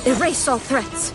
Erase all threats.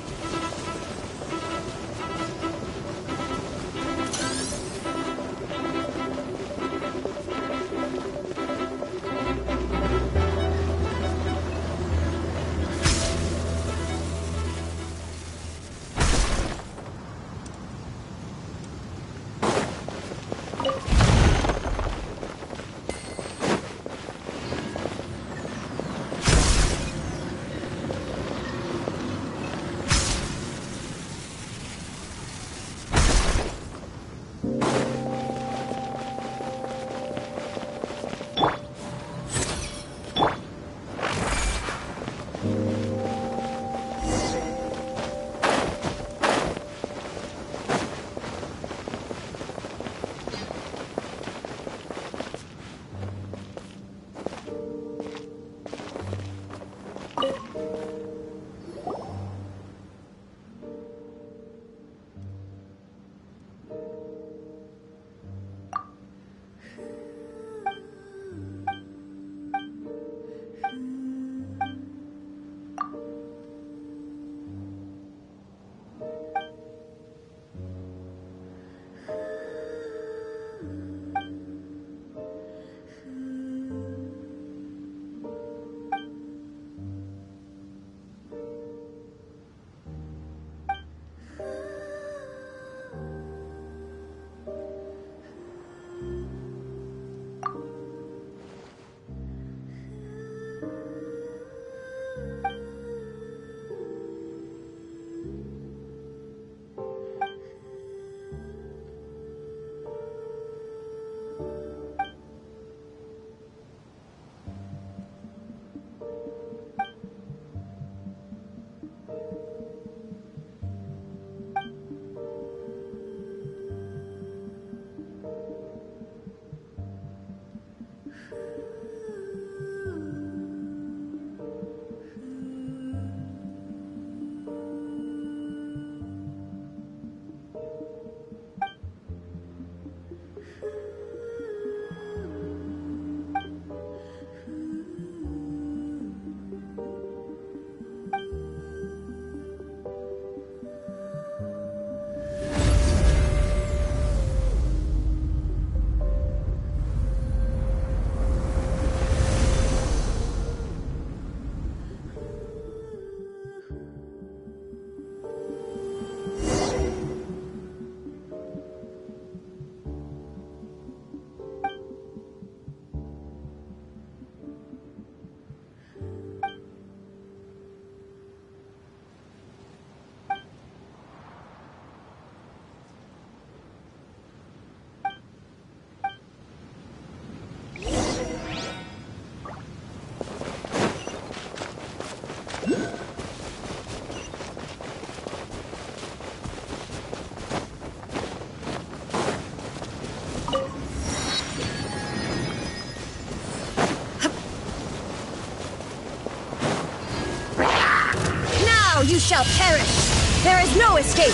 You shall perish! There is no escape!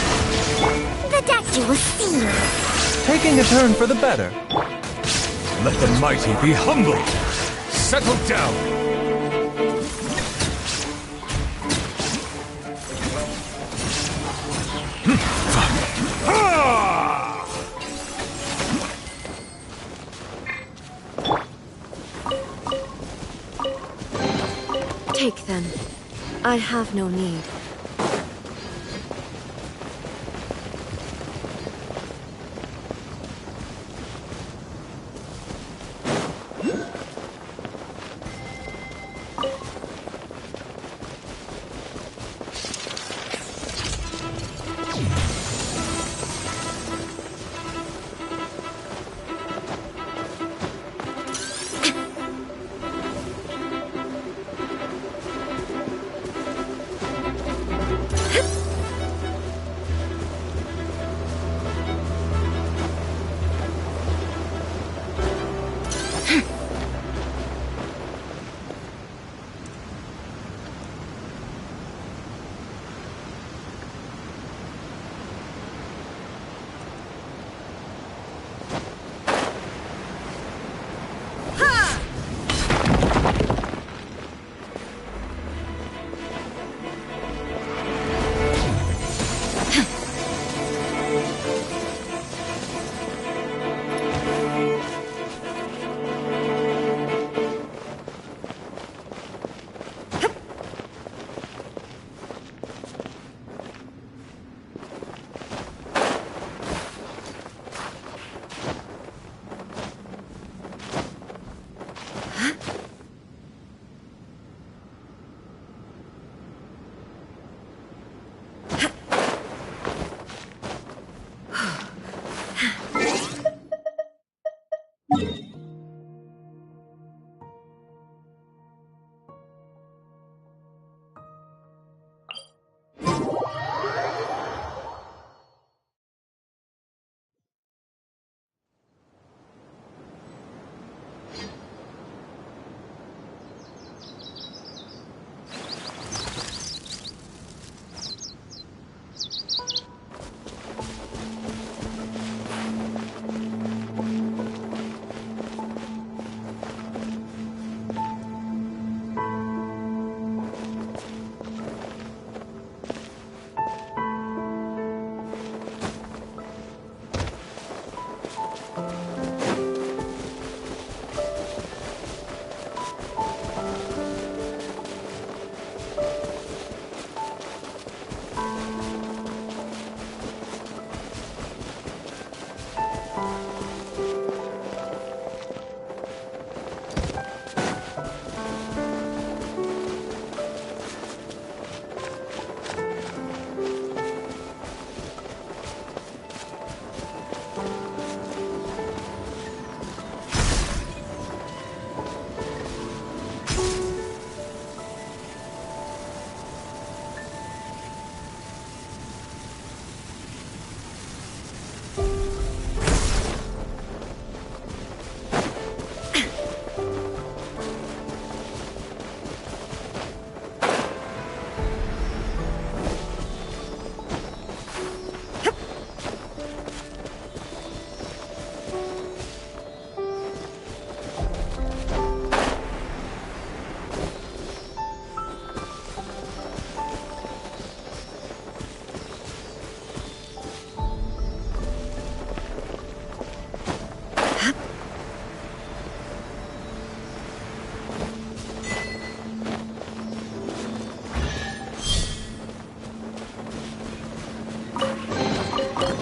The statue was sealed. Taking a turn for the better. Let the mighty be humbled! Settle down! Take them. I have no need.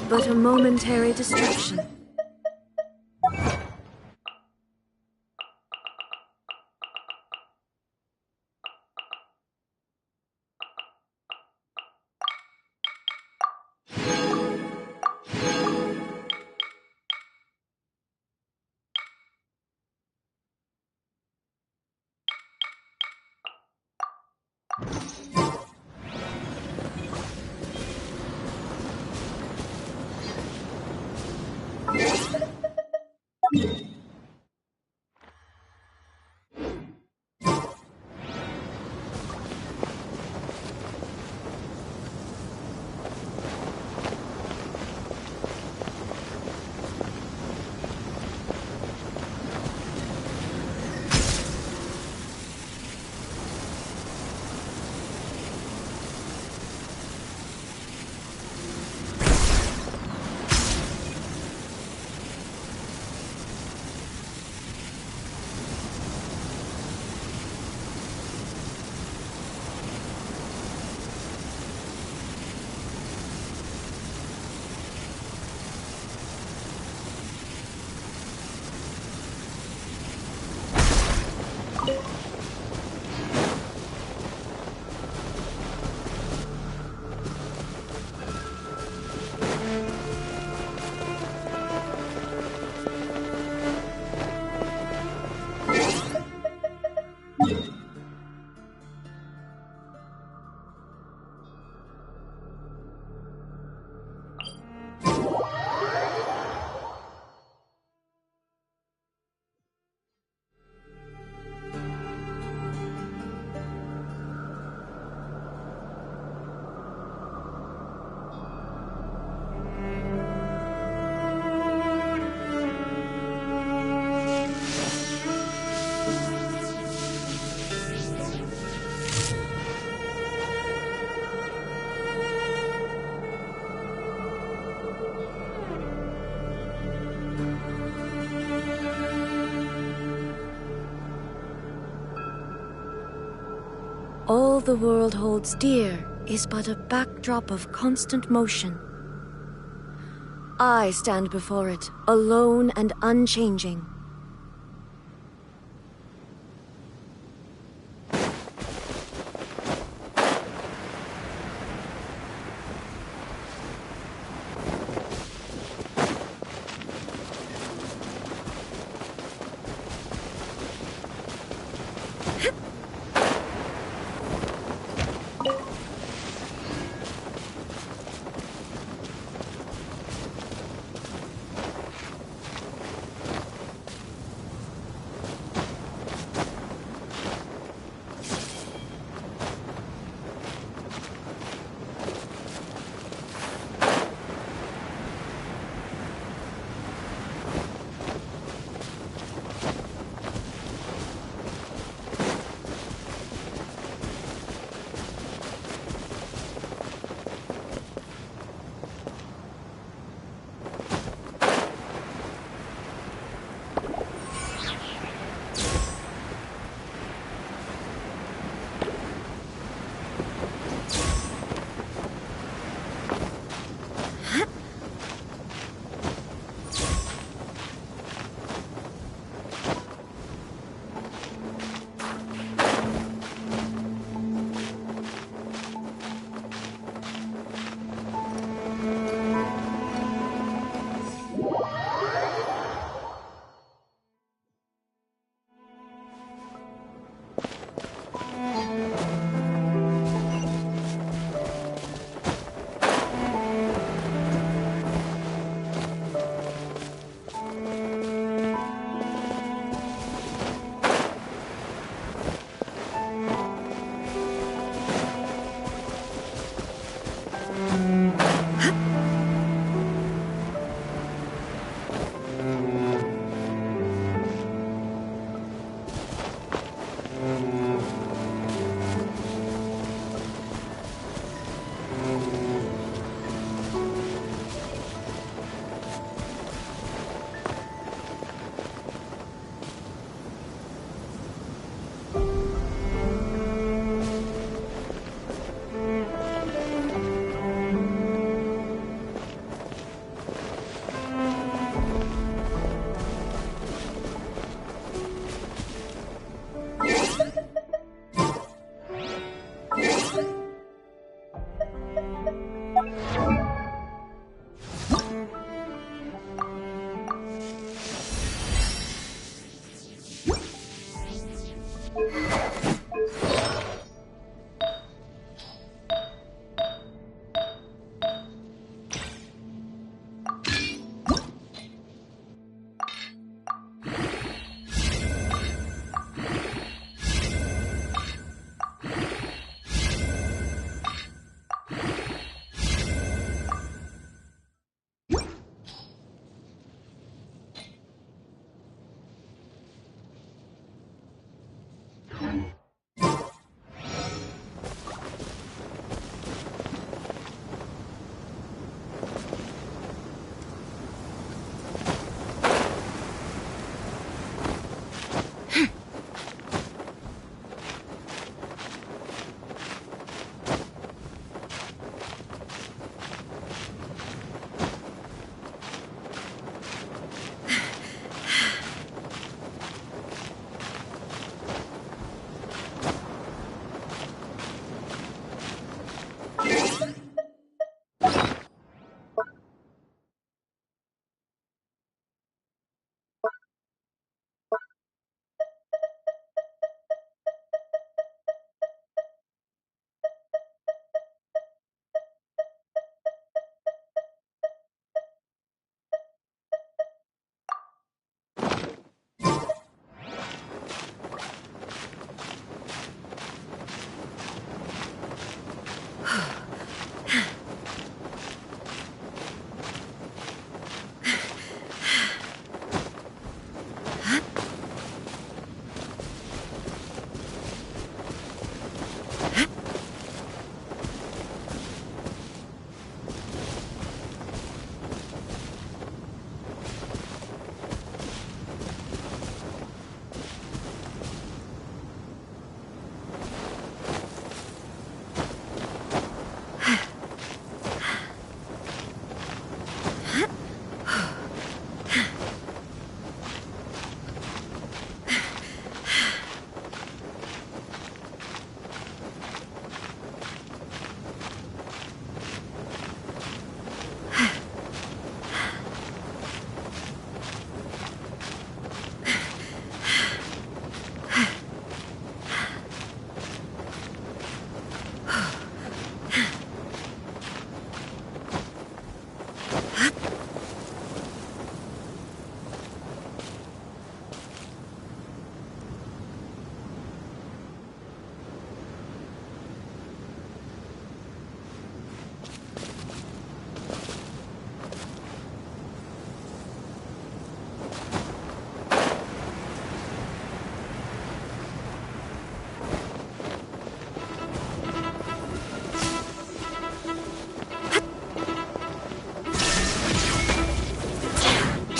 But a momentary distraction. All the world holds dear is but a backdrop of constant motion. I stand before it, alone and unchanging.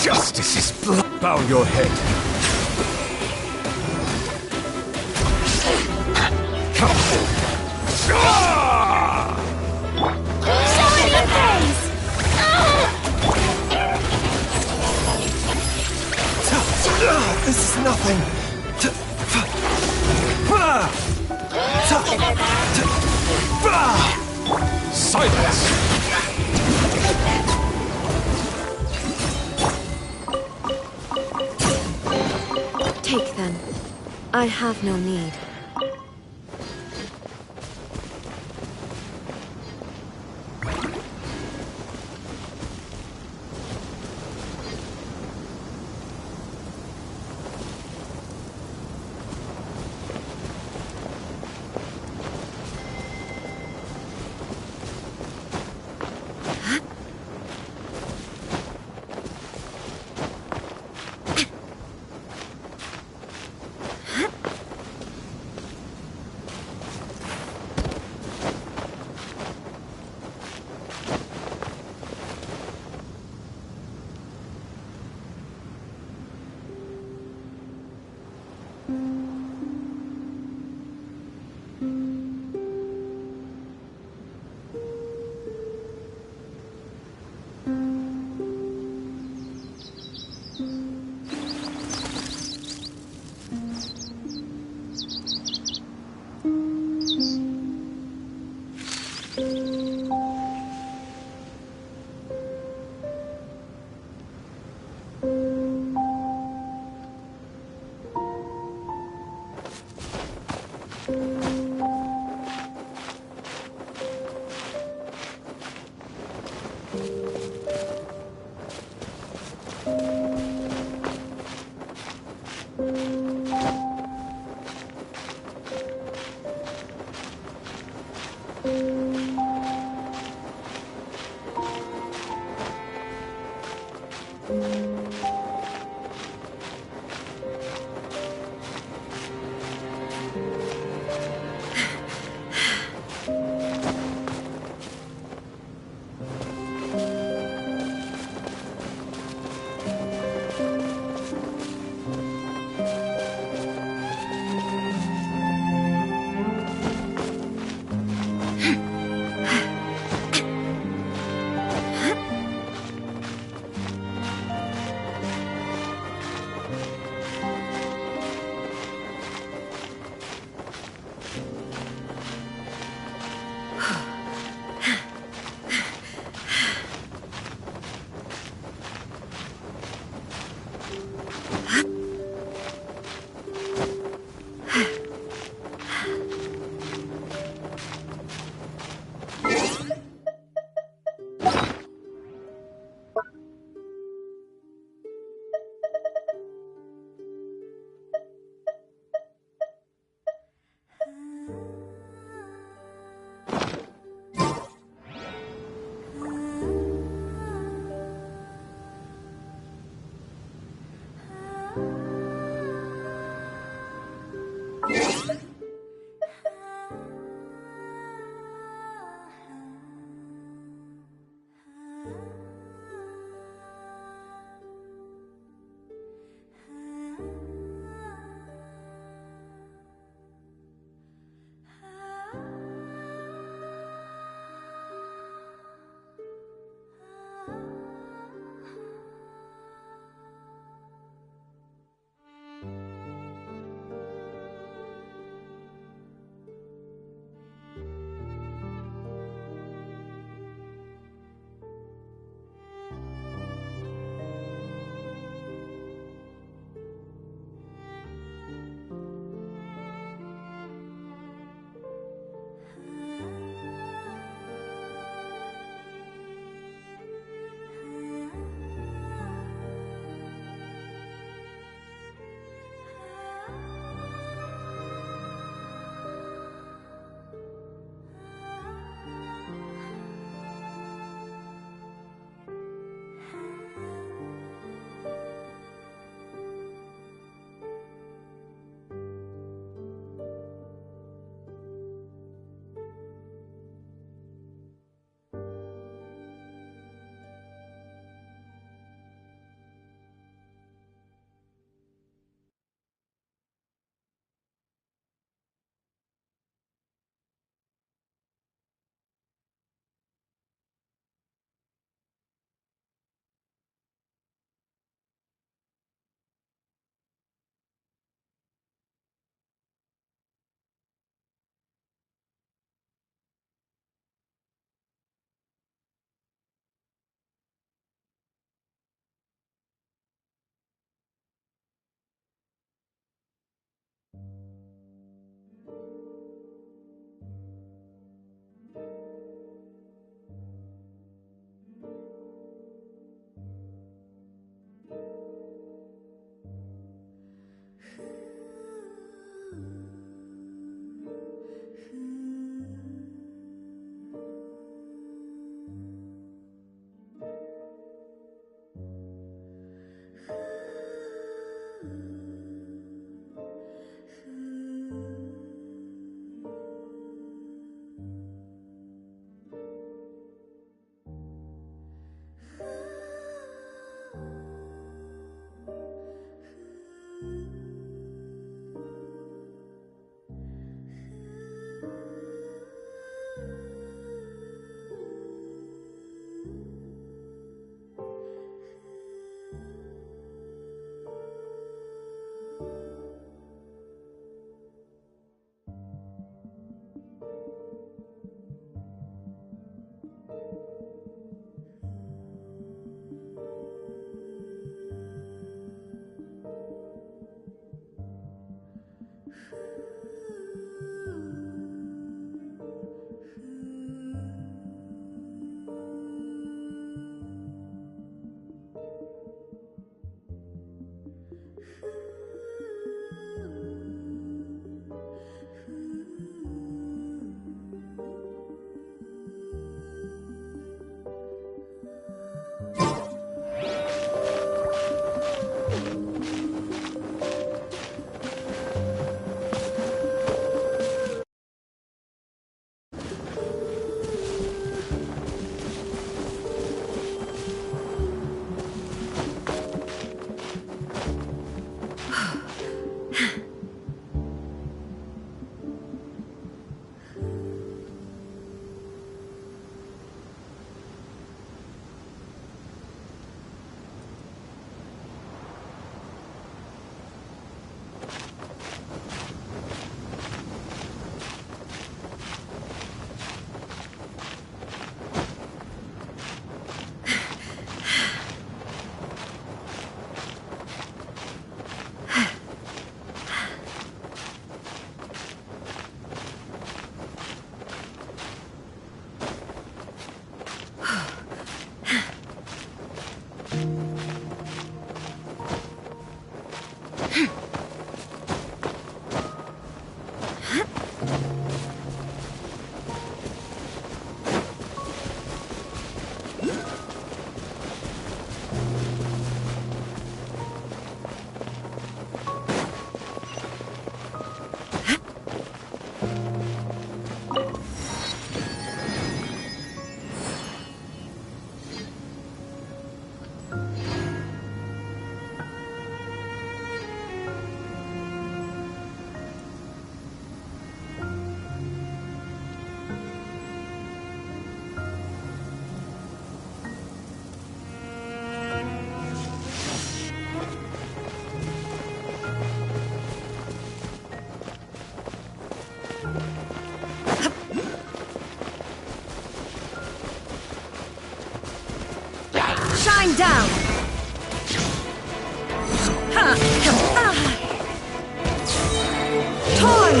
Justice is blood. Bow your head. Come. Show it your face! This is nothing. Silence! Take them. I have no need.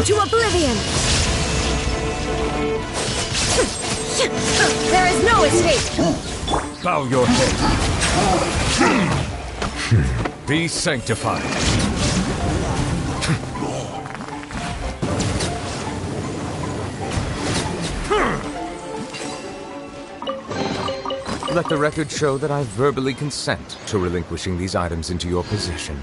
into oblivion! There is no escape! Bow your head. Be sanctified. Let the record show that I verbally consent to relinquishing these items into your possession.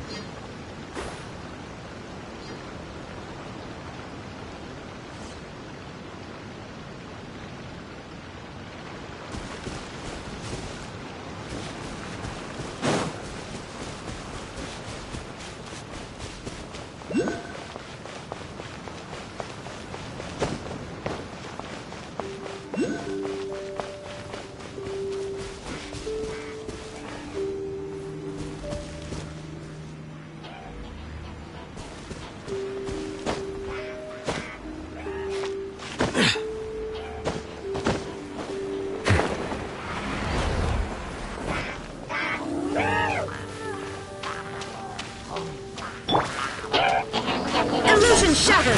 Illusion shattered!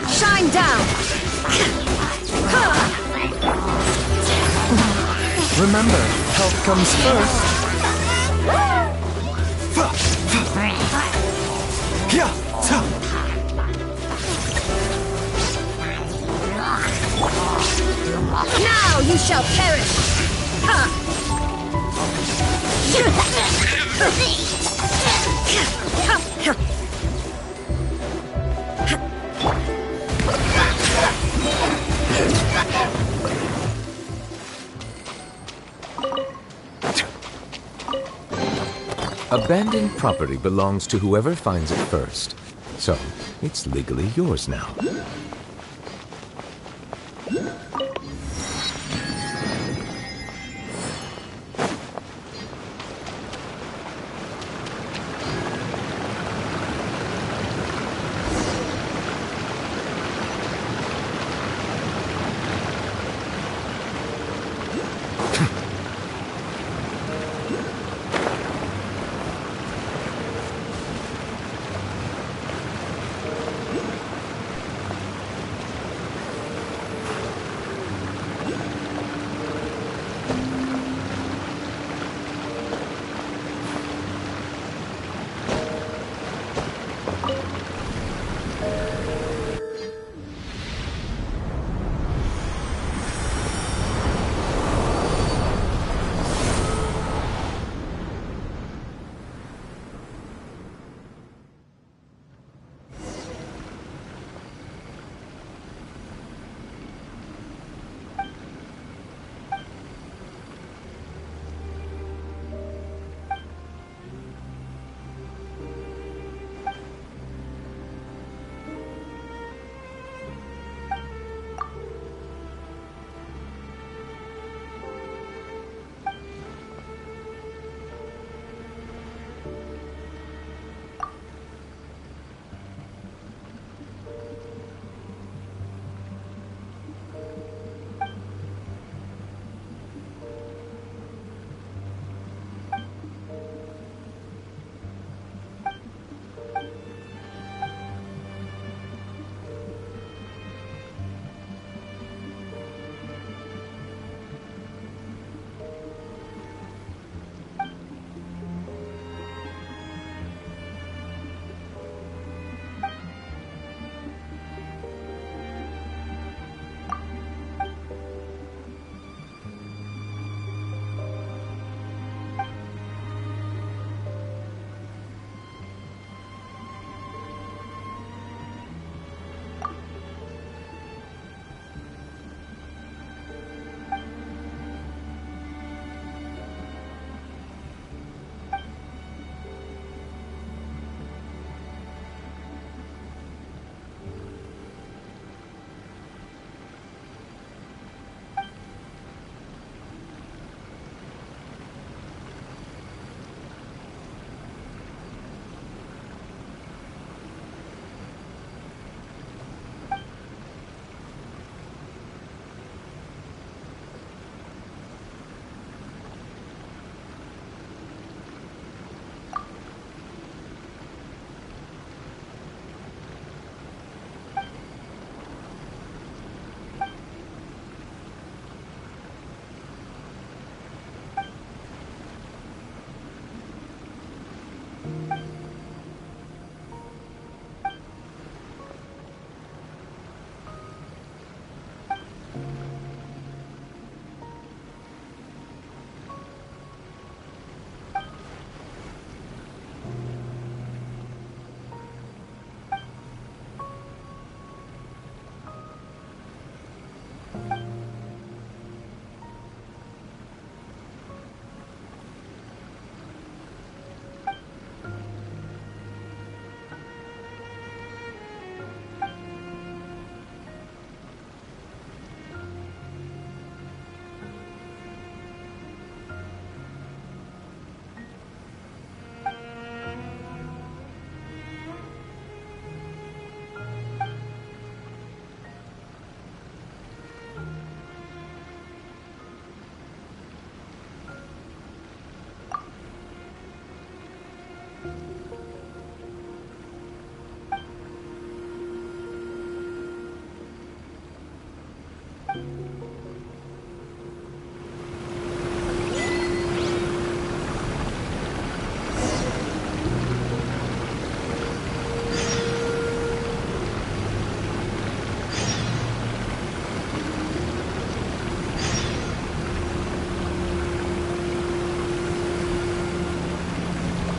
Shine down! Remember, health comes first. Now you shall perish! Abandoned property belongs to whoever finds it first. So, it's legally yours now.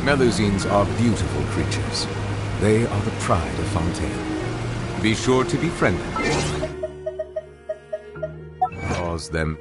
Melusines are beautiful creatures. They are the pride of Fontaine. Be sure to befriend them. Cause them.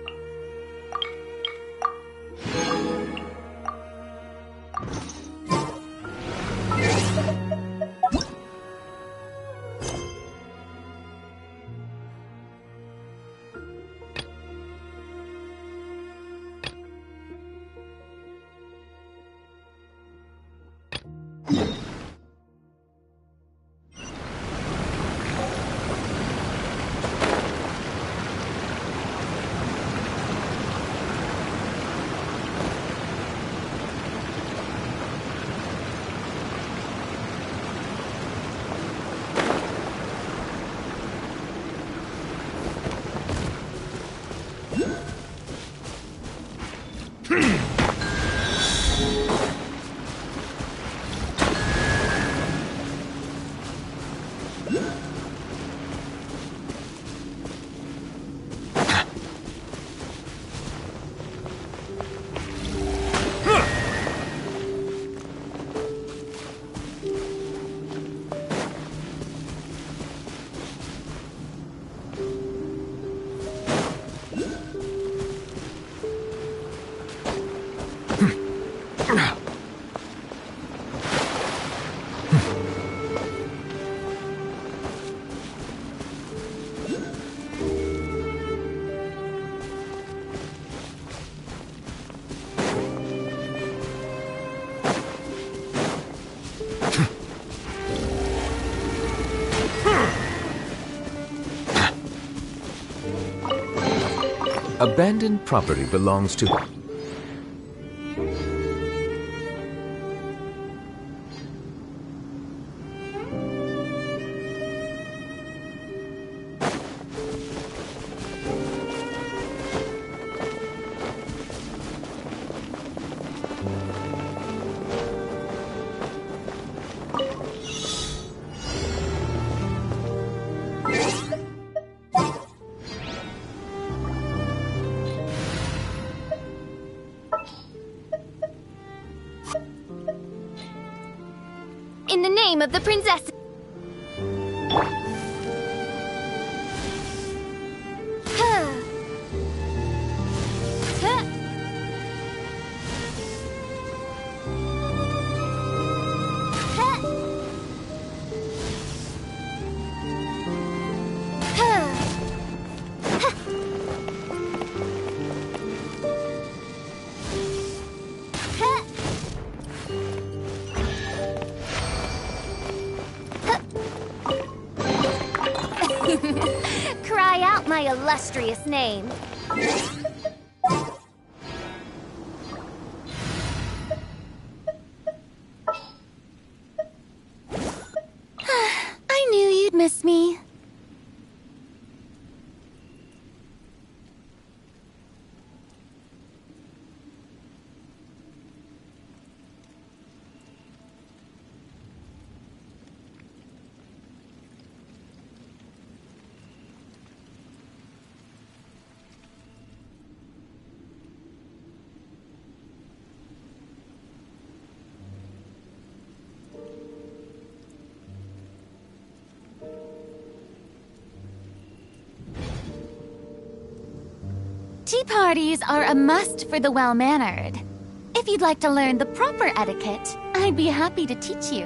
Abandoned property belongs to... In the name of the princess. Cry out my illustrious name. I knew you'd miss me. Tea parties are a must for the well-mannered. If you'd like to learn the proper etiquette, I'd be happy to teach you.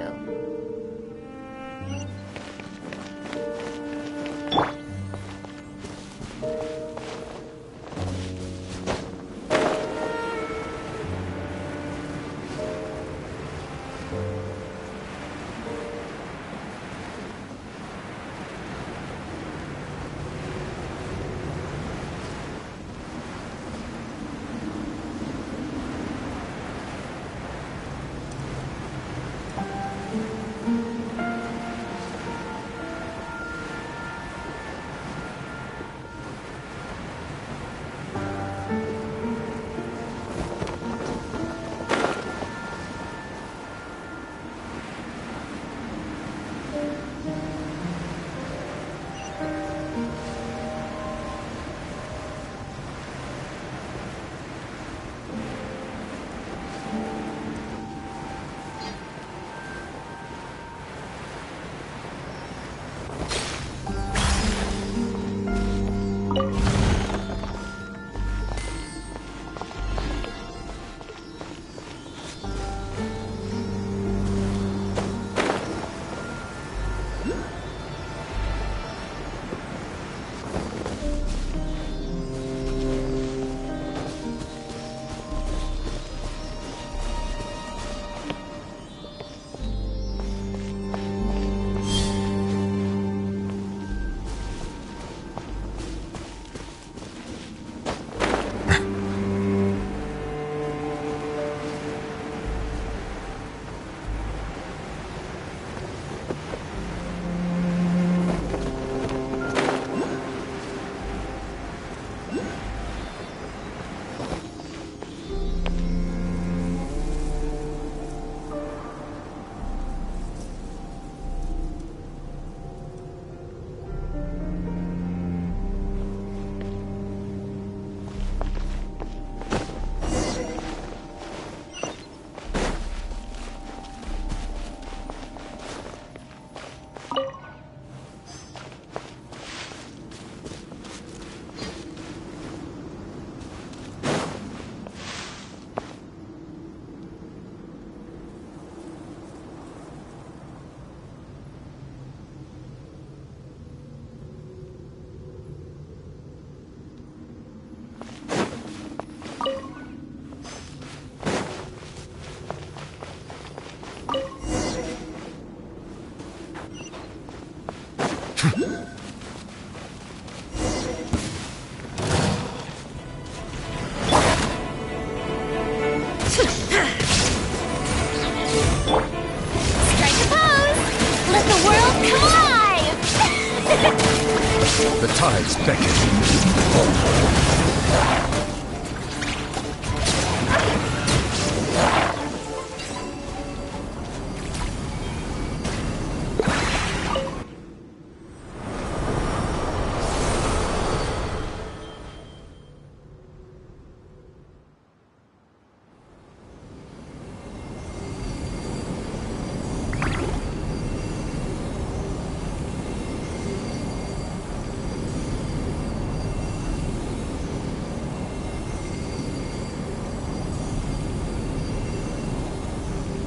The tides beckon.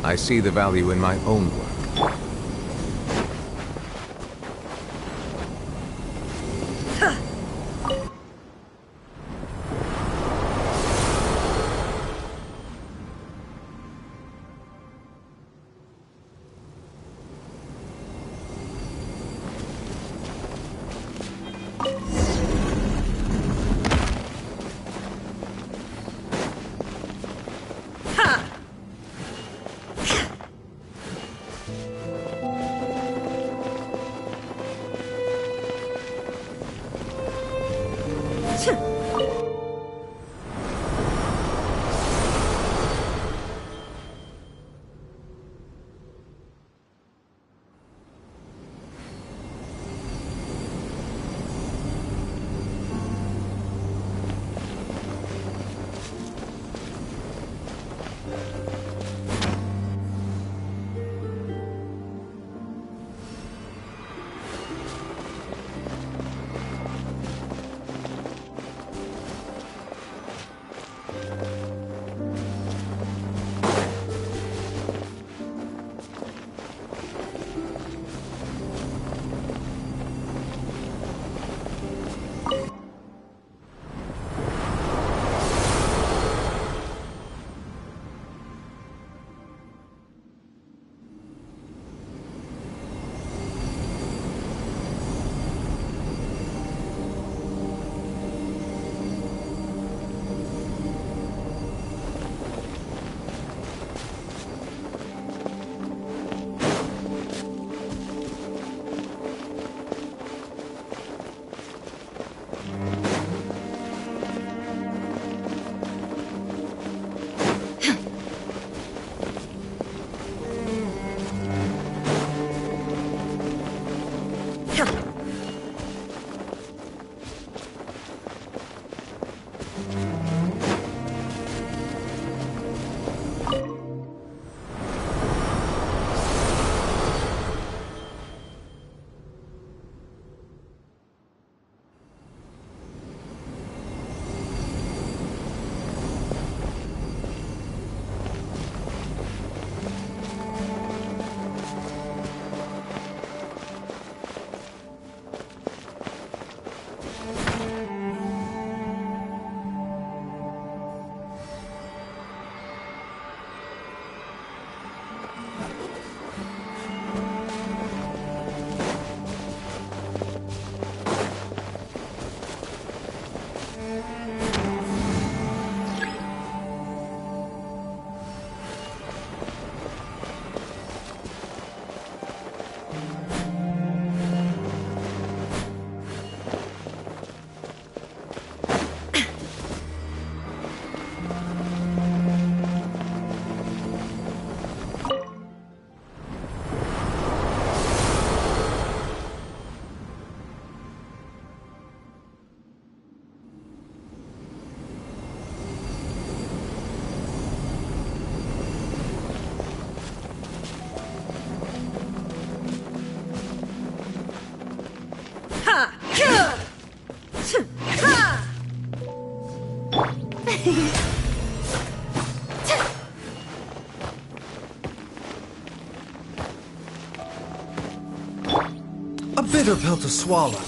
I see the value in my own work. A bitter pill to swallow.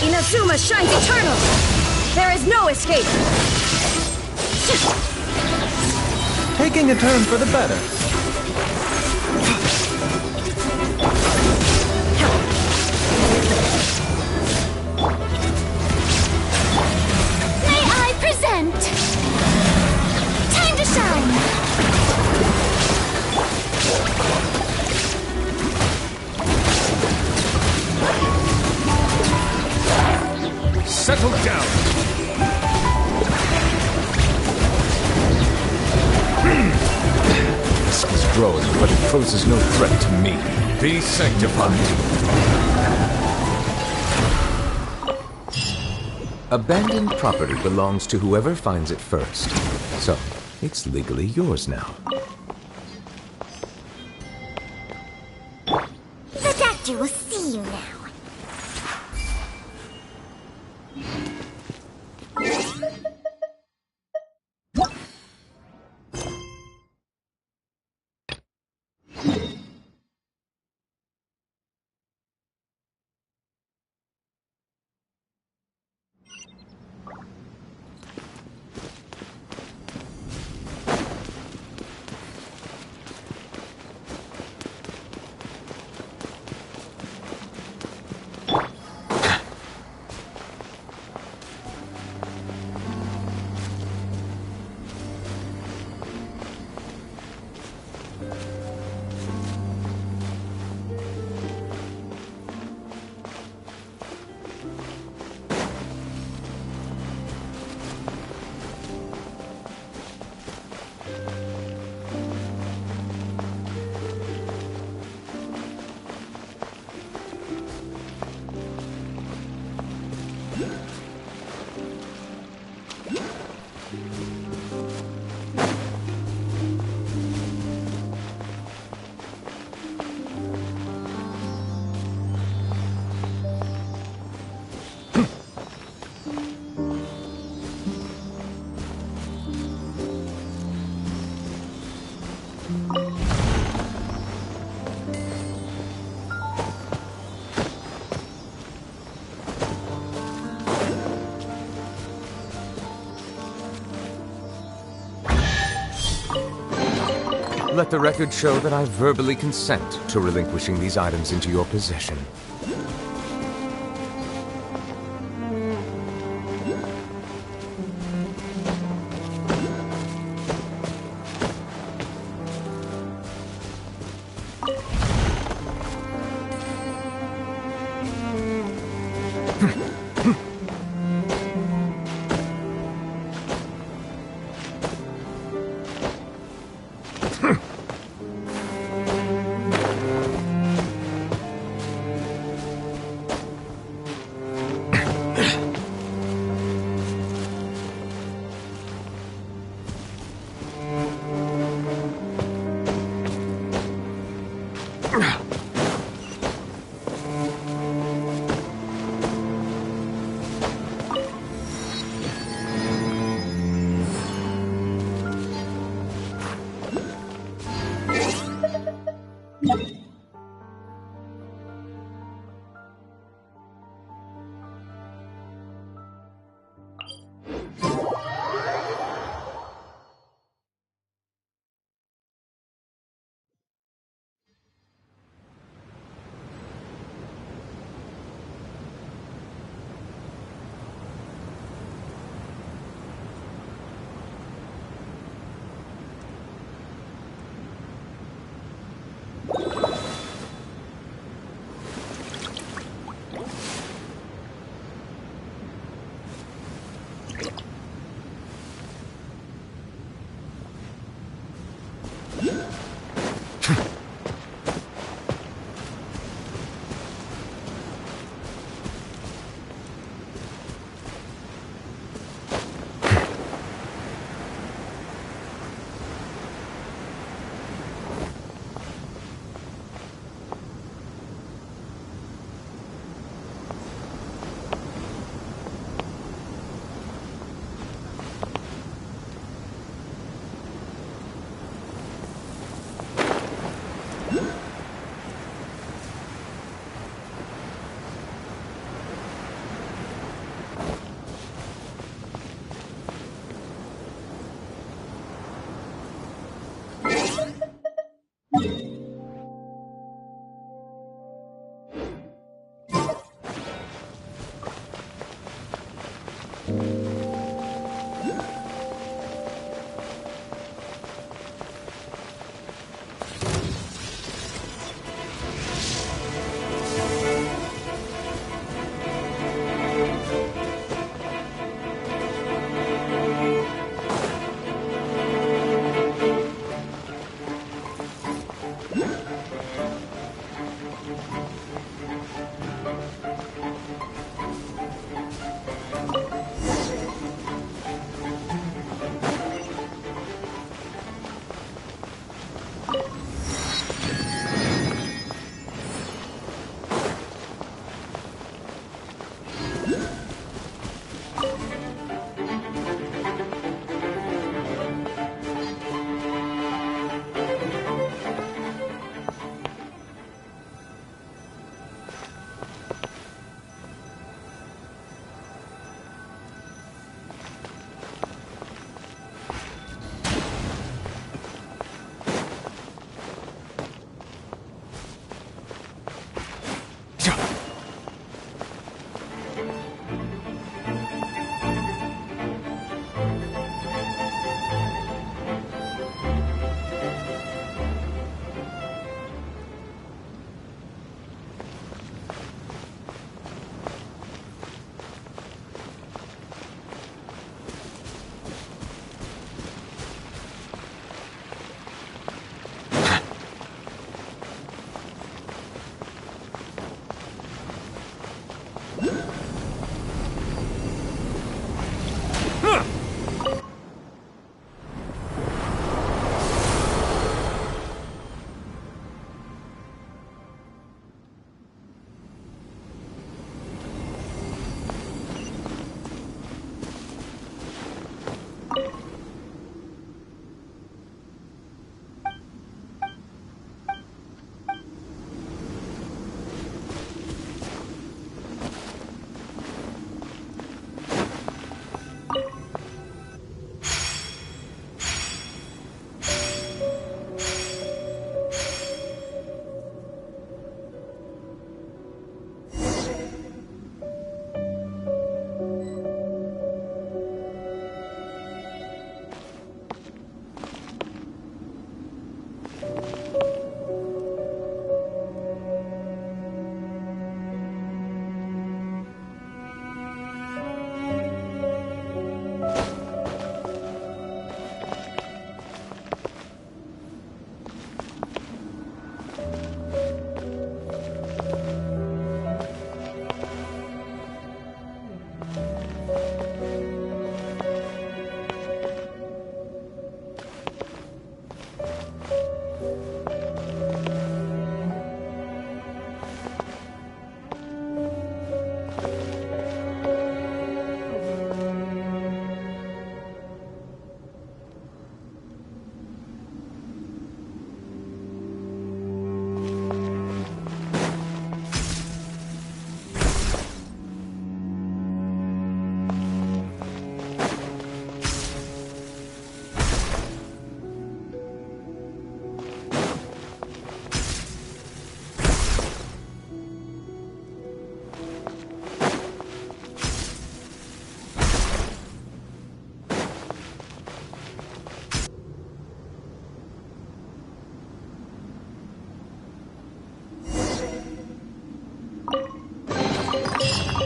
Inazuma shines eternal! There is no escape! Taking a turn for the better. May I present? Time to shine! Settle down! This is growing, but it poses no threat to me. Be sanctified. Abandoned property belongs to whoever finds it first. So, it's legally yours now. The doctor will see you now. Let the record show that I verbally consent to relinquishing these items into your possession.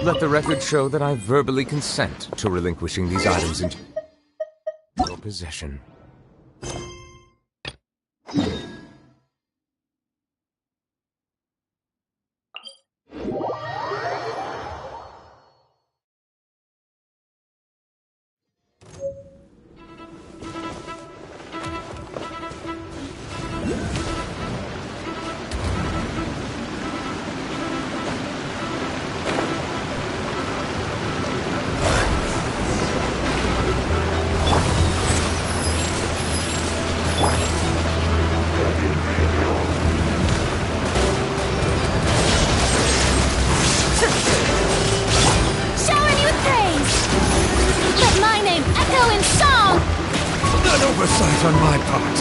Let the record show that I verbally consent to relinquishing these items into your possession. Oversight on my part.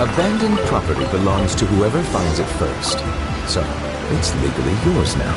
Abandoned property belongs to whoever finds it first. So, it's legally yours now.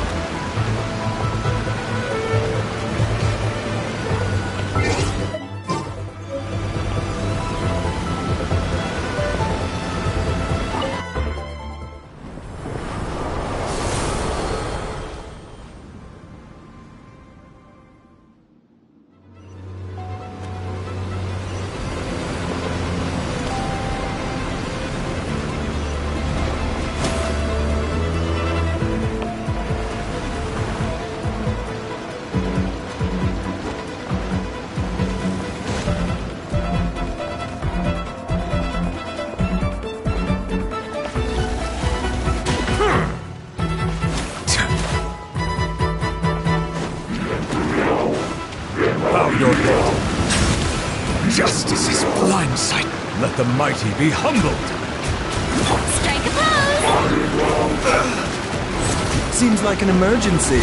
Your head. Justice is blind sight. Let the mighty be humbled. Strike a pose! Seems like an emergency.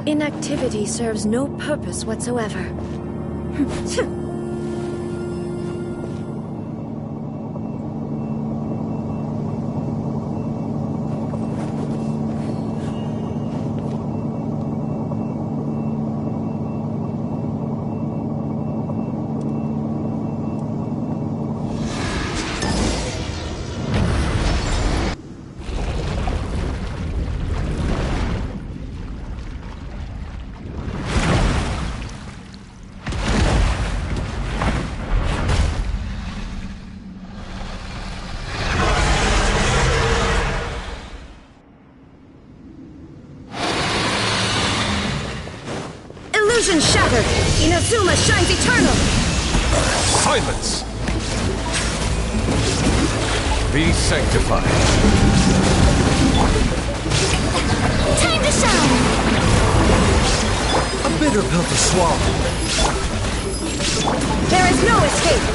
Inactivity serves no purpose whatsoever. Illusion shattered! Inazuma shines eternal! Silence! Be sanctified. Time to shine! A bitter pill to swallow. There is no escape!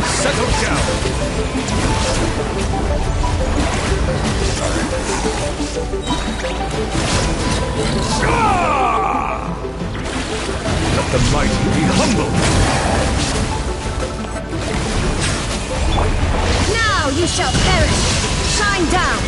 Settle down! Let the mighty be humble! Now you shall perish! Shine down!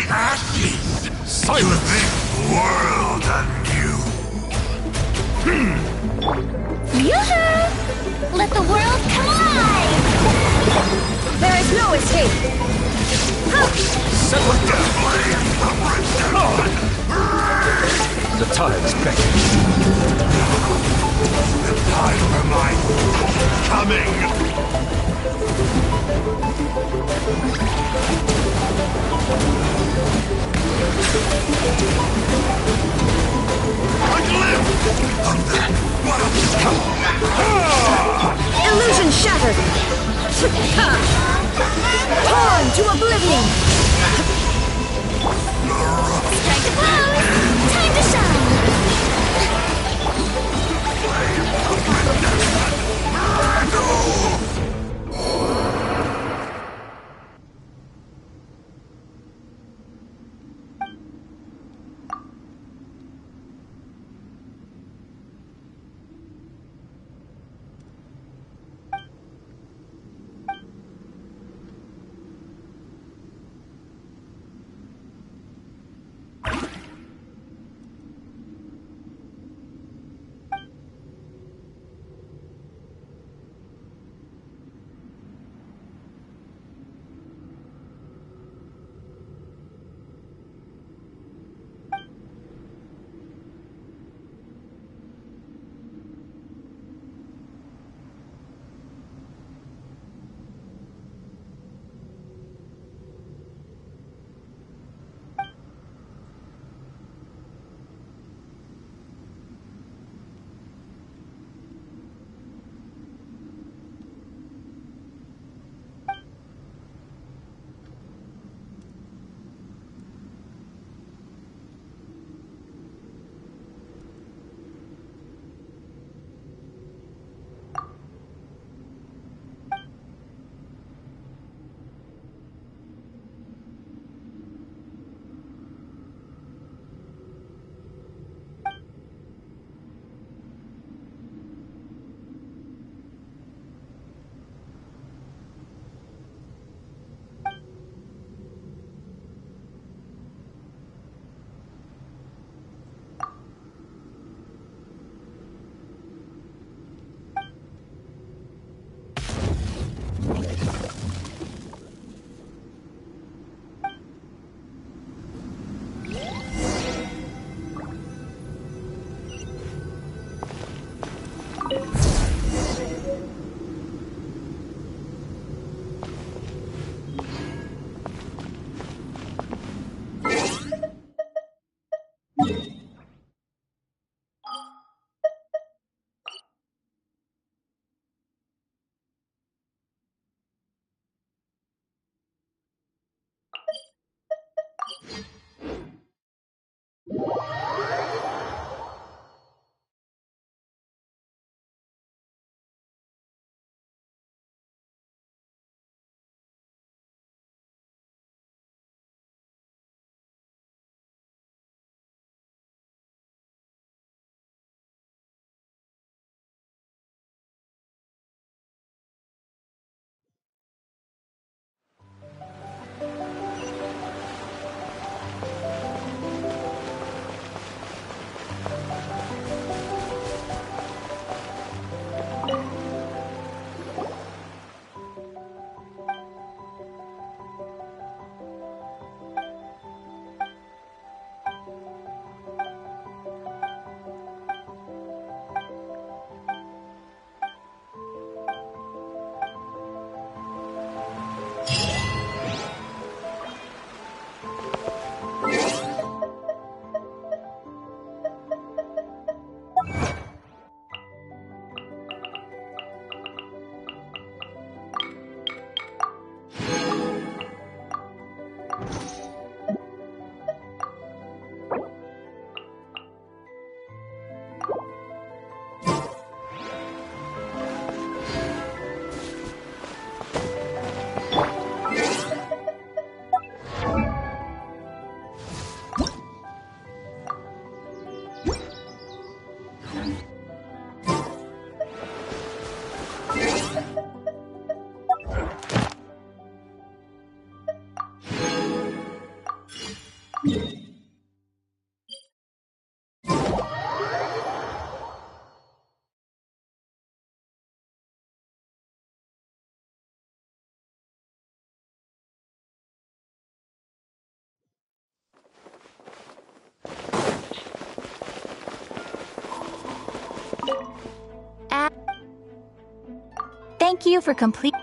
ashes Silence! to this world anew. Yoo-hoo! Let the world come alive! There is no escape! Settle it The down! flame of redemption. The time is beckoning. The time for my coming. A glimpse of that Illusion shattered! Torn to oblivion! Strike a pose! Time to shine! Thank you for complete.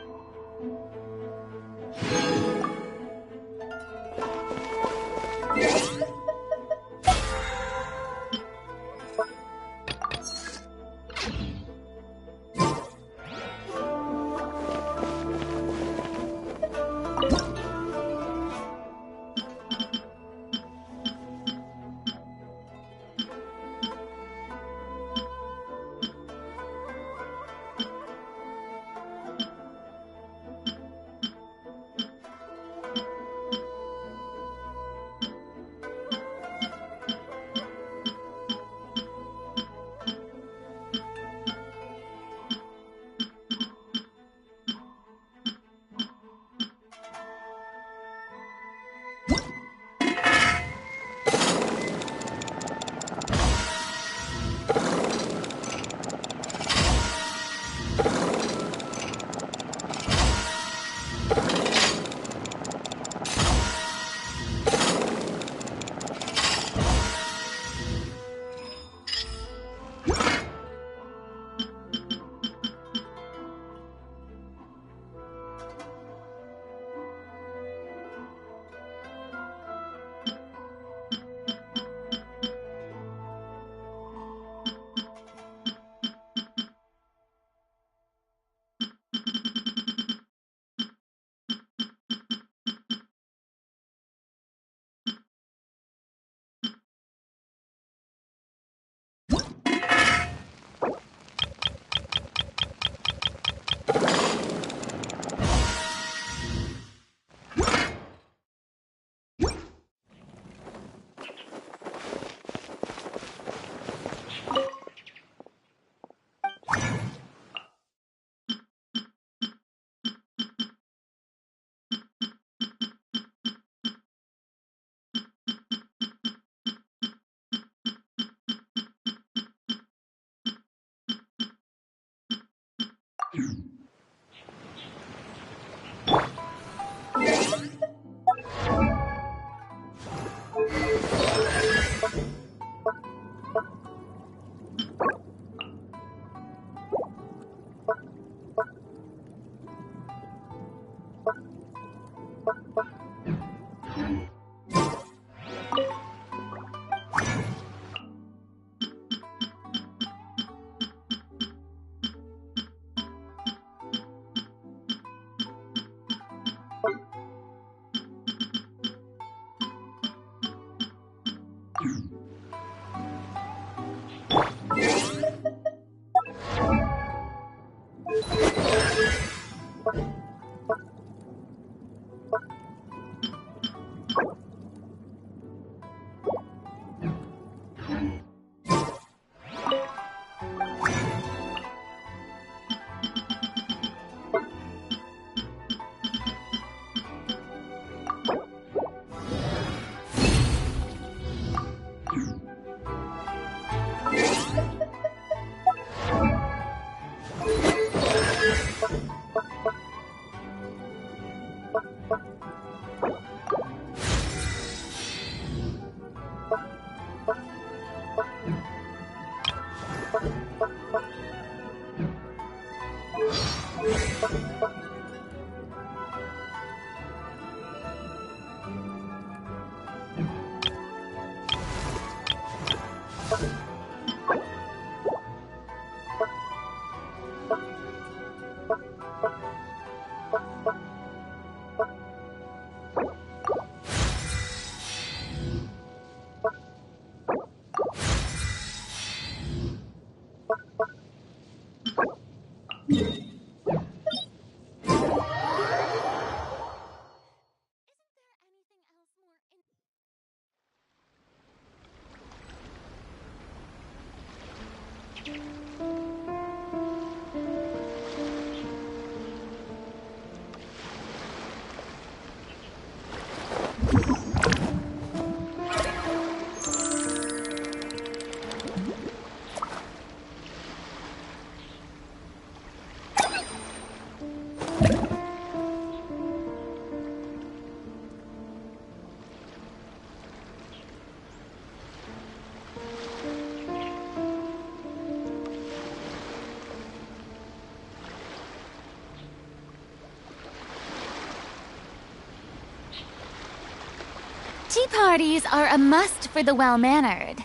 Tea parties are a must for the well-mannered.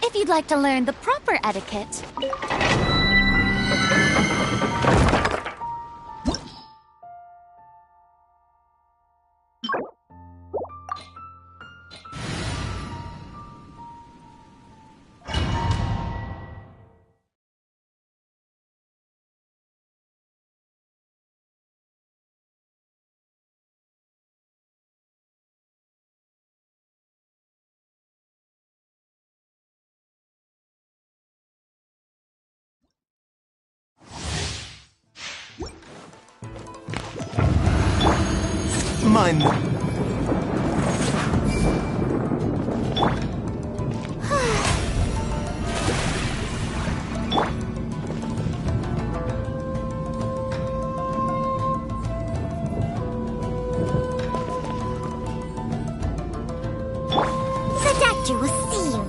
If you'd like to learn the proper etiquette, Mind them. The doctor will see you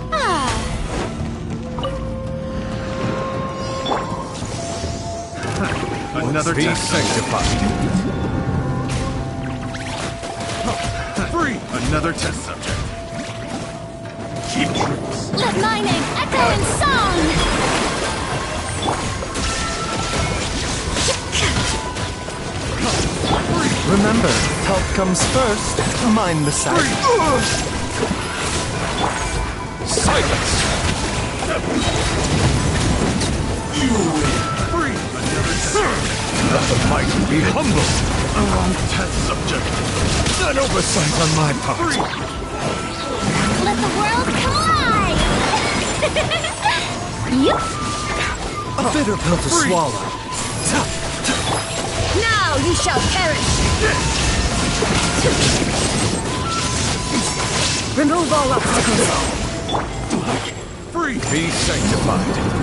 now. Another Be test. sanctified. Free. Another test subject. Keep troops. let my name echo in song! Remember, health comes first. Mind the sack. Silence! You win. Free. Another test. Let the mighty be humbled. The wrong test subject. An oversight on my part. Free. Let the world collide! You? A bitter pill to swallow. Now you shall perish! Remove all obstacles. Free. Be sanctified.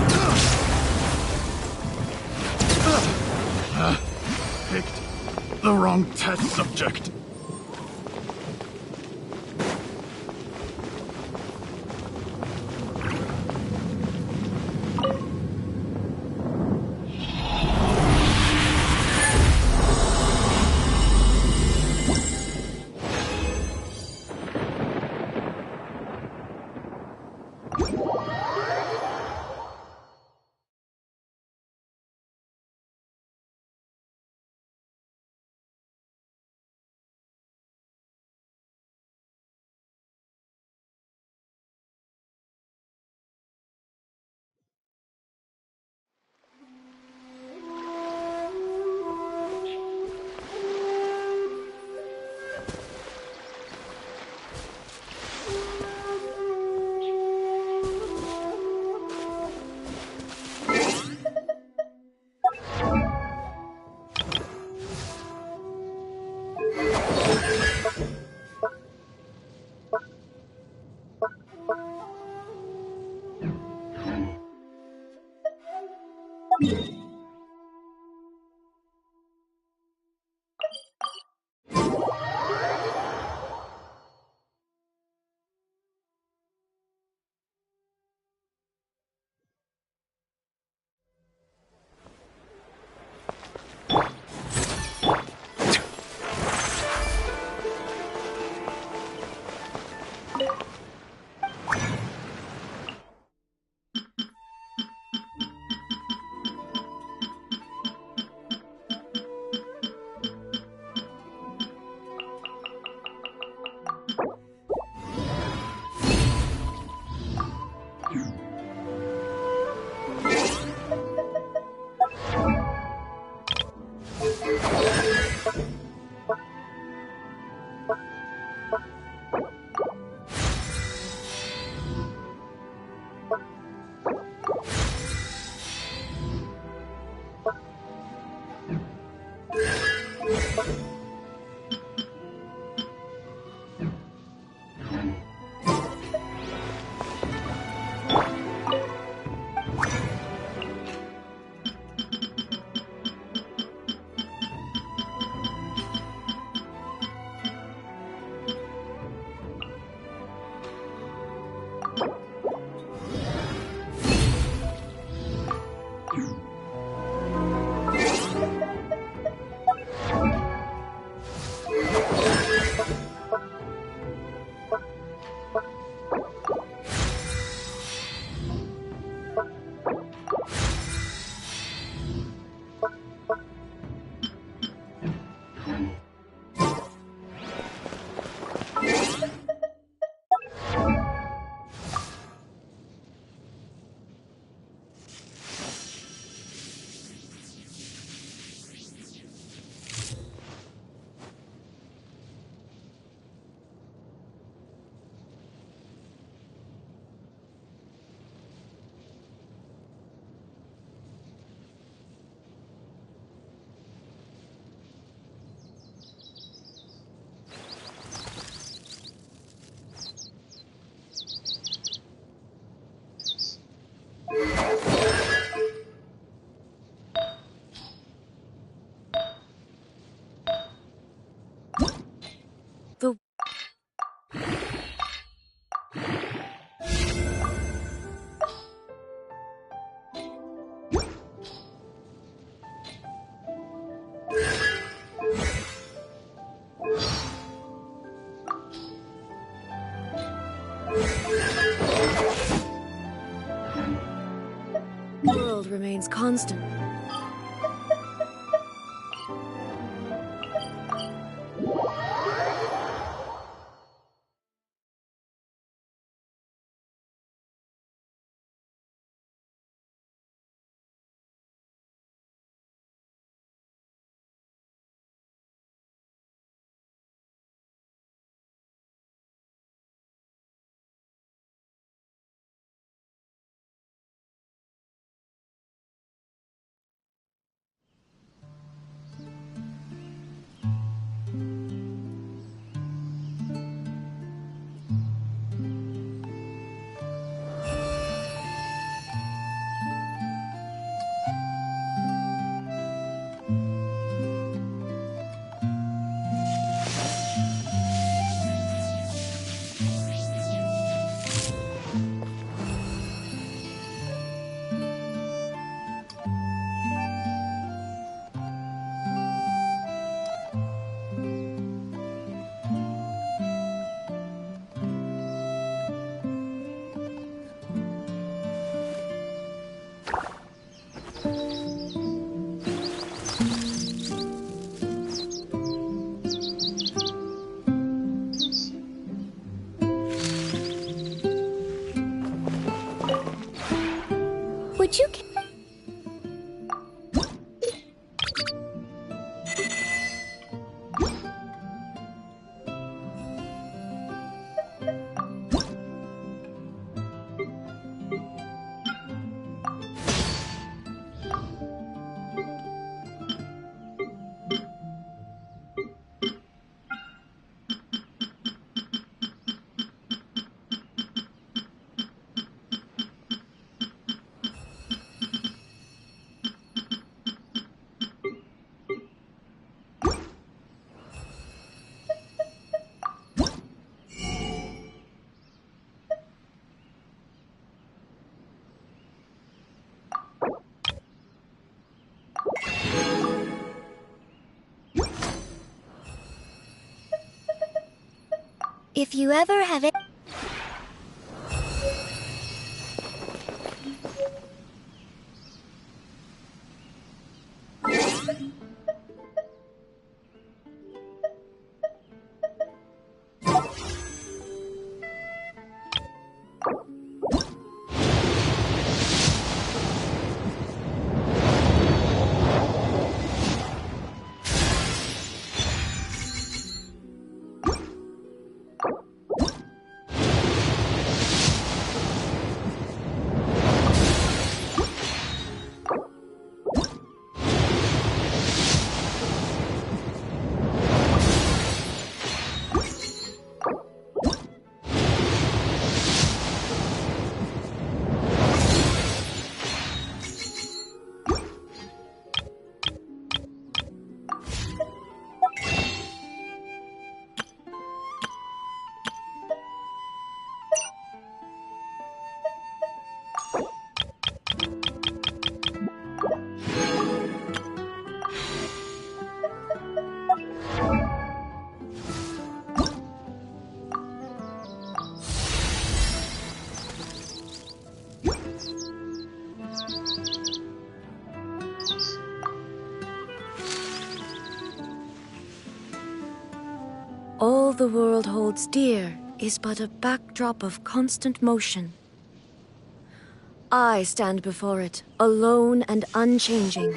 Picked the wrong test subject. world remains constant. Would you... If you ever have it... All the world holds dear is but a backdrop of constant motion. I stand before it, alone and unchanging.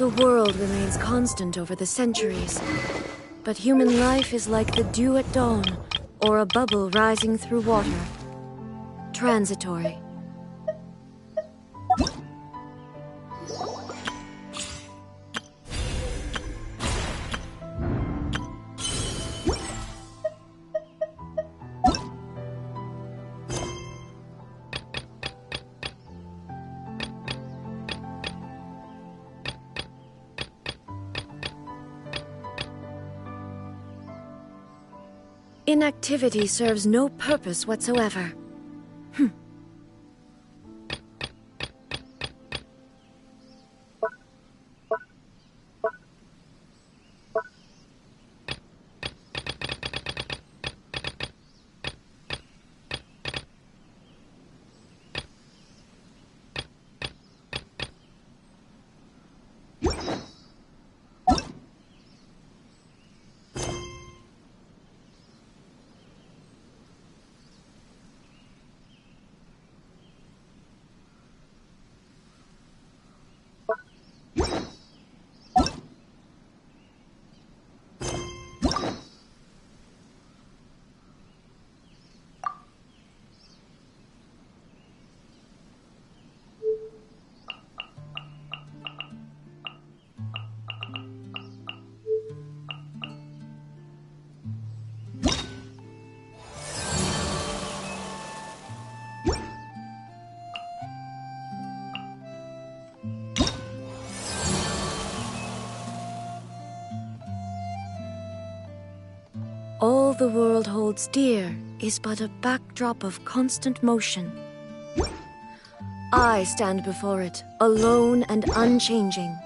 The world remains constant over the centuries, but human life is like the dew at dawn, or a bubble rising through water. Transitory. Inactivity serves no purpose whatsoever. All the world holds dear is but a backdrop of constant motion. I stand before it, alone and unchanging.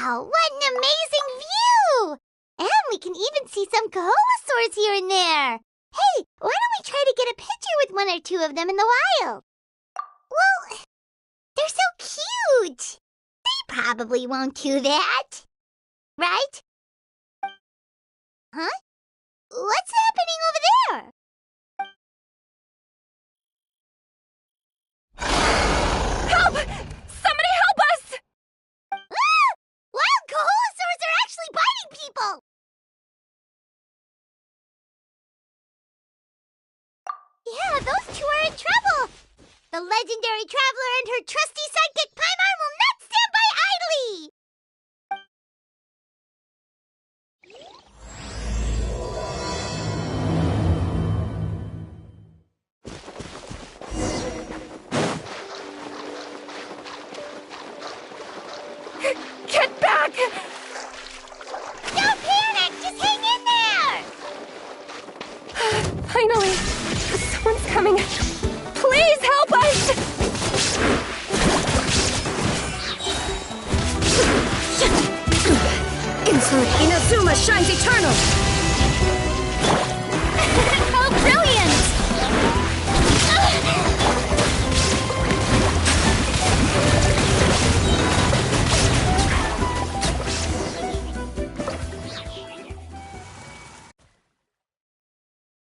Wow, what an amazing view! And we can even see some Kaholosaurs here and there. Hey, why don't we try to get a picture with one or two of them in the wild? Well, they're so cute. They probably won't do that. Right? Huh? What's happening over there? Help! Somebody help us! Ah! Wild Kaholosaurs are actually biting people! Yeah, those two are in trouble! The legendary traveler and her trusty sidekick Paimon will not stand by idly! Get back! Don't panic! Just hang in there! Finally! Someone's coming! Please help us! Insert Inazuma shines eternal! How brilliant!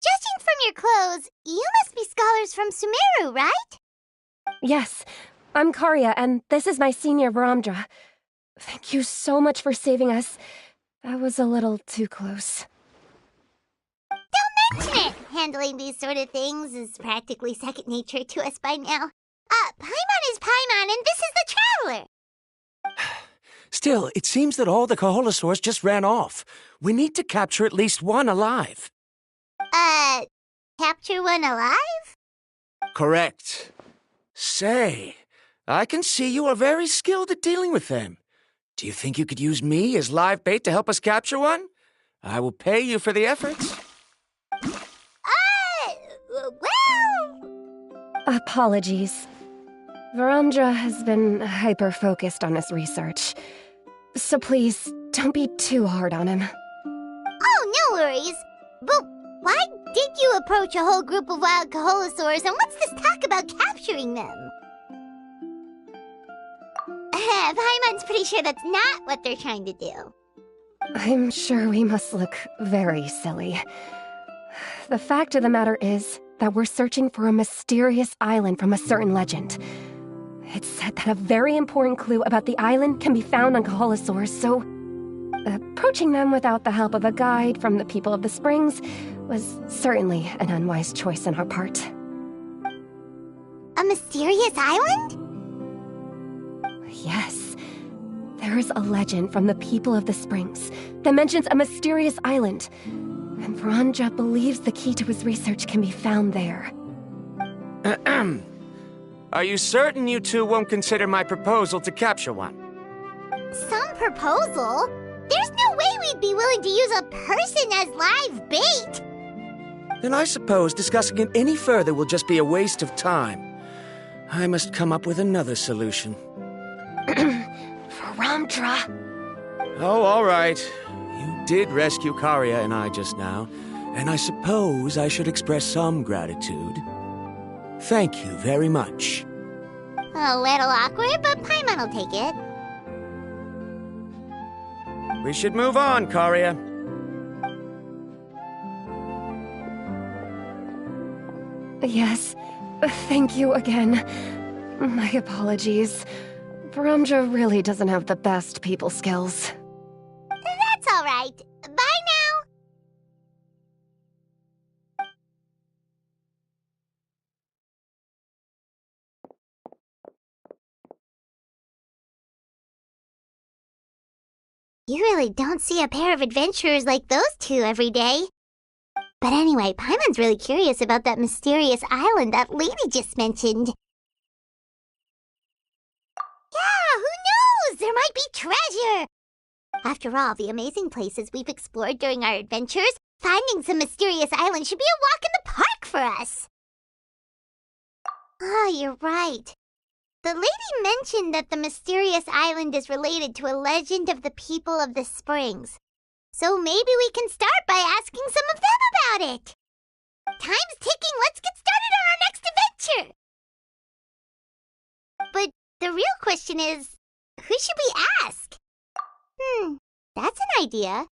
Judging from your clothes, you must be scholars from Sumeru, right? Yes, I'm Karya, and this is my senior Varamdra. Thank you so much for saving us. That was a little too close. Don't mention it! Handling these sort of things is practically second nature to us by now. Paimon is Paimon, and this is the Traveler! Still, it seems that all the Kaholosaurs just ran off. We need to capture at least one alive. Capture one alive? Correct. Say, I can see you are very skilled at dealing with them. Do you think you could use me as live bait to help us capture one? I will pay you for the efforts. Well... Apologies. Varamdra has been hyper-focused on his research. So please, don't be too hard on him. Oh, no worries. But why did you approach a whole group of wild Kaholosaurs, and what's this talk about capturing them? Paimon's pretty sure that's not what they're trying to do. I'm sure we must look very silly. The fact of the matter is that we're searching for a mysterious island from a certain legend. It's said that a very important clue about the island can be found on Kaholosaurs, so approaching them without the help of a guide from the people of the Springs was certainly an unwise choice on our part. A mysterious island? Yes. There is a legend from the people of the Springs that mentions a mysterious island, and Varamdra believes the key to his research can be found there. Are you certain you two won't consider my proposal to capture one? Some proposal? There's no way we'd be willing to use a person as live bait! Then I suppose discussing it any further will just be a waste of time. I must come up with another solution. Varamdra! Oh, all right. You did rescue Karya and I just now, and I suppose I should express some gratitude. Thank you very much. A little awkward, but Paimon will take it. We should move on, Karya. Yes, thank you again. My apologies. Varamdra really doesn't have the best people skills. That's all right. Bye now. You really don't see a pair of adventurers like those two every day. But anyway, Paimon's really curious about that mysterious island that lady just mentioned. Yeah, who knows? There might be treasure! After all the amazing places we've explored during our adventures, finding some mysterious island should be a walk in the park for us. Oh, you're right. The lady mentioned that the mysterious island is related to a legend of the people of the springs. So maybe we can start by asking some of them about it. Time's ticking. Let's get started on our next adventure. But the real question is, who should we ask? That's an idea.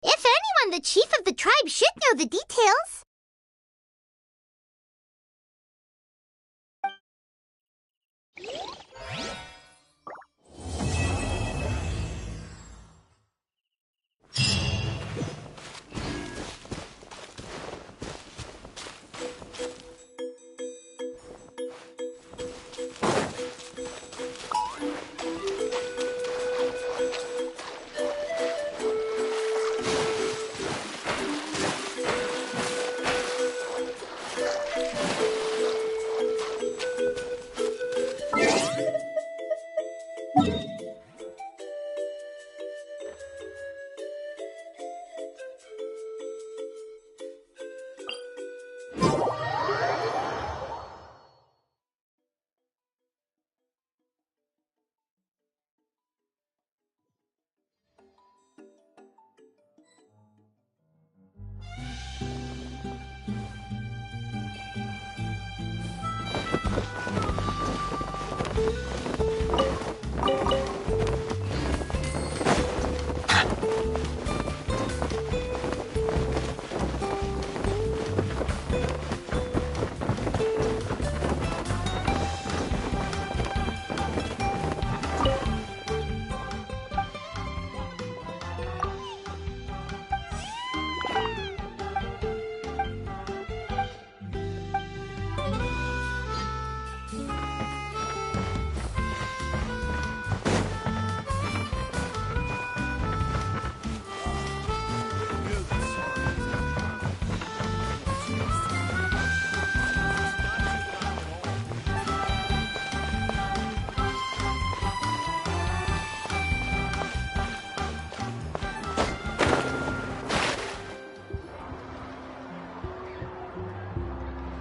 If anyone, the chief of the tribe should know the details.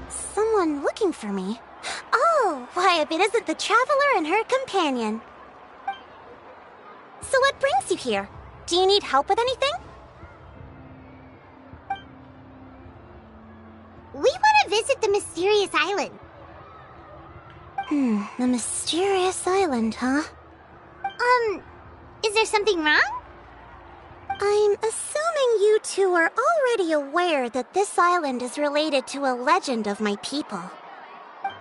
Someone looking for me? Oh, why, if it isn't the traveler and her companion. So what brings you here? Do you need help with anything? We want to visit the mysterious island. The mysterious island, huh? Is there something wrong? I'm assuming you two are already aware that this island is related to a legend of my people.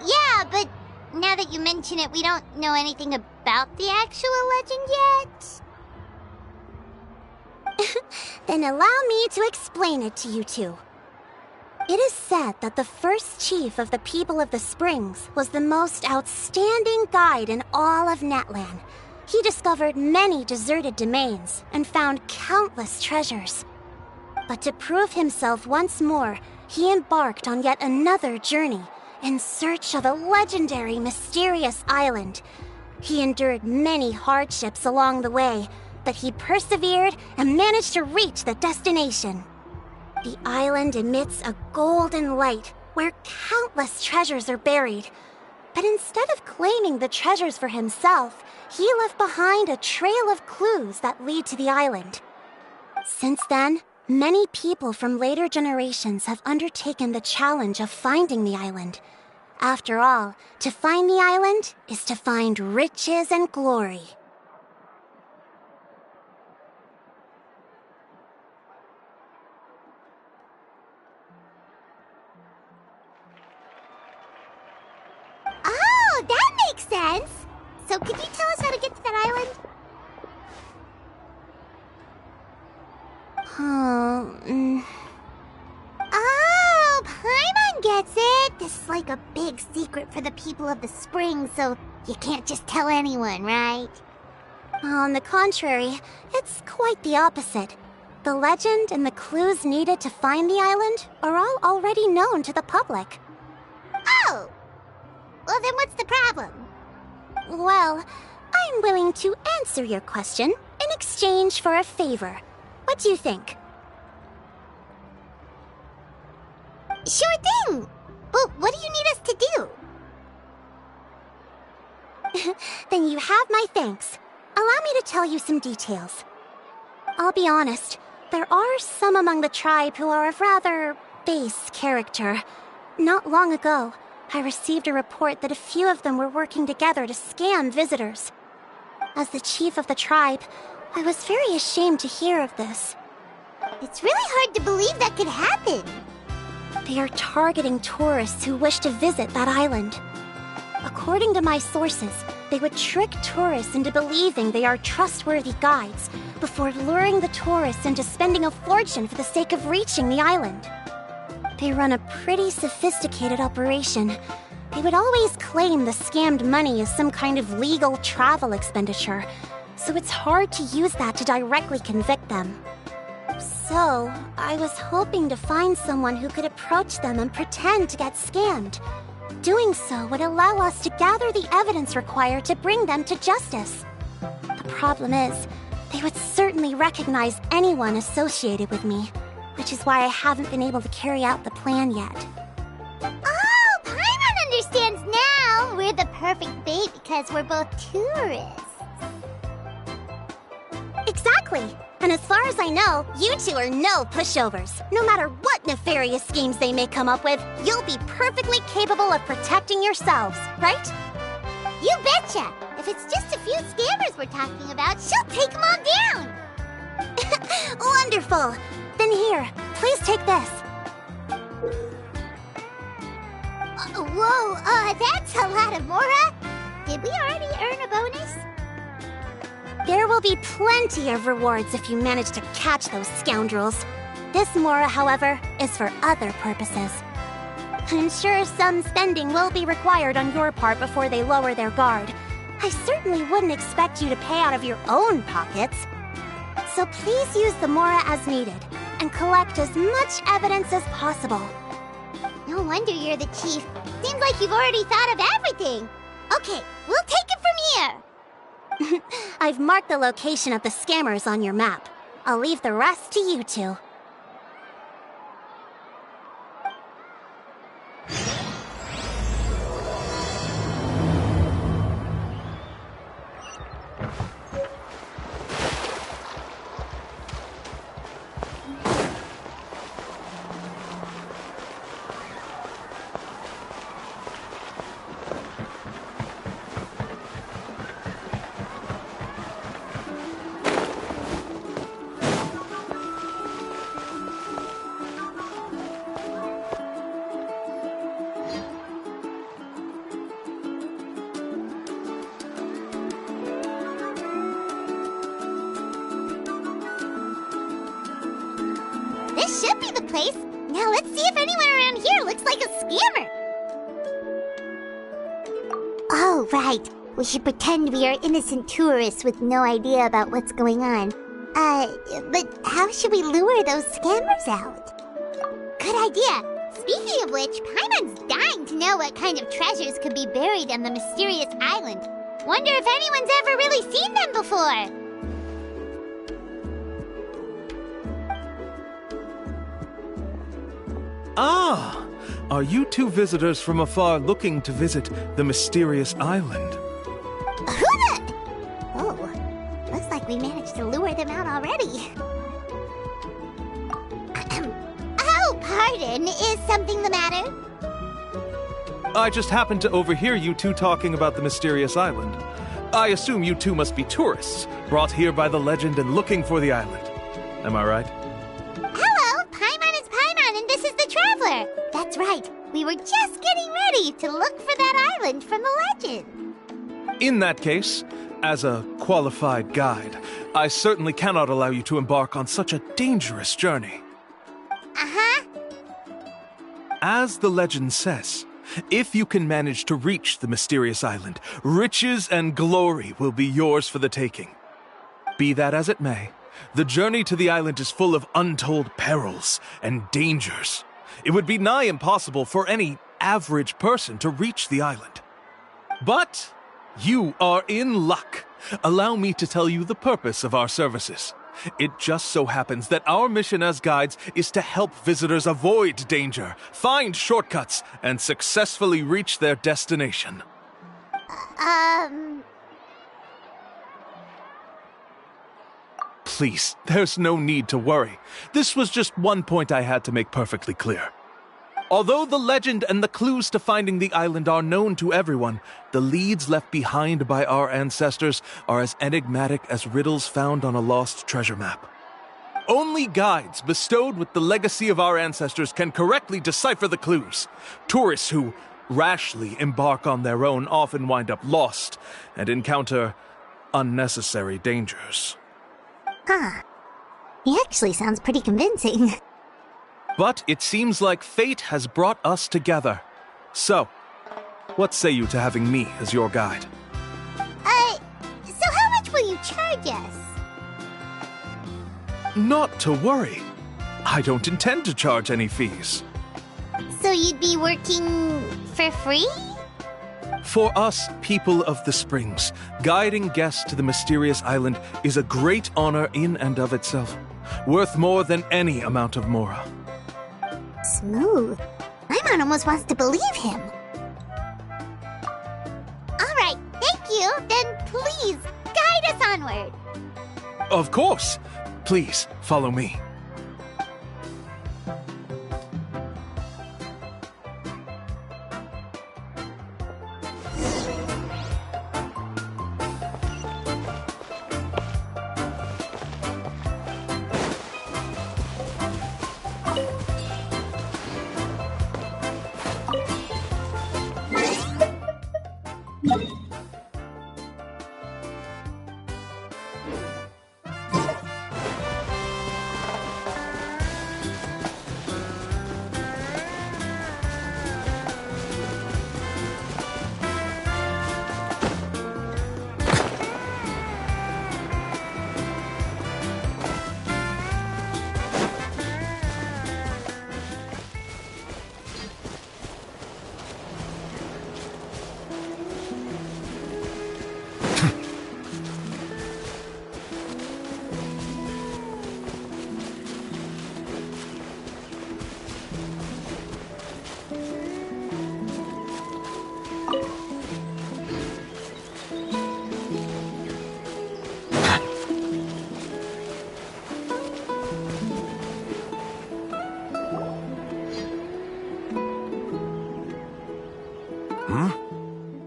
Yeah, but now that you mention it, we don't know anything about the actual legend yet. Then allow me to explain it to you two. It is said that the first chief of the people of the Springs was the most outstanding guide in all of Natlan. He discovered many deserted domains and found countless treasures. But to prove himself once more, he embarked on yet another journey in search of a legendary, mysterious island. He endured many hardships along the way, but he persevered and managed to reach the destination. The island emits a golden light where countless treasures are buried. But instead of claiming the treasures for himself, he left behind a trail of clues that lead to the island. Since then, many people from later generations have undertaken the challenge of finding the island. After all, to find the island is to find riches and glory. Oh, that makes sense! So could you tell us how to get to that island? Oh, Paimon gets it! This is like a big secret for the people of the spring, so you can't just tell anyone, right? On the contrary, it's quite the opposite. The legend and the clues needed to find the island are all already known to the public. Oh! Well, then what's the problem? Well, I'm willing to answer your question in exchange for a favor. What do you think? Sure thing! But what do you need us to do? Then you have my thanks. Allow me to tell you some details. I'll be honest, there are some among the tribe who are of rather base character. Not long ago, I received a report that a few of them were working together to scam visitors. As the chief of the tribe, I was very ashamed to hear of this. It's really hard to believe that could happen. They are targeting tourists who wish to visit that island. According to my sources, they would trick tourists into believing they are trustworthy guides before luring the tourists into spending a fortune for the sake of reaching the island. They run a pretty sophisticated operation. They would always claim the scammed money is some kind of legal travel expenditure, so it's hard to use that to directly convict them. So, I was hoping to find someone who could approach them and pretend to get scammed. Doing so would allow us to gather the evidence required to bring them to justice. The problem is, they would certainly recognize anyone associated with me, which is why I haven't been able to carry out the plan yet. Oh, Paimon understands now! We're the perfect bait because we're both tourists. Exactly! And as far as I know, you two are no pushovers. No matter what nefarious schemes they may come up with, you'll be perfectly capable of protecting yourselves, right? You betcha! If it's just a few scammers we're talking about, she'll take them all down! Wonderful! Then here, please take this. Whoa, that's a lot of Mora! Did we already earn a bonus? There will be plenty of rewards if you manage to catch those scoundrels. This Mora, however, is for other purposes. I'm sure some spending will be required on your part before they lower their guard. I certainly wouldn't expect you to pay out of your own pockets. So please use the Mora as needed, and collect as much evidence as possible. No wonder you're the chief. Seems like you've already thought of everything. Okay, we'll take it from here. I've marked the location of the scammers on your map. I'll leave the rest to you two. This should be the place. Now let's see if anyone around here looks like a scammer. Oh, right. We should pretend we are innocent tourists with no idea about what's going on. But how should we lure those scammers out? Good idea. Speaking of which, Paimon's dying to know what kind of treasures could be buried on the mysterious island. Wonder if anyone's ever really seen them before. Ah! Are you two visitors from afar looking to visit the mysterious island? Who the... Oh, looks like we managed to lure them out already. Oh, pardon. Is something the matter? I just happened to overhear you two talking about the mysterious island. I assume you two must be tourists, brought here by the legend and looking for the island. Am I right? Hello, Paimon is Paimon and this is the Traveler. That's right. We were just getting ready to look for that island from the legend. In that case, as a qualified guide, I certainly cannot allow you to embark on such a dangerous journey. Uh-huh. As the legend says, if you can manage to reach the mysterious island, riches and glory will be yours for the taking. Be that as it may, the journey to the island is full of untold perils and dangers. It would be nigh impossible for any average person to reach the island. But you are in luck. Allow me to tell you the purpose of our services. It just so happens that our mission as guides is to help visitors avoid danger, find shortcuts, and successfully reach their destination. please, there's no need to worry. This was just one point I had to make perfectly clear. Although the legend and the clues to finding the island are known to everyone, the leads left behind by our ancestors are as enigmatic as riddles found on a lost treasure map. Only guides bestowed with the legacy of our ancestors can correctly decipher the clues. Tourists who rashly embark on their own often wind up lost and encounter unnecessary dangers. Huh. He actually sounds pretty convincing. But it seems like fate has brought us together. So, what say you to having me as your guide? So how much will you charge us? Not to worry. I don't intend to charge any fees. So you'd be working for free? For us, people of the Springs, guiding guests to the mysterious island is a great honor in and of itself, worth more than any amount of mora. Smooth. Paimon almost wants to believe him. All right, thank you. Then please, guide us onward. Of course. Please, follow me.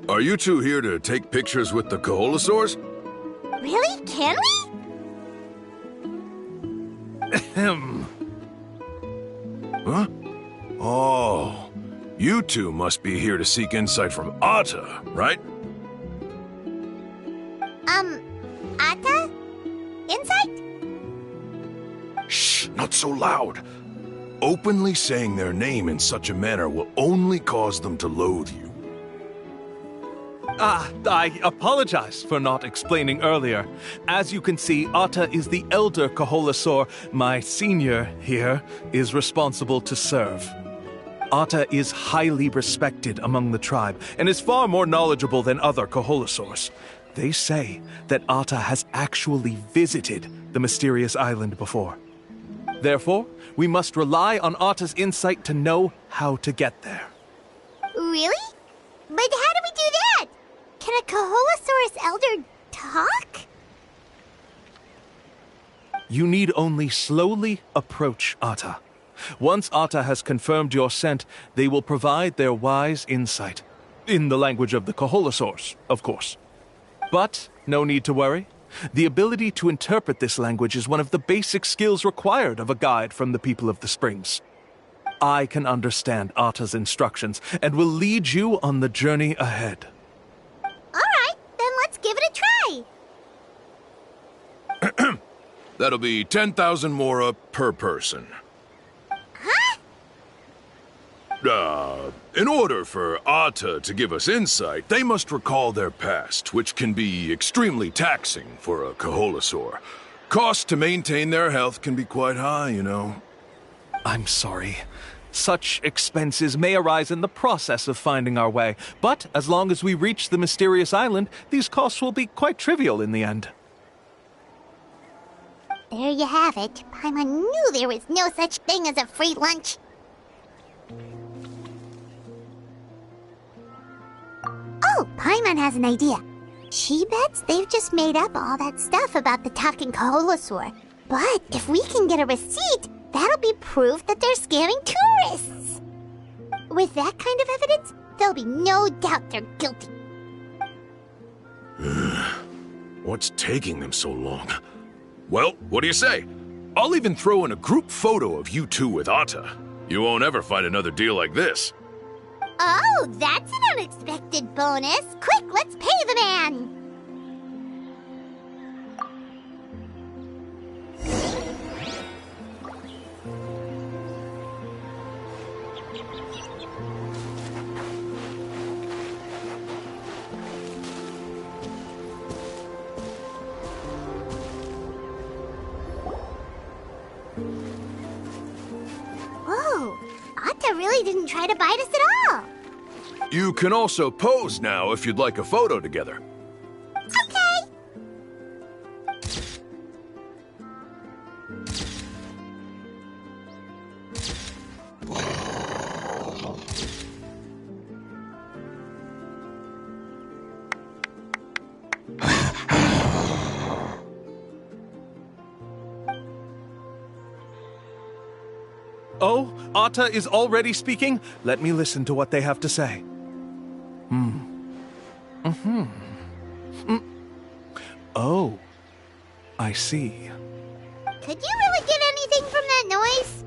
Are you two here to take pictures with the Koholosaurs? Really? Can we? Ahem. Huh? Oh, you two must be here to seek insight from Atta, right? Atta? Insight? Shh, not so loud. Openly saying their name in such a manner will only cause them to loathe you. I apologize for not explaining earlier. As you can see, Atta is the elder Koholosaur. My senior here is responsible to serve. Atta is highly respected among the tribe and is far more knowledgeable than other Koholosaurs. They say that Atta has actually visited the mysterious island before. Therefore, we must rely on Atta's insight to know how to get there. Really? But how do we do that? Can a Koholosaurus elder talk? You need only slowly approach Atta. Once Atta has confirmed your scent, they will provide their wise insight. In the language of the Koholosaurs, of course. But no need to worry. The ability to interpret this language is one of the basic skills required of a guide from the people of the Springs. I can understand Atta's instructions and will lead you on the journey ahead. All right, then let's give it a try. That'll be 10,000 mora per person. Huh? In order for Atta to give us insight, they must recall their past, which can be extremely taxing for a Koholosaur. Cost to maintain their health can be quite high, you know. I'm sorry. Such expenses may arise in the process of finding our way, but as long as we reach the mysterious island, these costs will be quite trivial in the end. There you have it. Paimon knew there was no such thing as a free lunch. Oh, Paimon has an idea. She bets they've just made up all that stuff about the talking Kaholasaur. But if we can get a receipt, that'll be proof that they're scamming tourists. With that kind of evidence, there'll be no doubt they're guilty. What's taking them so long? Well, what do you say? I'll even throw in a group photo of you two with Atta. You won't ever find another deal like this. Oh, that's an unexpected bonus. Quick, let's pay the man. Whoa, Atta really didn't try to bite us at all. You can also pose now if you'd like a photo together. Okay. Oh, Atta is already speaking? Let me listen to what they have to say. Oh, I see. Could you really get anything from that noise?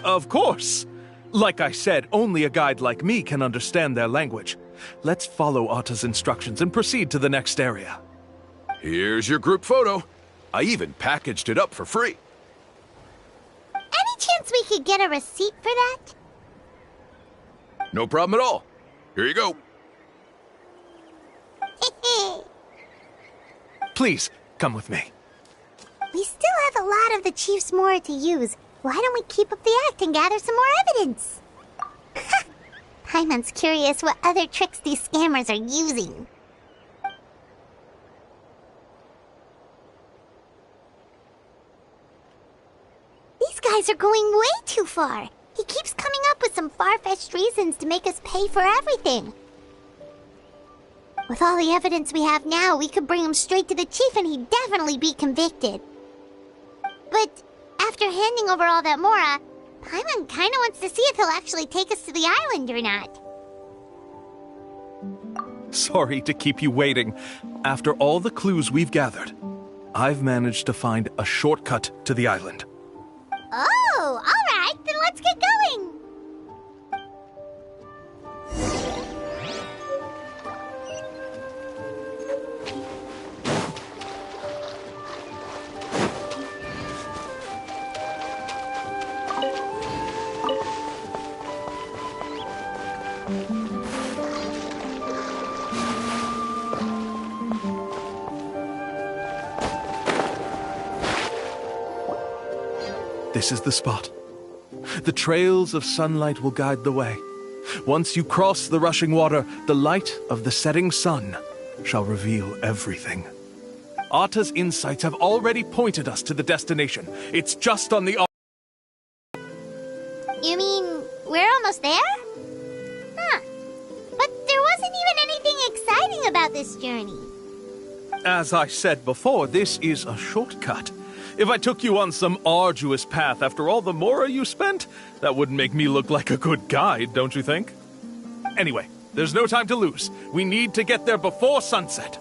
Of course! Like I said, only a guide like me can understand their language. Let's follow Atta's instructions and proceed to the next area. Here's your group photo. I even packaged it up for free. Any chance we could get a receipt for that? No problem at all. Here you go. Please, come with me. We still have a lot of the Chief's Mora to use. Why don't we keep up the act and gather some more evidence? Paimon's curious what other tricks these scammers are using. These guys are going way too far. He keeps coming up with some far-fetched reasons to make us pay for everything. With all the evidence we have now, we could bring him straight to the chief and he'd definitely be convicted. But after handing over all that Mora, Paimon kinda wants to see if he'll actually take us to the island or not. Sorry to keep you waiting. After all the clues we've gathered, I've managed to find a shortcut to the island. Oh, alright, then let's get going. This is the spot. The trails of sunlight will guide the way. Once you cross the rushing water, the light of the setting sun shall reveal everything. Atta's insights have already pointed us to the destination. It's just on the... You mean we're almost there? Huh. But there wasn't even anything exciting about this journey. As I said before, this is a shortcut. If I took you on some arduous path after all the Mora you spent, that wouldn't make me look like a good guide, don't you think? Anyway, there's no time to lose. We need to get there before sunset.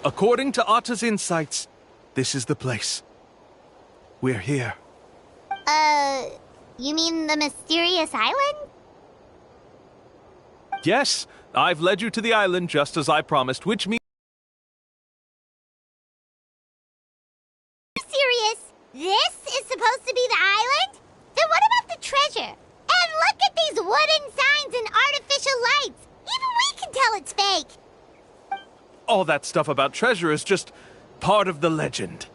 According to Atta's insights, this is the place. We're here. You mean the mysterious island? Yes, I've led you to the island just as I promised, which means... Serious? This is supposed to be the island? Then what about the treasure? And look at these wooden signs and artificial lights! Even we can tell it's fake! All that stuff about treasure is just part of the legend.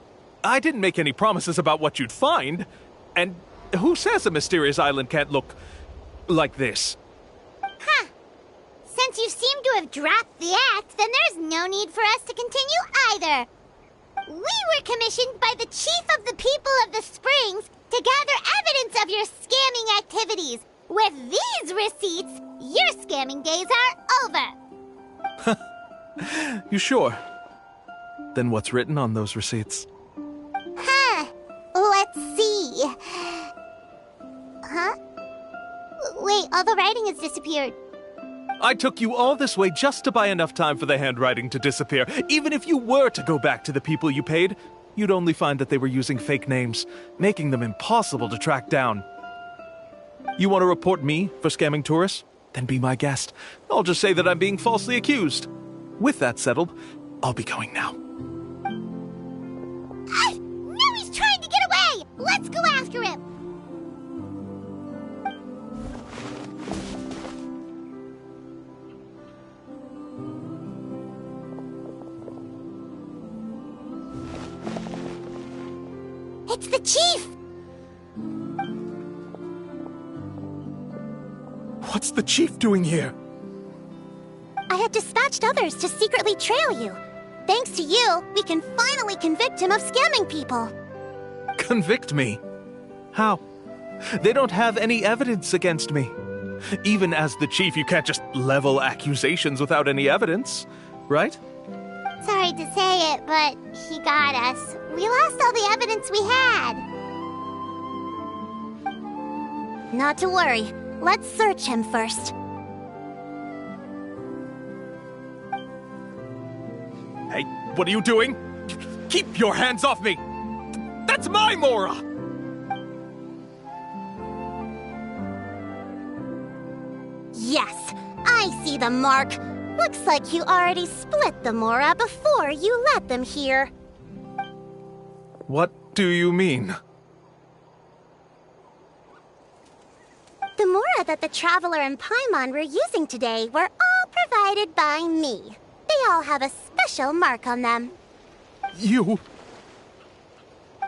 I didn't make any promises about what you'd find. And who says a mysterious island can't look like this? Huh. Since you seem to have dropped the act, then there's no need for us to continue either. We were commissioned by the chief of the people of the Springs to gather evidence of your scamming activities. With these receipts, your scamming days are over. You sure? Then what's written on those receipts? Huh. Let's see. Huh? Wait, all the writing has disappeared. I took you all this way just to buy enough time for the handwriting to disappear. Even if you were to go back to the people you paid, you'd only find that they were using fake names, making them impossible to track down. You want to report me for scamming tourists? Then be my guest. I'll just say that I'm being falsely accused. With that settled, I'll be going now. Now he's trying to get away! Let's go after him! It's the chief! What's the chief doing here? I had dispatched others to secretly trail you. Thanks to you, we can finally convict him of scamming people. Convict me? How? They don't have any evidence against me. Even as the chief, you can't just level accusations without any evidence, right? Sorry to say it, but he got us. We lost all the evidence we had. Not to worry. Let's search him first. Hey, what are you doing? Keep your hands off me! That's my Mora! Yes, I see the mark. Looks like you already split the Mora before you let them here. What do you mean? The Mora that the Traveler and Paimon were using today were all provided by me. They all have a special mark on them. You...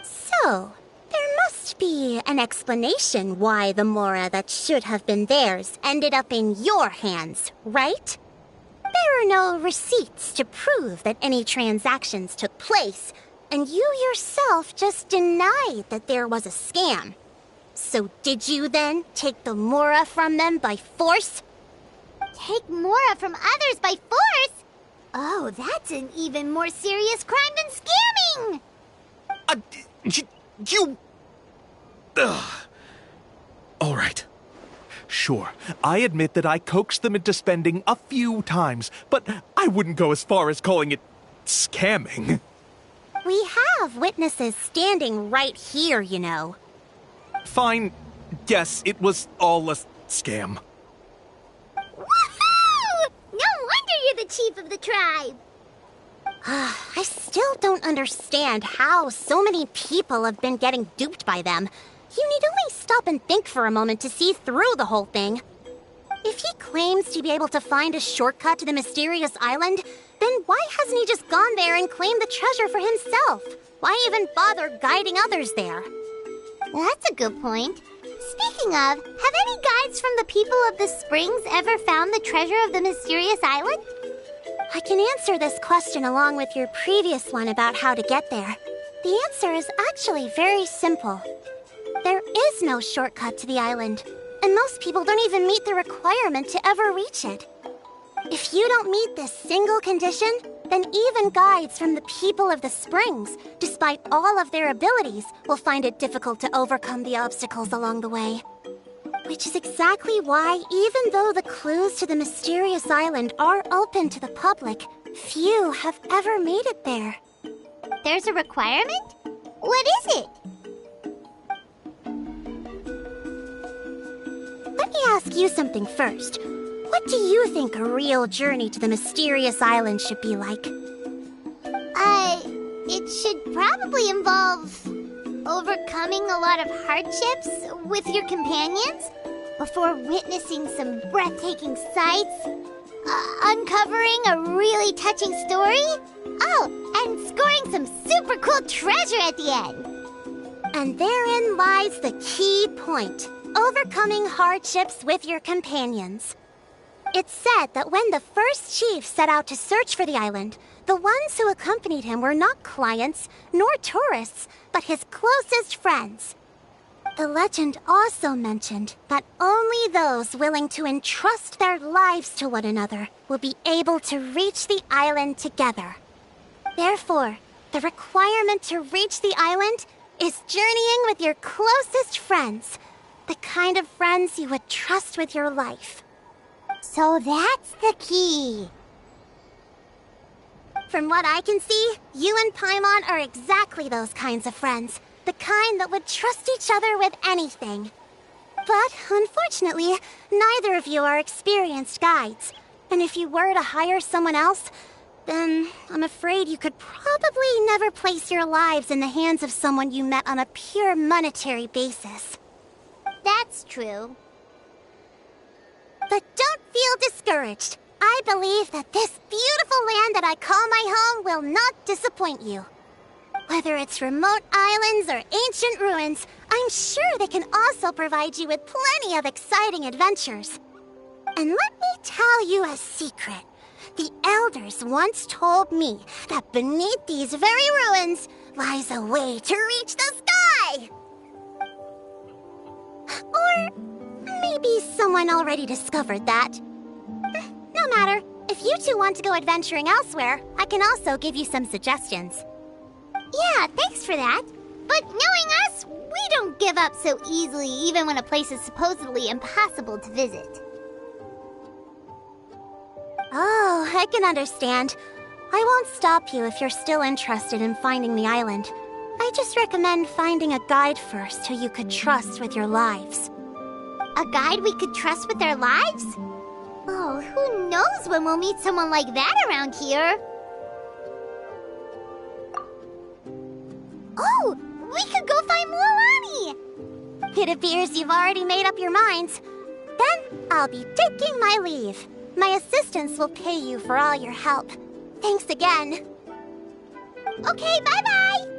So, there must be an explanation why the Mora that should have been theirs ended up in your hands, right? There are no receipts to prove that any transactions took place, and you yourself just denied that there was a scam. So did you then take the Mora from them by force? Take Mora from others by force? Oh, that's an even more serious crime than scamming! You... All right. Sure, I admit that I coaxed them into spending a few times, but I wouldn't go as far as calling it scamming. We have witnesses standing right here, you know. Fine. Yes, it was all a scam. Woohoo! No wonder you're the chief of the tribe! I still don't understand how so many people have been getting duped by them. You need only stop and think for a moment to see through the whole thing. If he claims to be able to find a shortcut to the mysterious island, then why hasn't he just gone there and claimed the treasure for himself? Why even bother guiding others there? That's a good point. Speaking of, have any guides from the people of the Springs ever found the treasure of the mysterious island? I can answer this question along with your previous one about how to get there. The answer is actually very simple. There is no shortcut to the island, and most people don't even meet the requirement to ever reach it. If you don't meet this single condition, then even guides from the people of the Springs, despite all of their abilities, will find it difficult to overcome the obstacles along the way. Which is exactly why, even though the clues to the mysterious island are open to the public, few have ever made it there. There's a requirement? What is it? Let me ask you something first. What do you think a real journey to the mysterious island should be like? It should probably involve overcoming a lot of hardships with your companions before witnessing some breathtaking sights. Uncovering a really touching story? Oh, and scoring some super cool treasure at the end. And therein lies the key point. Overcoming hardships with your companions. It's said that when the first chief set out to search for the island, the ones who accompanied him were not clients nor tourists, but his closest friends. The legend also mentioned that only those willing to entrust their lives to one another will be able to reach the island together. Therefore, the requirement to reach the island is journeying with your closest friends, the kind of friends you would trust with your life. So that's the key. From what I can see, you and Paimon are exactly those kinds of friends. The kind that would trust each other with anything. But, unfortunately, neither of you are experienced guides. And if you were to hire someone else, then I'm afraid you could probably never place your lives in the hands of someone you met on a pure monetary basis. That's true. But don't feel discouraged. I believe that this beautiful land that I call my home will not disappoint you. Whether it's remote islands or ancient ruins, I'm sure they can also provide you with plenty of exciting adventures. And let me tell you a secret. The elders once told me that beneath these very ruins lies a way to reach the sky! Or maybe someone already discovered that. No matter. If you two want to go adventuring elsewhere, I can also give you some suggestions. Yeah, thanks for that. But knowing us, we don't give up so easily even when a place is supposedly impossible to visit. Oh, I can understand. I won't stop you if you're still interested in finding the island. I just recommend finding a guide first who you could trust with your lives. A guide we could trust with our lives? Oh, who knows when we'll meet someone like that around here? Oh, we could go find Mualani! It appears you've already made up your minds. Then I'll be taking my leave. My assistants will pay you for all your help. Thanks again. Okay, bye-bye!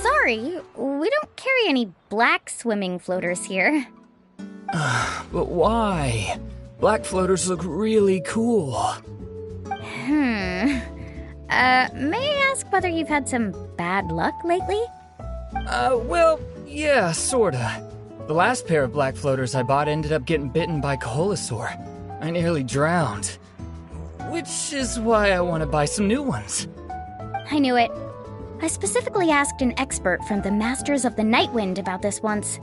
Sorry, we don't carry any black swimming floaters here. But why? Black floaters look really cool. May I ask whether you've had some bad luck lately? Well, yeah, sorta. The last pair of black floaters I bought ended up getting bitten by Koholosaur. I nearly drowned. Which is why I want to buy some new ones. I knew it. I specifically asked an expert from the Masters of the Night Wind about this once.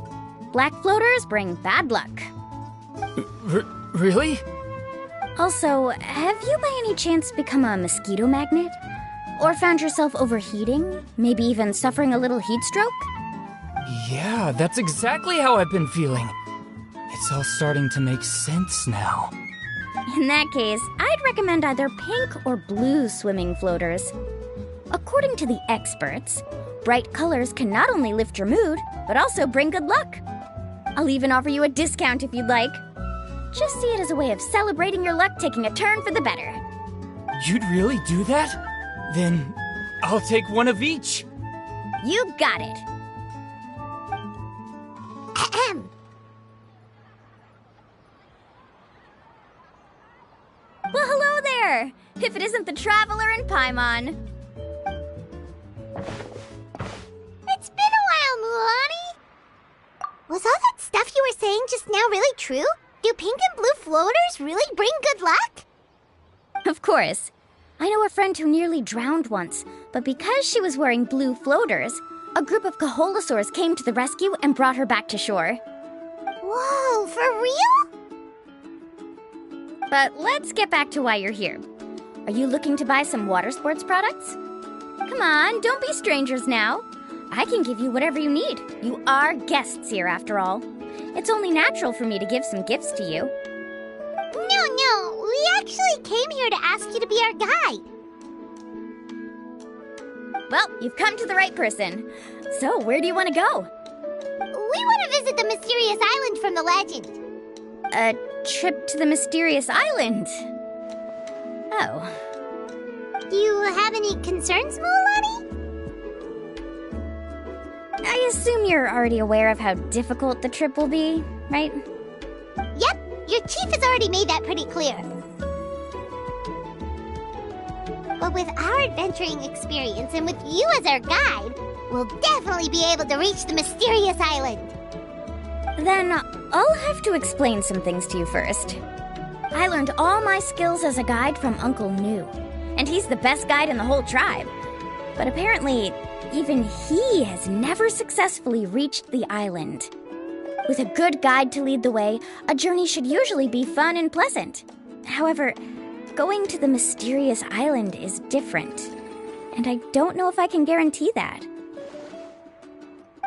Black floaters bring bad luck. Really? Also, have you by any chance become a mosquito magnet? Or found yourself overheating? Maybe even suffering a little heat stroke? Yeah, that's exactly how I've been feeling. It's all starting to make sense now. In that case, I'd recommend either pink or blue swimming floaters. According to the experts, bright colors can not only lift your mood, but also bring good luck. I'll even offer you a discount if you'd like. Just see it as a way of celebrating your luck taking a turn for the better. You'd really do that? Then I'll take one of each. You got it. Ahem. Well, hello there! If it isn't the Traveler in Paimon. It's been a while, Mulan. Was all that stuff you were saying just now really true? Do pink and blue floaters really bring good luck? Of course. I know a friend who nearly drowned once, but because she was wearing blue floaters, a group of Kaholosaurs came to the rescue and brought her back to shore. Whoa, for real? But let's get back to why you're here. Are you looking to buy some water sports products? Come on, don't be strangers now. I can give you whatever you need. You are guests here, after all. It's only natural for me to give some gifts to you. No, we actually came here to ask you to be our guide. Well, you've come to the right person. So, where do you want to go? We want to visit the mysterious island from the legend. A trip to the mysterious island? Oh. Do you have any concerns, Mulan? I assume you're already aware of how difficult the trip will be, right? Yep, your chief has already made that pretty clear. But with our adventuring experience and with you as our guide, we'll definitely be able to reach the mysterious island. Then I'll have to explain some things to you first. I learned all my skills as a guide from Uncle Nu, and he's the best guide in the whole tribe. But apparently, even he has never successfully reached the island. With a good guide to lead the way, a journey should usually be fun and pleasant. However, going to the mysterious island is different, and I don't know if I can guarantee that.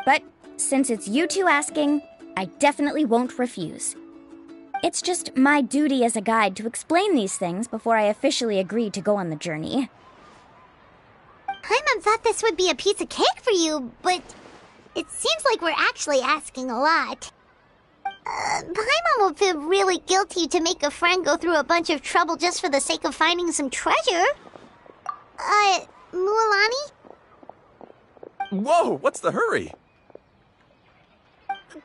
But since it's you two asking, I definitely won't refuse. It's just my duty as a guide to explain these things before I officially agree to go on the journey. Paimon thought this would be a piece of cake for you, but it seems like we're actually asking a lot. Paimon will feel really guilty to make a friend go through a bunch of trouble just for the sake of finding some treasure. Mualani? Whoa, what's the hurry?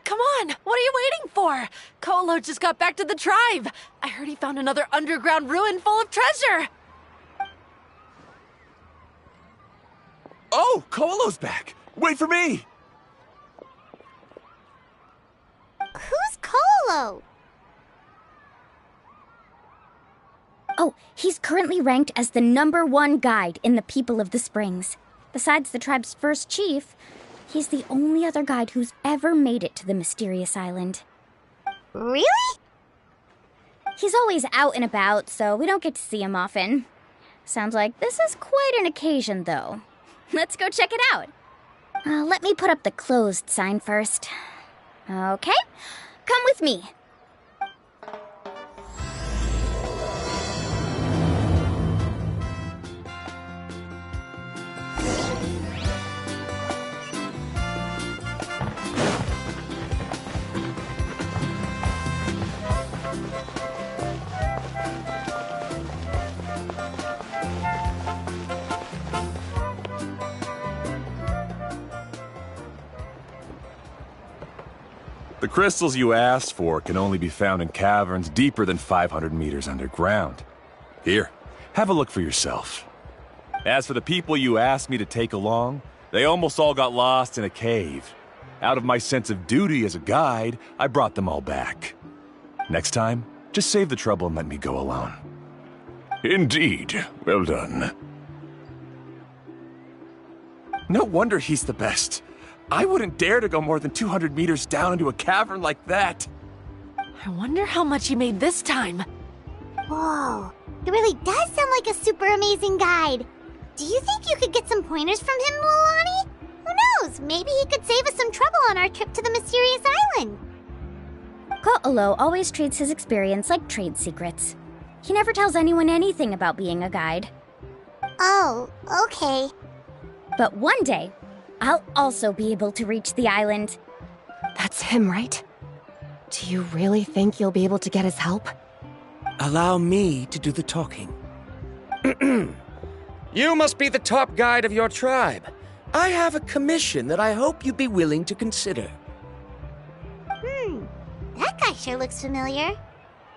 Come on, what are you waiting for? Kolo just got back to the tribe. I heard he found another underground ruin full of treasure. Oh, Kolo's back. Wait for me. Who's Kolo? Oh, he's currently ranked as the #1 guide in the People of the Springs. Besides the tribe's first chief, he's the only other guide who's ever made it to the mysterious island. Really? He's always out and about, so we don't get to see him often. Sounds like this is quite an occasion, though. Let's go check it out. Let me put up the closed sign first. Okay, come with me. The crystals you asked for can only be found in caverns deeper than 500 meters underground. Here, have a look for yourself. As for the people you asked me to take along, they almost all got lost in a cave. Out of my sense of duty as a guide, I brought them all back. Next time, just save the trouble and let me go alone. Indeed. Well done. No wonder he's the best. I wouldn't dare to go more than 200 meters down into a cavern like that. I wonder how much he made this time. Whoa, it really does sound like a super amazing guide. Do you think you could get some pointers from him, Mualani? Who knows? Maybe he could save us some trouble on our trip to the mysterious island. Ko'olo always treats his experience like trade secrets. He never tells anyone anything about being a guide. Oh, okay. But one day, I'll also be able to reach the island. That's him, right? Do you really think you'll be able to get his help? Allow me to do the talking. You must be the top guide of your tribe. I have a commission that I hope you'd be willing to consider. That guy sure looks familiar.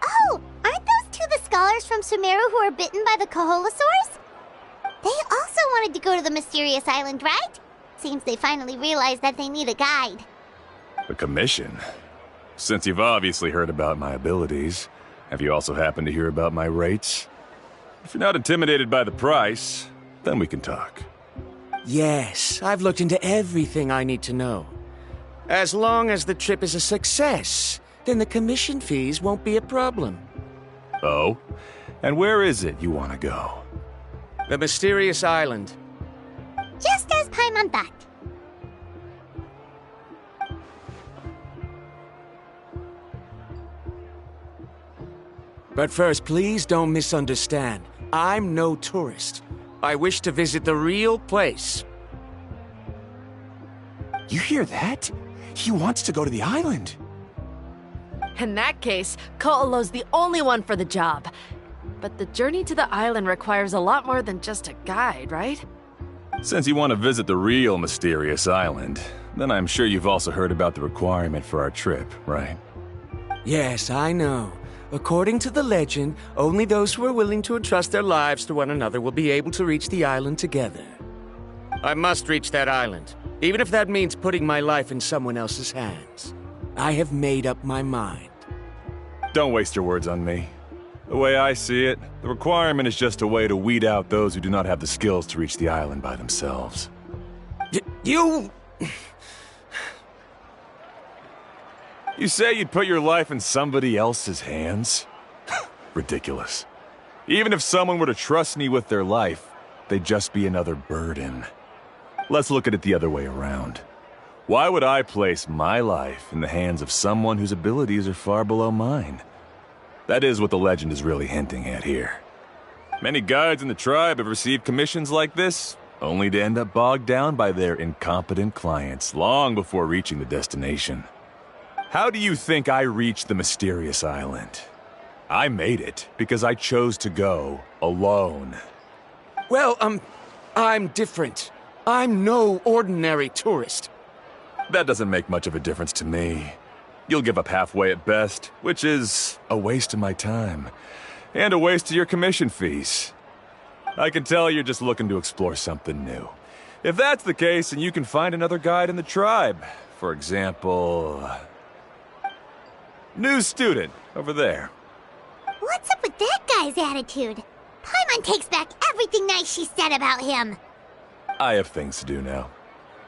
Oh, aren't those two the scholars from Sumeru who are bitten by the Koholosaurs? They also wanted to go to the mysterious island, right? Seems they finally realized that they need a guide. The commission? Since you've obviously heard about my abilities, have you also happened to hear about my rates? If you're not intimidated by the price, then we can talk. Yes, I've looked into everything I need to know. As long as the trip is a success, then the commission fees won't be a problem. Oh? And where is it you want to go? The mysterious island. Just as Paimon thought. But first, please don't misunderstand. I'm no tourist. I wish to visit the real place. You hear that? He wants to go to the island. In that case, Ko'olo's the only one for the job. But the journey to the island requires a lot more than just a guide, right? Since you want to visit the real mysterious island, then I'm sure you've also heard about the requirement for our trip, right? Yes, I know. According to the legend, only those who are willing to entrust their lives to one another will be able to reach the island together. I must reach that island, even if that means putting my life in someone else's hands. I have made up my mind. Don't waste your words on me. The way I see it, the requirement is just a way to weed out those who do not have the skills to reach the island by themselves. You... You say you'd put your life in somebody else's hands? Ridiculous. Even if someone were to trust me with their life, they'd just be another burden. Let's look at it the other way around. Why would I place my life in the hands of someone whose abilities are far below mine? That is what the legend is really hinting at here. Many guides in the tribe have received commissions like this, only to end up bogged down by their incompetent clients long before reaching the destination. How do you think I reached the mysterious island? I made it because I chose to go alone. Well, I'm different. I'm no ordinary tourist. That doesn't make much of a difference to me. You'll give up halfway at best, which is a waste of my time. And a waste of your commission fees. I can tell you're just looking to explore something new. If that's the case, then you can find another guide in the tribe. For example... new student, over there. What's up with that guy's attitude? Paimon takes back everything nice she said about him. I have things to do now.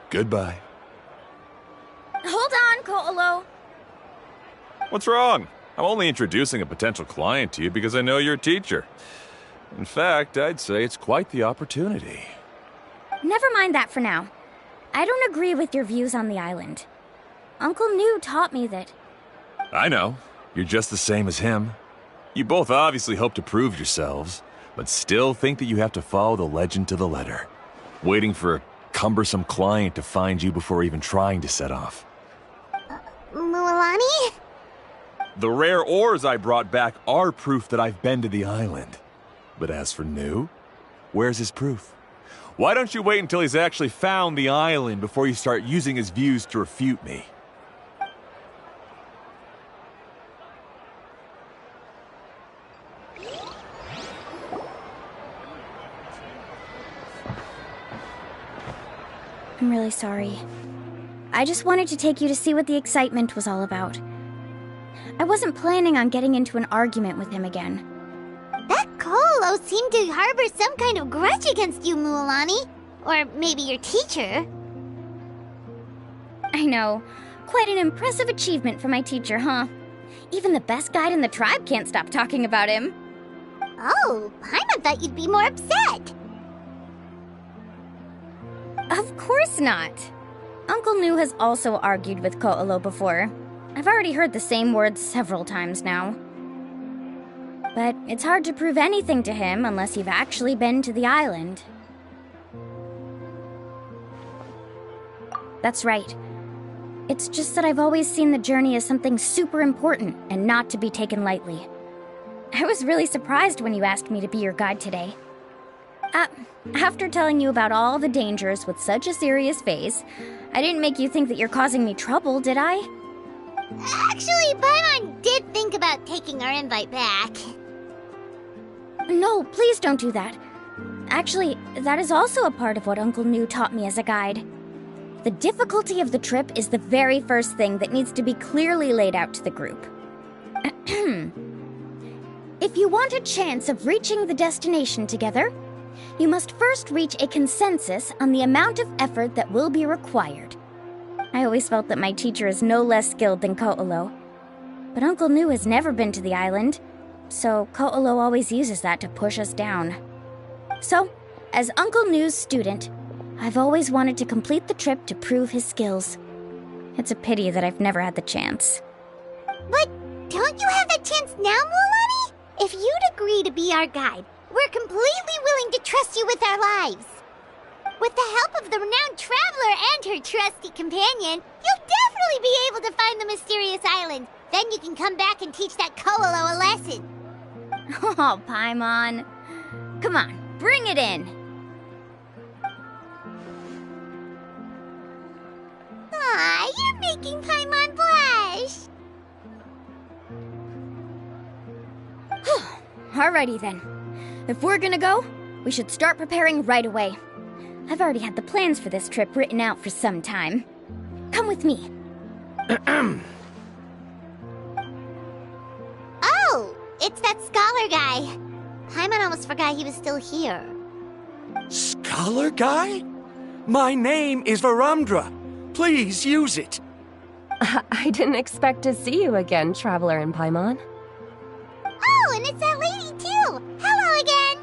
Goodbye. Hold on, Ko'olo. What's wrong? I'm only introducing a potential client to you because I know you're a teacher. In fact, I'd say it's quite the opportunity. Never mind that for now. I don't agree with your views on the island. Uncle New taught me that... I know. You're just the same as him. You both obviously hope to prove yourselves, but still think that you have to follow the legend to the letter, waiting for a cumbersome client to find you before even trying to set off. Mualani? The rare ores I brought back are proof that I've been to the island. But as for New, where's his proof? Why don't you wait until he's actually found the island before you start using his views to refute me? I'm really sorry. I just wanted to take you to see what the excitement was all about. I wasn't planning on getting into an argument with him again. That Ko'olo seemed to harbor some kind of grudge against you, Mualani. Or maybe your teacher. I know. Quite an impressive achievement for my teacher, huh? Even the best guide in the tribe can't stop talking about him. Oh, Paimon thought you'd be more upset. Of course not. Uncle Nu has also argued with Ko'olo before. I've already heard the same words several times now. But it's hard to prove anything to him unless you've actually been to the island. That's right. It's just that I've always seen the journey as something super important and not to be taken lightly. I was really surprised when you asked me to be your guide today. After telling you about all the dangers with such a serious face, I didn't make you think that you're causing me trouble, did I? Actually, Paimon did think about taking our invite back. No, please don't do that. Actually, that is also a part of what Uncle Nu taught me as a guide. The difficulty of the trip is the very first thing that needs to be clearly laid out to the group. If you want a chance of reaching the destination together, you must first reach a consensus on the amount of effort that will be required. I always felt that my teacher is no less skilled than Ko'olo. But Uncle Nu has never been to the island, so Ko'olo always uses that to push us down. So, as Uncle Nu's student, I've always wanted to complete the trip to prove his skills. It's a pity that I've never had the chance. But don't you have that chance now, Mualani? If you'd agree to be our guide, we're completely willing to trust you with our lives. With the help of the renowned traveler and her trusty companion, you'll definitely be able to find the mysterious island. Then you can come back and teach that Ko'olo a lesson. Oh, Paimon. Come on, bring it in. Aw, you're making Paimon blush. Alrighty then. If we're gonna go, we should start preparing right away. I've already had the plans for this trip written out for some time. Come with me. Oh, it's that scholar guy. Paimon almost forgot he was still here. Scholar guy? My name is Varamdra. Please use it. I didn't expect to see you again, Traveler and Paimon. Oh, and it's that lady too. Hello again.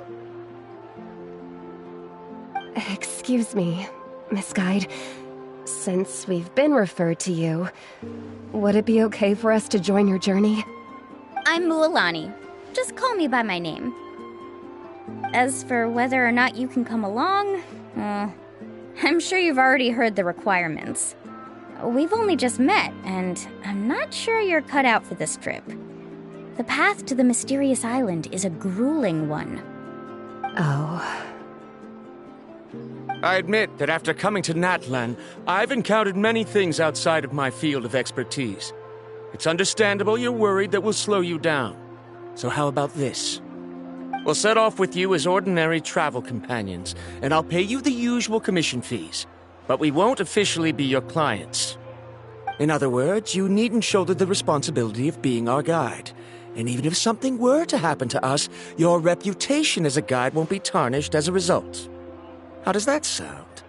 Excuse me, Miss Guide. Since we've been referred to you, would it be okay for us to join your journey? I'm Mualani. Just call me by my name. As for whether or not you can come along, I'm sure you've already heard the requirements. We've only just met, and I'm not sure you're cut out for this trip. The path to the mysterious island is a grueling one. Oh. I admit that after coming to Natlan, I've encountered many things outside of my field of expertise. It's understandable you're worried that we'll slow you down. So how about this? We'll set off with you as ordinary travel companions, and I'll pay you the usual commission fees. But we won't officially be your clients. In other words, you needn't shoulder the responsibility of being our guide. And even if something were to happen to us, your reputation as a guide won't be tarnished as a result. How does that sound?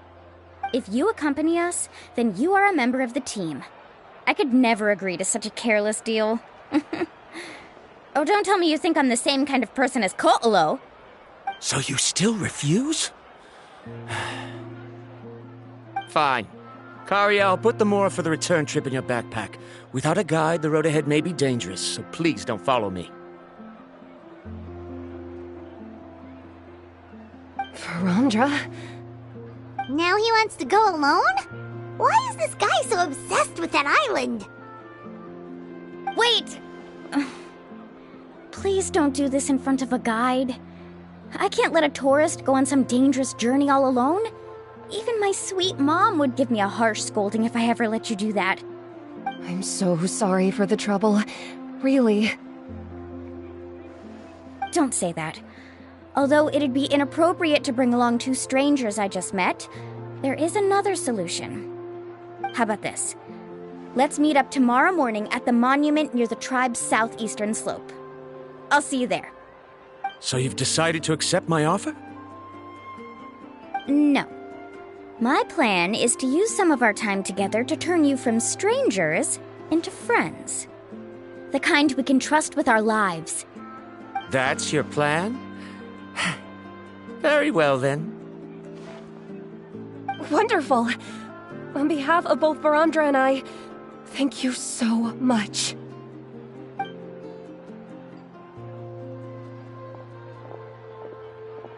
If you accompany us, then you are a member of the team. I could never agree to such a careless deal. Oh, don't tell me you think I'm the same kind of person as Ko'olo. So you still refuse? Fine. Kariel, put the Mora for the return trip in your backpack. Without a guide, the road ahead may be dangerous, so please don't follow me. Varamdra? Now he wants to go alone? Why is this guy so obsessed with that island? Wait! Please don't do this in front of a guide. I can't let a tourist go on some dangerous journey all alone. Even my sweet mom would give me a harsh scolding if I ever let you do that. I'm so sorry for the trouble. Really. Don't say that. Although it'd be inappropriate to bring along two strangers I just met, there is another solution. How about this? Let's meet up tomorrow morning at the monument near the tribe's southeastern slope. I'll see you there. So you've decided to accept my offer? No. My plan is to use some of our time together to turn you from strangers into friends. The kind we can trust with our lives. That's your plan? Very well, then. Wonderful. On behalf of both Verandra and I, thank you so much.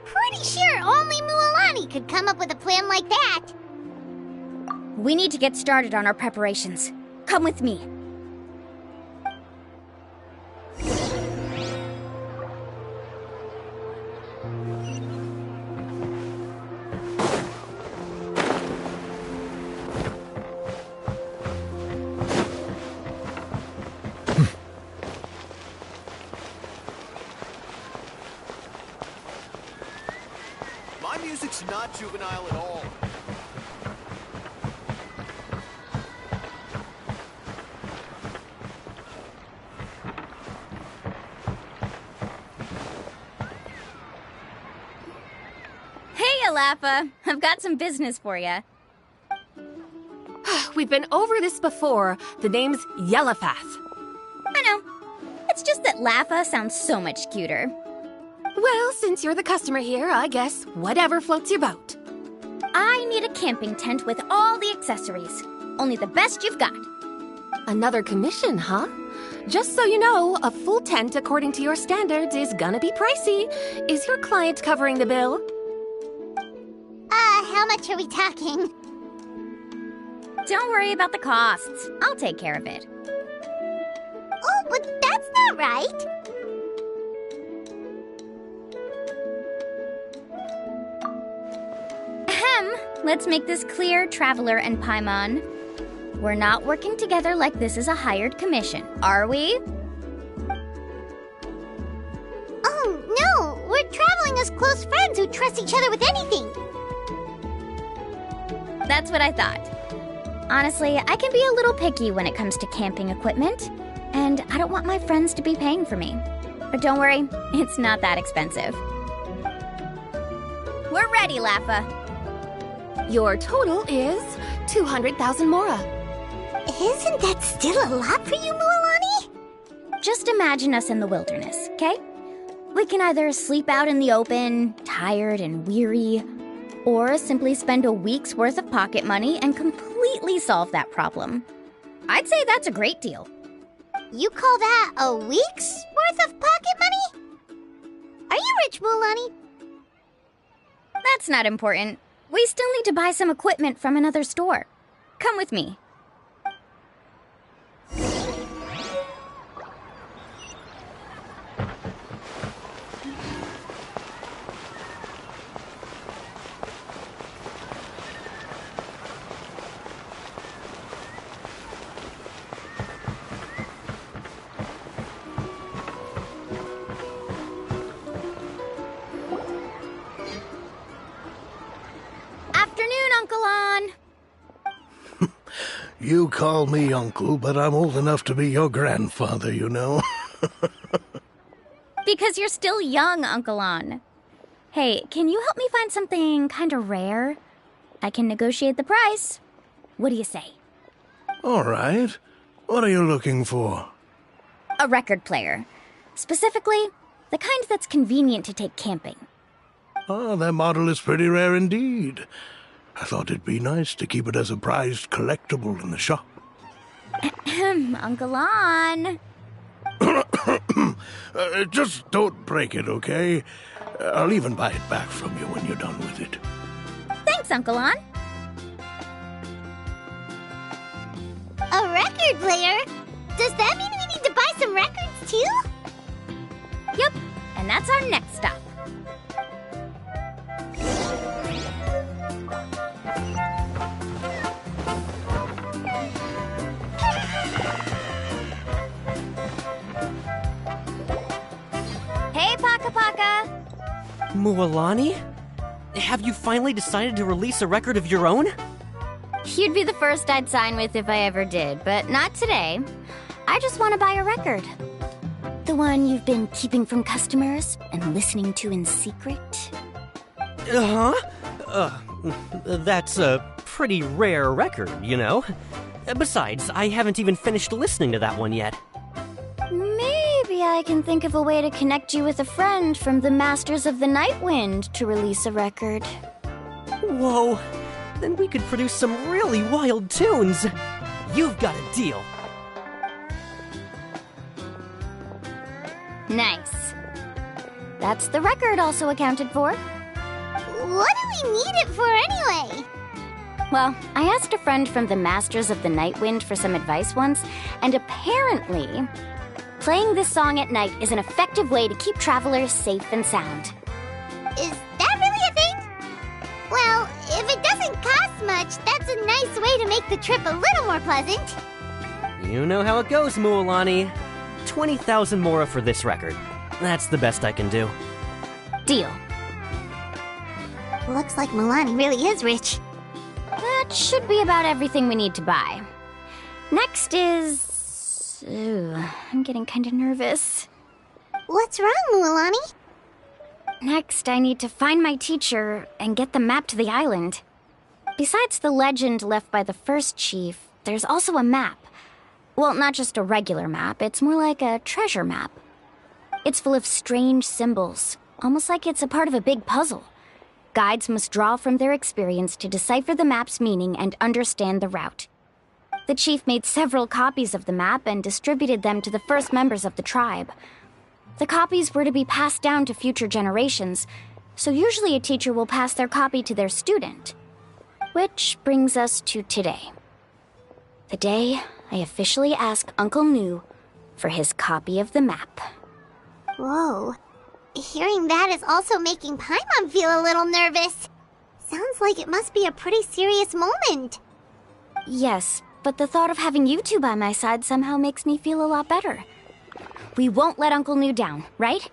Pretty sure only Mualani could come up with a plan like that. We need to get started on our preparations. Come with me. My music's not juvenile at all. Hey, Alafa. I've got some business for you. We've been over this before. The name's Yellowfath. I know. It's just that Lafa sounds so much cuter. Well, since you're the customer here, I guess whatever floats your boat. I need a camping tent with all the accessories. Only the best you've got. Another commission, huh? Just so you know, a full tent according to your standards is gonna be pricey. Is your client covering the bill? How much are we talking? Don't worry about the costs. I'll take care of it. Oh, but that's not right. Ahem. Let's make this clear, Traveler and Paimon. We're not working together like this is a hired commission, are we? Oh, no! We're traveling as close friends who trust each other with anything. That's what I thought. Honestly, I can be a little picky when it comes to camping equipment, and I don't want my friends to be paying for me. But don't worry, it's not that expensive. We're ready, Lafa. Your total is 200,000 mora. Isn't that still a lot for you, Mualani? Just imagine us in the wilderness, okay? We can either sleep out in the open, tired and weary, or simply spend a week's worth of pocket money and completely solve that problem. I'd say that's a great deal. You call that a week's worth of pocket money? Are you rich, Mualani? That's not important. We still need to buy some equipment from another store. Come with me. You call me uncle, but I'm old enough to be your grandfather, you know. Because you're still young, Uncle On. Hey, can you help me find something kind of rare? I can negotiate the price. What do you say? All right. What are you looking for? A record player. Specifically, the kind that's convenient to take camping. Oh, that model is pretty rare indeed. I thought it'd be nice to keep it as a prized collectible in the shop. Uncle On. Just don't break it, okay? I'll even buy it back from you when you're done with it. Thanks, Uncle On. A record player? Does that mean we need to buy some records too? Yep, and that's our next stop. Hey, Paka Paka! Mualani? Have you finally decided to release a record of your own? You'd be the first I'd sign with if I ever did, but not today. I just want to buy a record. The one you've been keeping from customers and listening to in secret? That's a pretty rare record, you know? Besides, I haven't even finished listening to that one yet. Maybe maybe I can think of a way to connect you with a friend from the Masters of the Night Wind to release a record. Whoa! Then we could produce some really wild tunes! You've got a deal! Nice. That's the record also accounted for. What do we need it for anyway? Well, I asked a friend from the Masters of the Night Wind for some advice once, and apparently, playing this song at night is an effective way to keep travelers safe and sound. Is that really a thing? Well, if it doesn't cost much, that's a nice way to make the trip a little more pleasant. You know how it goes, Mualani. 20,000 mora for this record. That's the best I can do. Deal. Looks like Milani really is rich. That should be about everything we need to buy. Next is... Ooh, I'm getting kind of nervous. What's wrong, Mualani? Next, I need to find my teacher and get the map to the island. Besides the legend left by the first chief, there's also a map. Well, not just a regular map, it's more like a treasure map. It's full of strange symbols, almost like it's a part of a big puzzle. Guides must draw from their experience to decipher the map's meaning and understand the route. The chief made several copies of the map and distributed them to the first members of the tribe. The copies were to be passed down to future generations, so usually a teacher will pass their copy to their student. Which brings us to today. The day I officially ask Uncle Nu for his copy of the map. Whoa. Hearing that is also making Paimon feel a little nervous. Sounds like it must be a pretty serious moment. Yes, but the thought of having you two by my side somehow makes me feel a lot better. We won't let Uncle Nu down, right?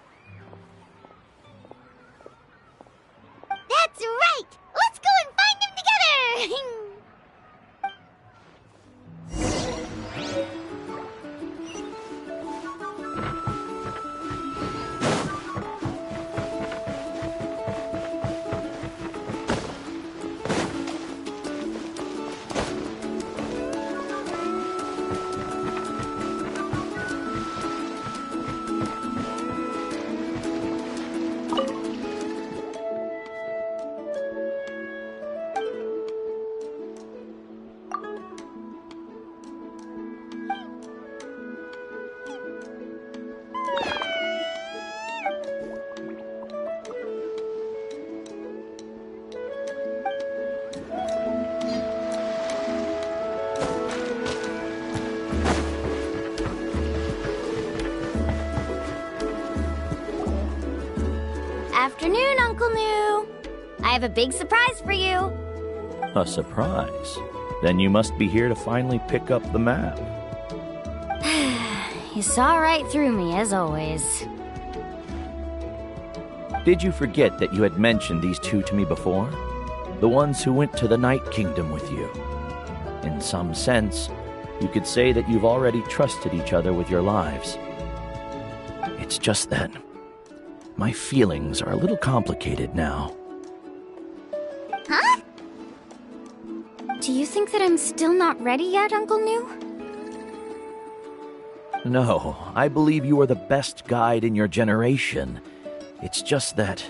That's right! Let's go and find him together! Afternoon, Uncle Nu. I have a big surprise for you. A surprise? Then you must be here to finally pick up the map. You saw right through me, as always. Did you forget that you had mentioned these two to me before? The ones who went to the Night Kingdom with you. In some sense, you could say that you've already trusted each other with your lives. It's just that my feelings are a little complicated now. Huh? Do you think that I'm still not ready yet, Uncle Nu? No, I believe you are the best guide in your generation. It's just that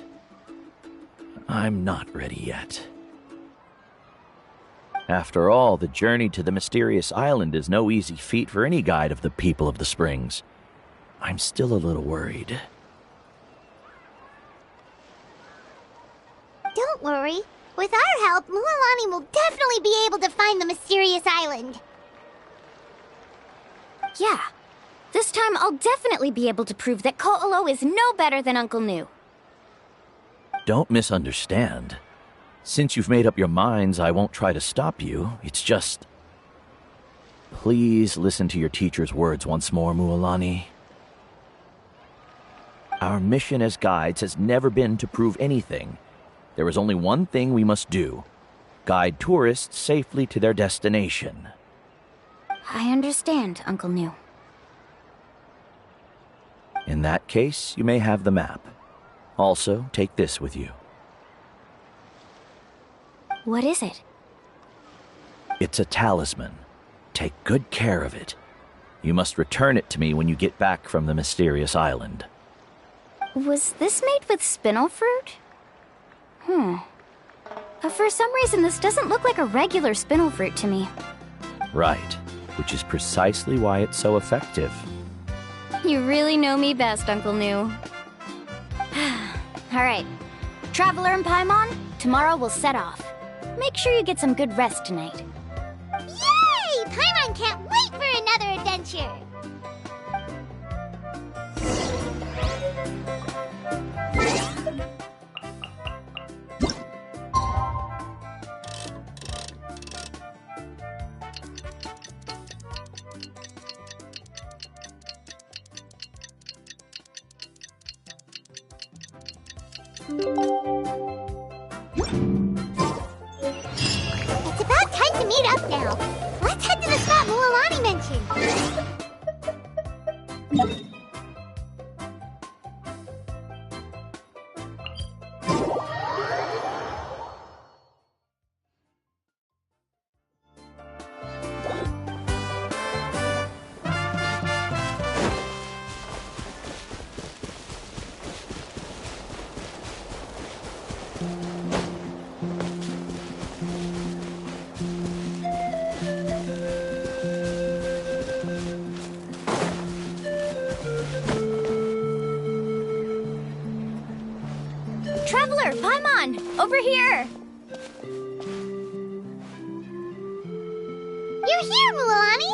I'm not ready yet. After all, the journey to the mysterious island is no easy feat for any guide of the people of the Springs. I'm still a little worried. Don't worry. With our help, Mualani will definitely be able to find the mysterious island. Yeah. This time I'll definitely be able to prove that Ko'olo is no better than Uncle Nu. Don't misunderstand. Since you've made up your minds, I won't try to stop you. It's just... Please listen to your teacher's words once more, Mualani. Our mission as guides has never been to prove anything. There is only one thing we must do. Guide tourists safely to their destination. I understand, Uncle Nu. In that case, you may have the map. Also, take this with you. What is it? It's a talisman. Take good care of it. You must return it to me when you get back from the mysterious island. Was this made with spinel fruit? For some reason, this doesn't look like a regular spinel fruit to me. Right, which is precisely why it's so effective. You really know me best, Uncle New. Alright, Traveler and Paimon, tomorrow we'll set off. Make sure you get some good rest tonight. Yay! Paimon can't wait for another adventure! It's about time to meet up now. Let's head to the spot Mualani mentioned. Traveler, Paimon, over here! You're here, Mualani!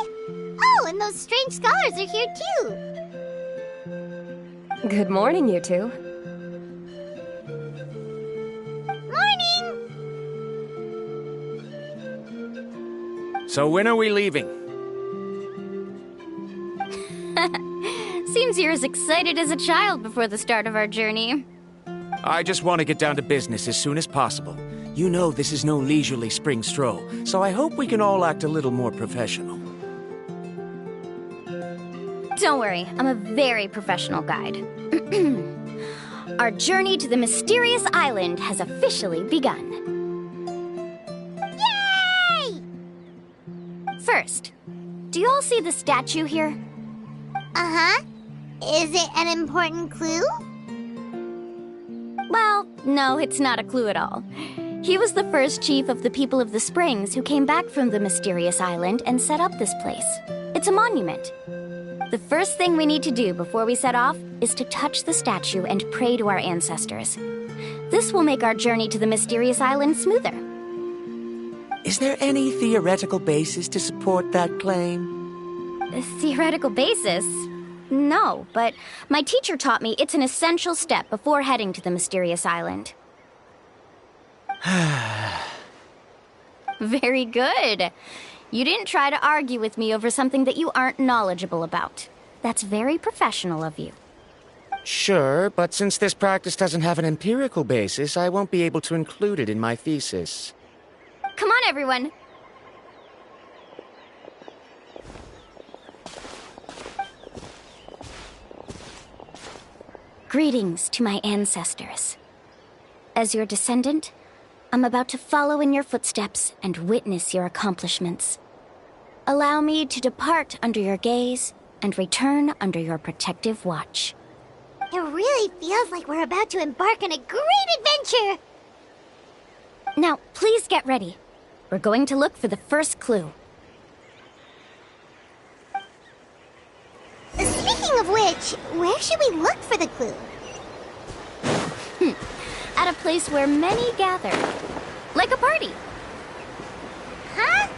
Oh, and those strange scholars are here too. Good morning, you two. Morning! So when are we leaving? Seems you're as excited as a child before the start of our journey. I just want to get down to business as soon as possible. You know this is no leisurely spring stroll, so I hope we can all act a little more professional. Don't worry, I'm a very professional guide. Our journey to the mysterious island has officially begun. Yay! First, do you all see the statue here? Uh-huh. Is it an important clue? Well, no, it's not a clue at all. He was the first chief of the people of the Springs who came back from the mysterious island and set up this place. It's a monument. The first thing we need to do before we set off is to touch the statue and pray to our ancestors. This will make our journey to the mysterious island smoother. Is there any theoretical basis to support that claim? A theoretical basis? No, but my teacher taught me it's an essential step before heading to the mysterious island. Very good. You didn't try to argue with me over something that you aren't knowledgeable about. That's very professional of you. Sure, but since this practice doesn't have an empirical basis, I won't be able to include it in my thesis. Come on, everyone. Greetings to my ancestors. As your descendant, I'm about to follow in your footsteps and witness your accomplishments. Allow me to depart under your gaze and return under your protective watch. It really feels like we're about to embark on a great adventure! Now, please get ready. We're going to look for the first clue. Speaking of which, where should we look for the clue? At a place where many gather. Like a party. Huh?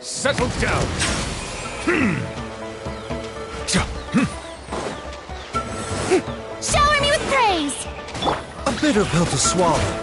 Settle down. Shower me with praise! A bitter pill to swallow.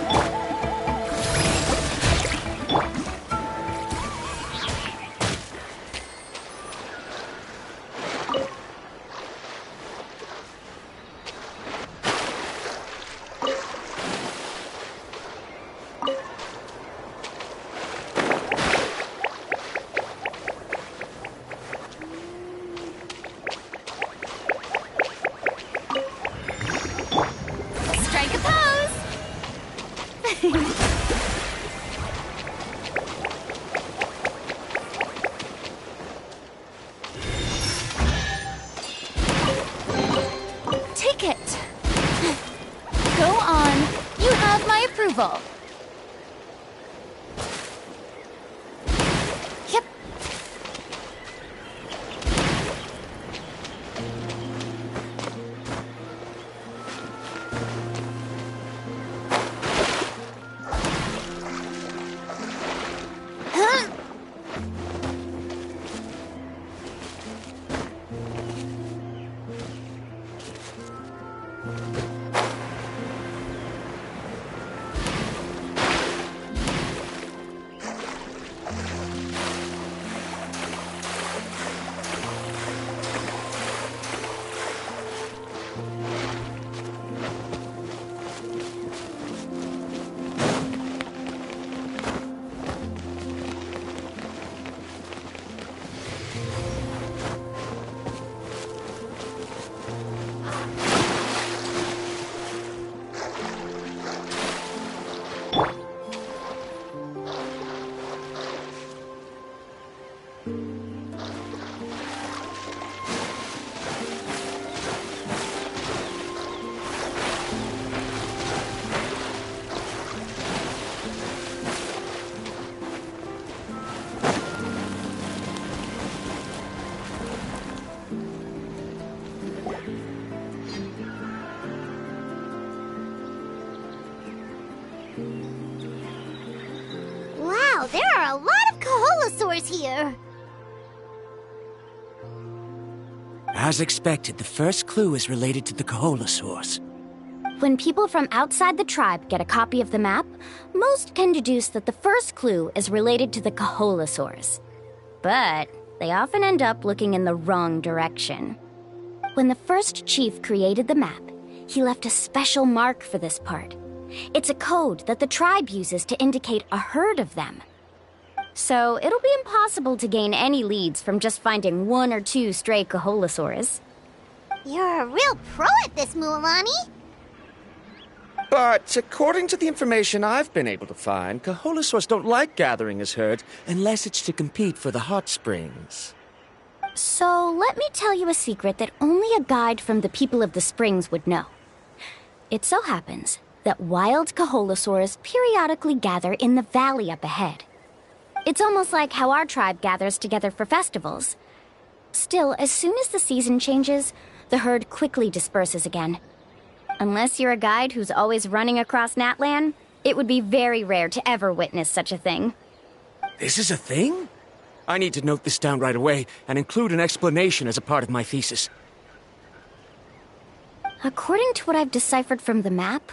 Strike a pose! Take it. Go on. You have my approval. Yep. Huh? Wow, there are a lot of Kaholasaurs here. As expected, the first clue is related to the Kaholasaurs. When people from outside the tribe get a copy of the map, most can deduce that the first clue is related to the Kaholasaurs. But they often end up looking in the wrong direction. When the first chief created the map, he left a special mark for this part. It's a code that the tribe uses to indicate a herd of them. So it'll be impossible to gain any leads from just finding one or two stray Kaholasaurs. You're a real pro at this, Mualani. But according to the information I've been able to find, Kaholasaurs don't like gathering as herds unless it's to compete for the hot springs. So let me tell you a secret that only a guide from the people of the springs would know. It so happens that wild Kaholasaurs periodically gather in the valley up ahead. It's almost like how our tribe gathers together for festivals. Still, as soon as the season changes, the herd quickly disperses again. Unless you're a guide who's always running across Natlan, it would be very rare to ever witness such a thing. This is a thing? I need to note this down right away and include an explanation as a part of my thesis. According to what I've deciphered from the map,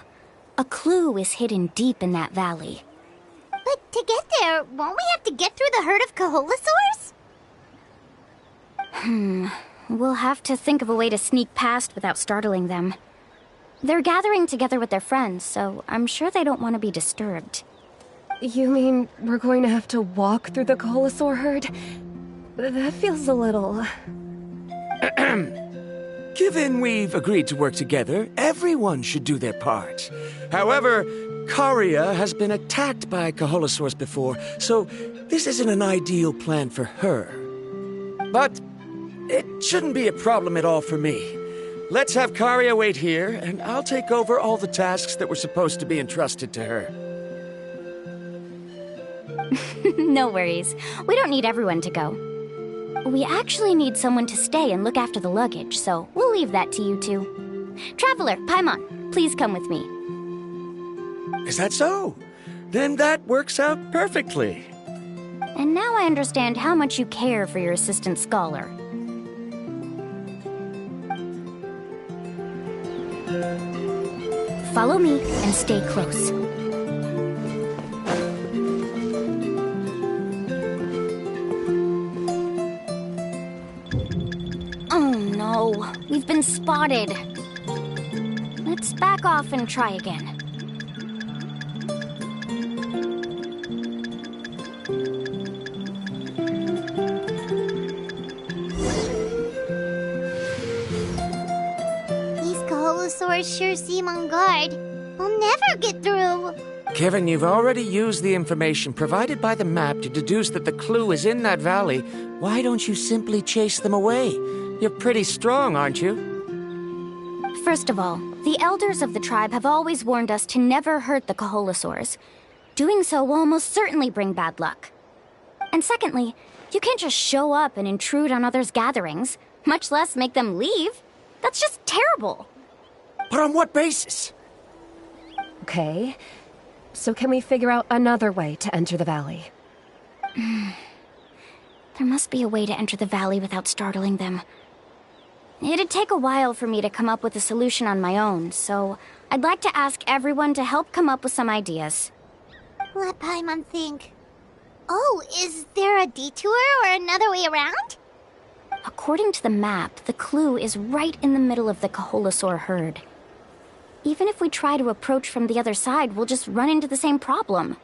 a clue is hidden deep in that valley. But to get there, won't we have to get through the herd of Kaholasaurs? We'll have to think of a way to sneak past without startling them. They're gathering together with their friends, so I'm sure they don't want to be disturbed. You mean we're going to have to walk through the Kaholasaur herd? That feels a little... Given we've agreed to work together, everyone should do their part. However, Karia has been attacked by Kaholasaurs before, so this isn't an ideal plan for her. But it shouldn't be a problem at all for me. Let's have Karia wait here, and I'll take over all the tasks that were supposed to be entrusted to her. No worries. We don't need everyone to go. We actually need someone to stay and look after the luggage, so we'll leave that to you two. Traveler, Paimon, please come with me. Is that so? Then that works out perfectly. And now I understand how much you care for your assistant scholar. Follow me and stay close. Oh no, we've been spotted. Let's back off and try again. Kaholosaurs sure seem on guard. We'll never get through. Given you've already used the information provided by the map to deduce that the clue is in that valley, why don't you simply chase them away? You're pretty strong, aren't you? First of all, the elders of the tribe have always warned us to never hurt the Kaholosaurs. Doing so will almost certainly bring bad luck. And secondly, you can't just show up and intrude on others' gatherings, much less make them leave. That's just terrible. But on what basis? Okay, so can we figure out another way to enter the valley? There must be a way to enter the valley without startling them. It'd take a while for me to come up with a solution on my own, so I'd like to ask everyone to help come up with some ideas. Let Paimon think. Oh, is there a detour or another way around? According to the map, the clue is right in the middle of the Kaholosaur herd. Even if we try to approach from the other side, we'll just run into the same problem.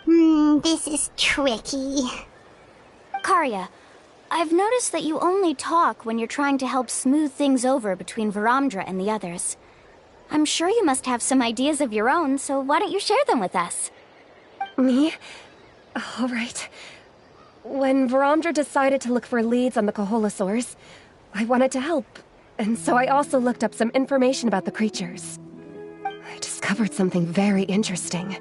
This is tricky. Karya, I've noticed that you only talk when you're trying to help smooth things over between Varamdra and the others. I'm sure you must have some ideas of your own, so why don't you share them with us? Me? All right. When Varamdra decided to look for leads on the Kaholosaurs, I wanted to help, and so I also looked up some information about the creatures. I discovered something very interesting.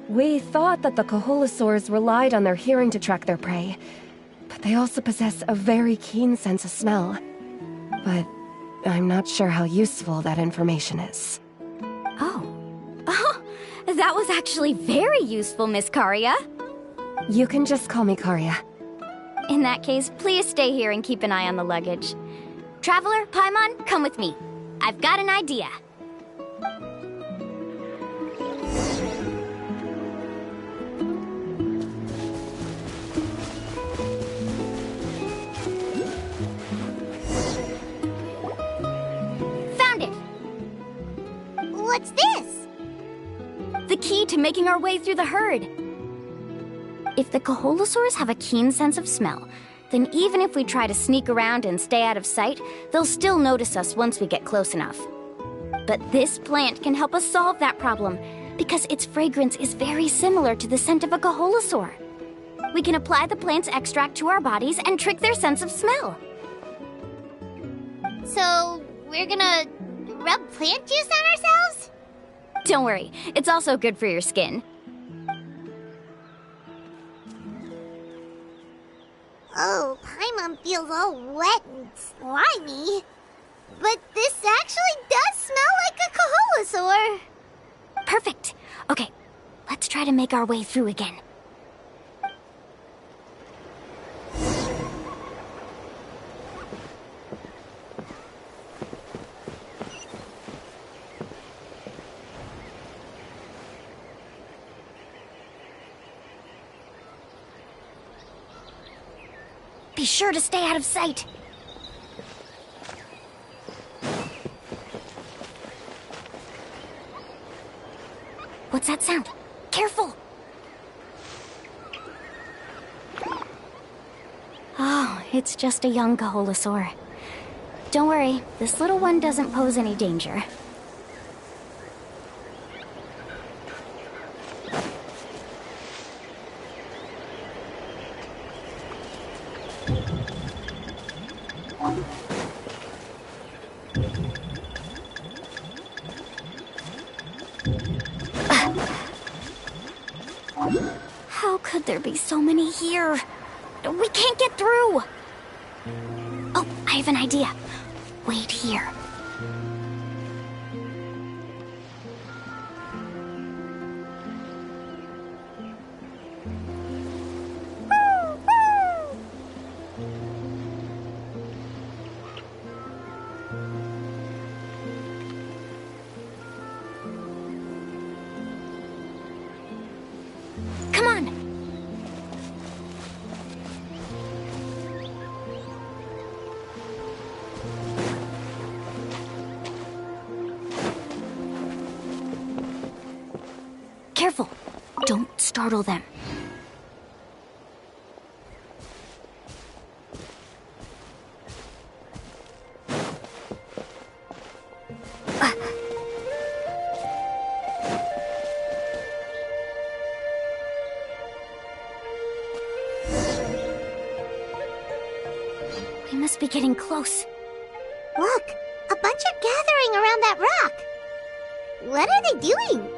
We thought that the Kaholosaurs relied on their hearing to track their prey, but they also possess a very keen sense of smell. But I'm not sure how useful that information is. Oh, that was actually very useful, Miss Karya. You can just call me Karya. In that case, please stay here and keep an eye on the luggage. Traveler, Paimon, come with me. I've got an idea. Found it! What's this? The key to making our way through the herd. If the Kaholosaurs have a keen sense of smell, then even if we try to sneak around and stay out of sight, they'll still notice us once we get close enough. But this plant can help us solve that problem, because its fragrance is very similar to the scent of a Kaholosaur. We can apply the plant's extract to our bodies and trick their sense of smell. So, we're gonna rub plant juice on ourselves? Don't worry, it's also good for your skin. Oh, Paimon feels all wet and slimy. But this actually does smell like a Kaholosaur. Perfect. Okay, let's try to make our way through again. Be sure to stay out of sight. What's that sound? Careful! Oh, it's just a young Kaholosaur. Don't worry, this little one doesn't pose any danger. How could there be so many here? We can't get through! Oh, I have an idea. Wait here. Come on! Careful! Don't startle them. We must be getting close. Look, a bunch are gathering around that rock. What are they doing?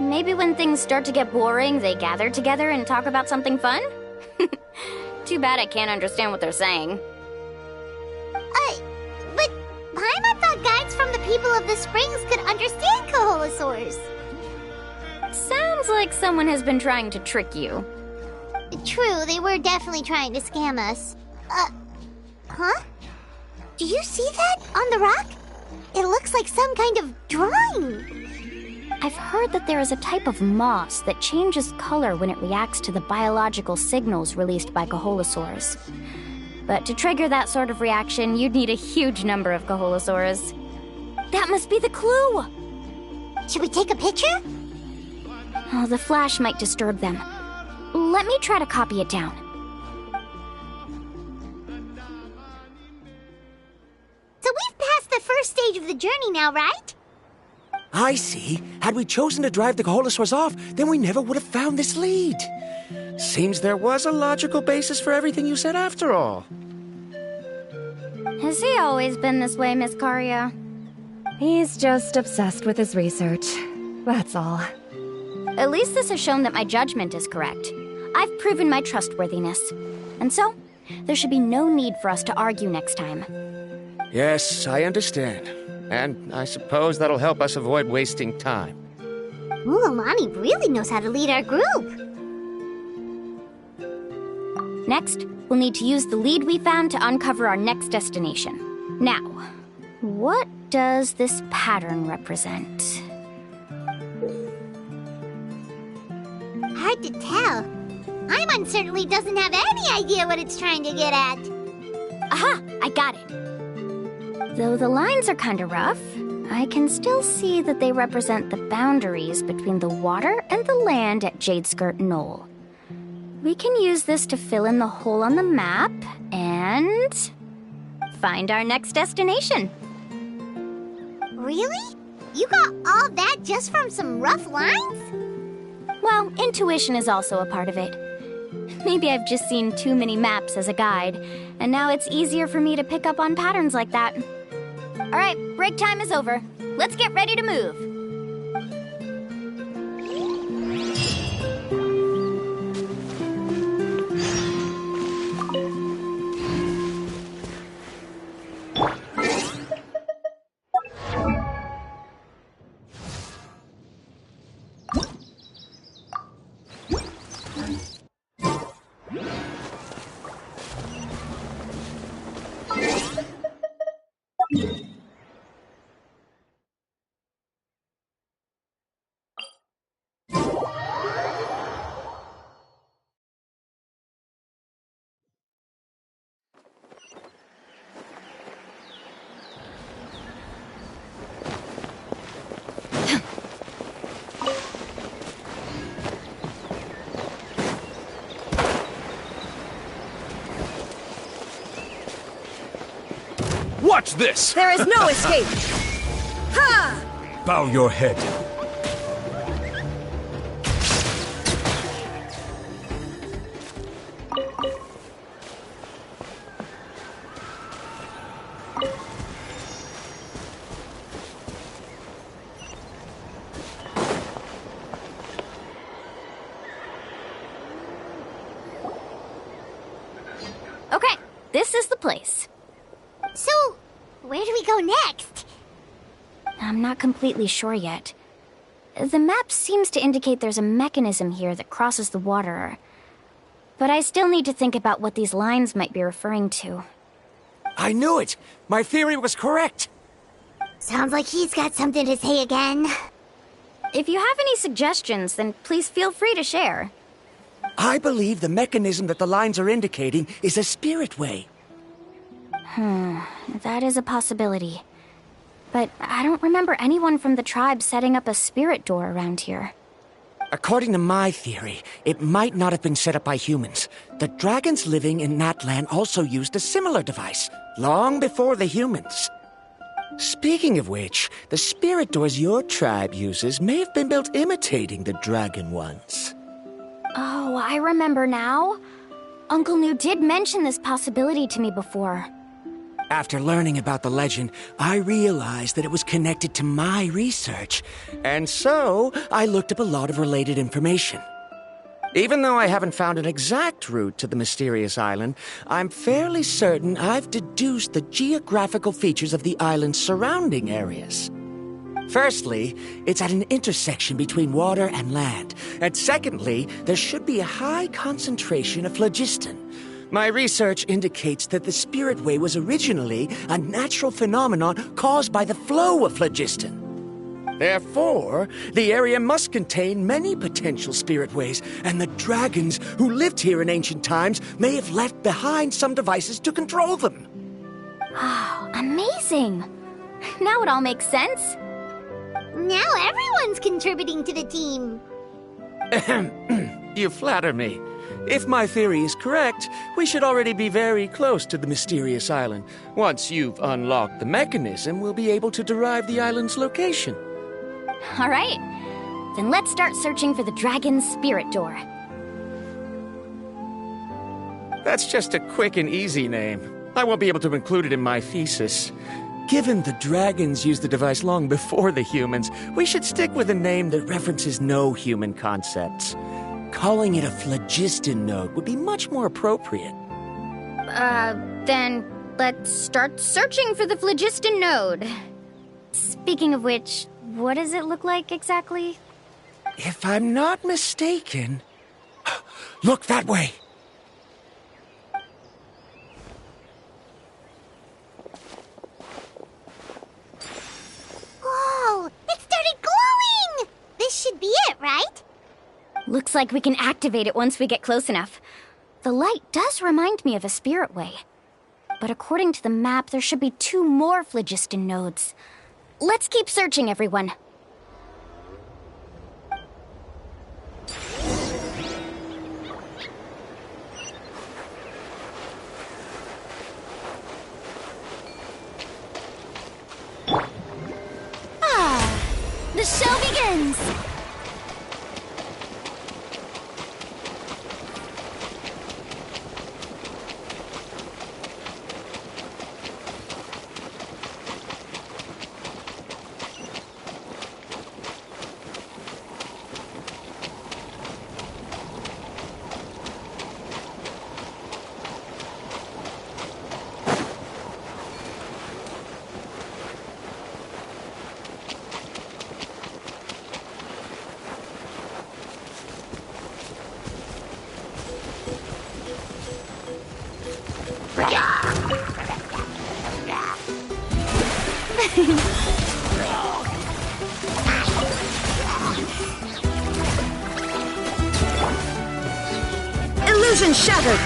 Maybe when things start to get boring, they gather together and talk about something fun? Too bad I can't understand what they're saying. But Paimon thought guides from the people of the springs could understand Kaholosaurs. Sounds like someone has been trying to trick you. True, they were definitely trying to scam us. Huh? Do you see that on the rock? It looks like some kind of drawing. I've heard that there is a type of moss that changes color when it reacts to the biological signals released by Kaholosaurs. But to trigger that sort of reaction, you'd need a huge number of Kaholosaurs. That must be the clue! Should we take a picture? Oh, the flash might disturb them. Let me try to copy it down. So we've passed the first stage of the journey now, right? I see. Had we chosen to drive the Kaholosaurs off, then we never would have found this lead. Seems there was a logical basis for everything you said after all. Has he always been this way, Miss Karia? He's just obsessed with his research. That's all. At least this has shown that my judgment is correct. I've proven my trustworthiness. And so, there should be no need for us to argue next time. Yes, I understand. And I suppose that'll help us avoid wasting time. Mulalani really knows how to lead our group. Next, we'll need to use the lead we found to uncover our next destination. Now, what does this pattern represent? Hard to tell. Paimon certainly doesn't have any idea what it's trying to get at. Aha! I got it. Though the lines are kinda rough, I can still see that they represent the boundaries between the water and the land at Jadeskirt Knoll. We can use this to fill in the hole on the map and find our next destination. Really? You got all that just from some rough lines? Well, intuition is also a part of it. Maybe I've just seen too many maps as a guide, and now it's easier for me to pick up on patterns like that. All right, break time is over. Let's get ready to move. Watch this! There is no escape! Ha! Bow your head. this is the place. So, where do we go next? I'm not completely sure yet. The map seems to indicate there's a mechanism here that crosses the water. But I still need to think about what these lines might be referring to. I knew it! My theory was correct! Sounds like he's got something to say again. If you have any suggestions, then please feel free to share. I believe the mechanism that the lines are indicating is a spirit way. That is a possibility. But I don't remember anyone from the tribe setting up a spirit door around here. According to my theory, it might not have been set up by humans. The dragons living in that land also used a similar device, long before the humans. Speaking of which, the spirit doors your tribe uses may have been built imitating the dragon ones. Oh, I remember now. Uncle New did mention this possibility to me before. After learning about the legend, I realized that it was connected to my research, and so I looked up a lot of related information. Even though I haven't found an exact route to the mysterious island, I'm fairly certain I've deduced the geographical features of the island's surrounding areas. Firstly, it's at an intersection between water and land, and secondly, there should be a high concentration of phlogiston. My research indicates that the Spirit Way was originally a natural phenomenon caused by the flow of phlogiston. Therefore, the area must contain many potential Spirit Ways, and the dragons who lived here in ancient times may have left behind some devices to control them. Oh, amazing! Now it all makes sense. Now everyone's contributing to the team. You flatter me. If my theory is correct, we should already be very close to the mysterious island. Once you've unlocked the mechanism, we'll be able to derive the island's location. All right. Then let's start searching for the dragon's spirit door. That's just a quick and easy name. I won't be able to include it in my thesis. Given the dragons used the device long before the humans, we should stick with a name that references no human concepts. Calling it a phlogiston node would be much more appropriate. Then let's start searching for the phlogiston node. Speaking of which, what does it look like exactly? If I'm not mistaken... Look that way! Whoa! It started glowing! This should be it, right? Looks like we can activate it once we get close enough. The light does remind me of a spirit way. But according to the map, there should be 2 more phlogiston nodes. Let's keep searching, everyone. The show begins! Illusion shattered!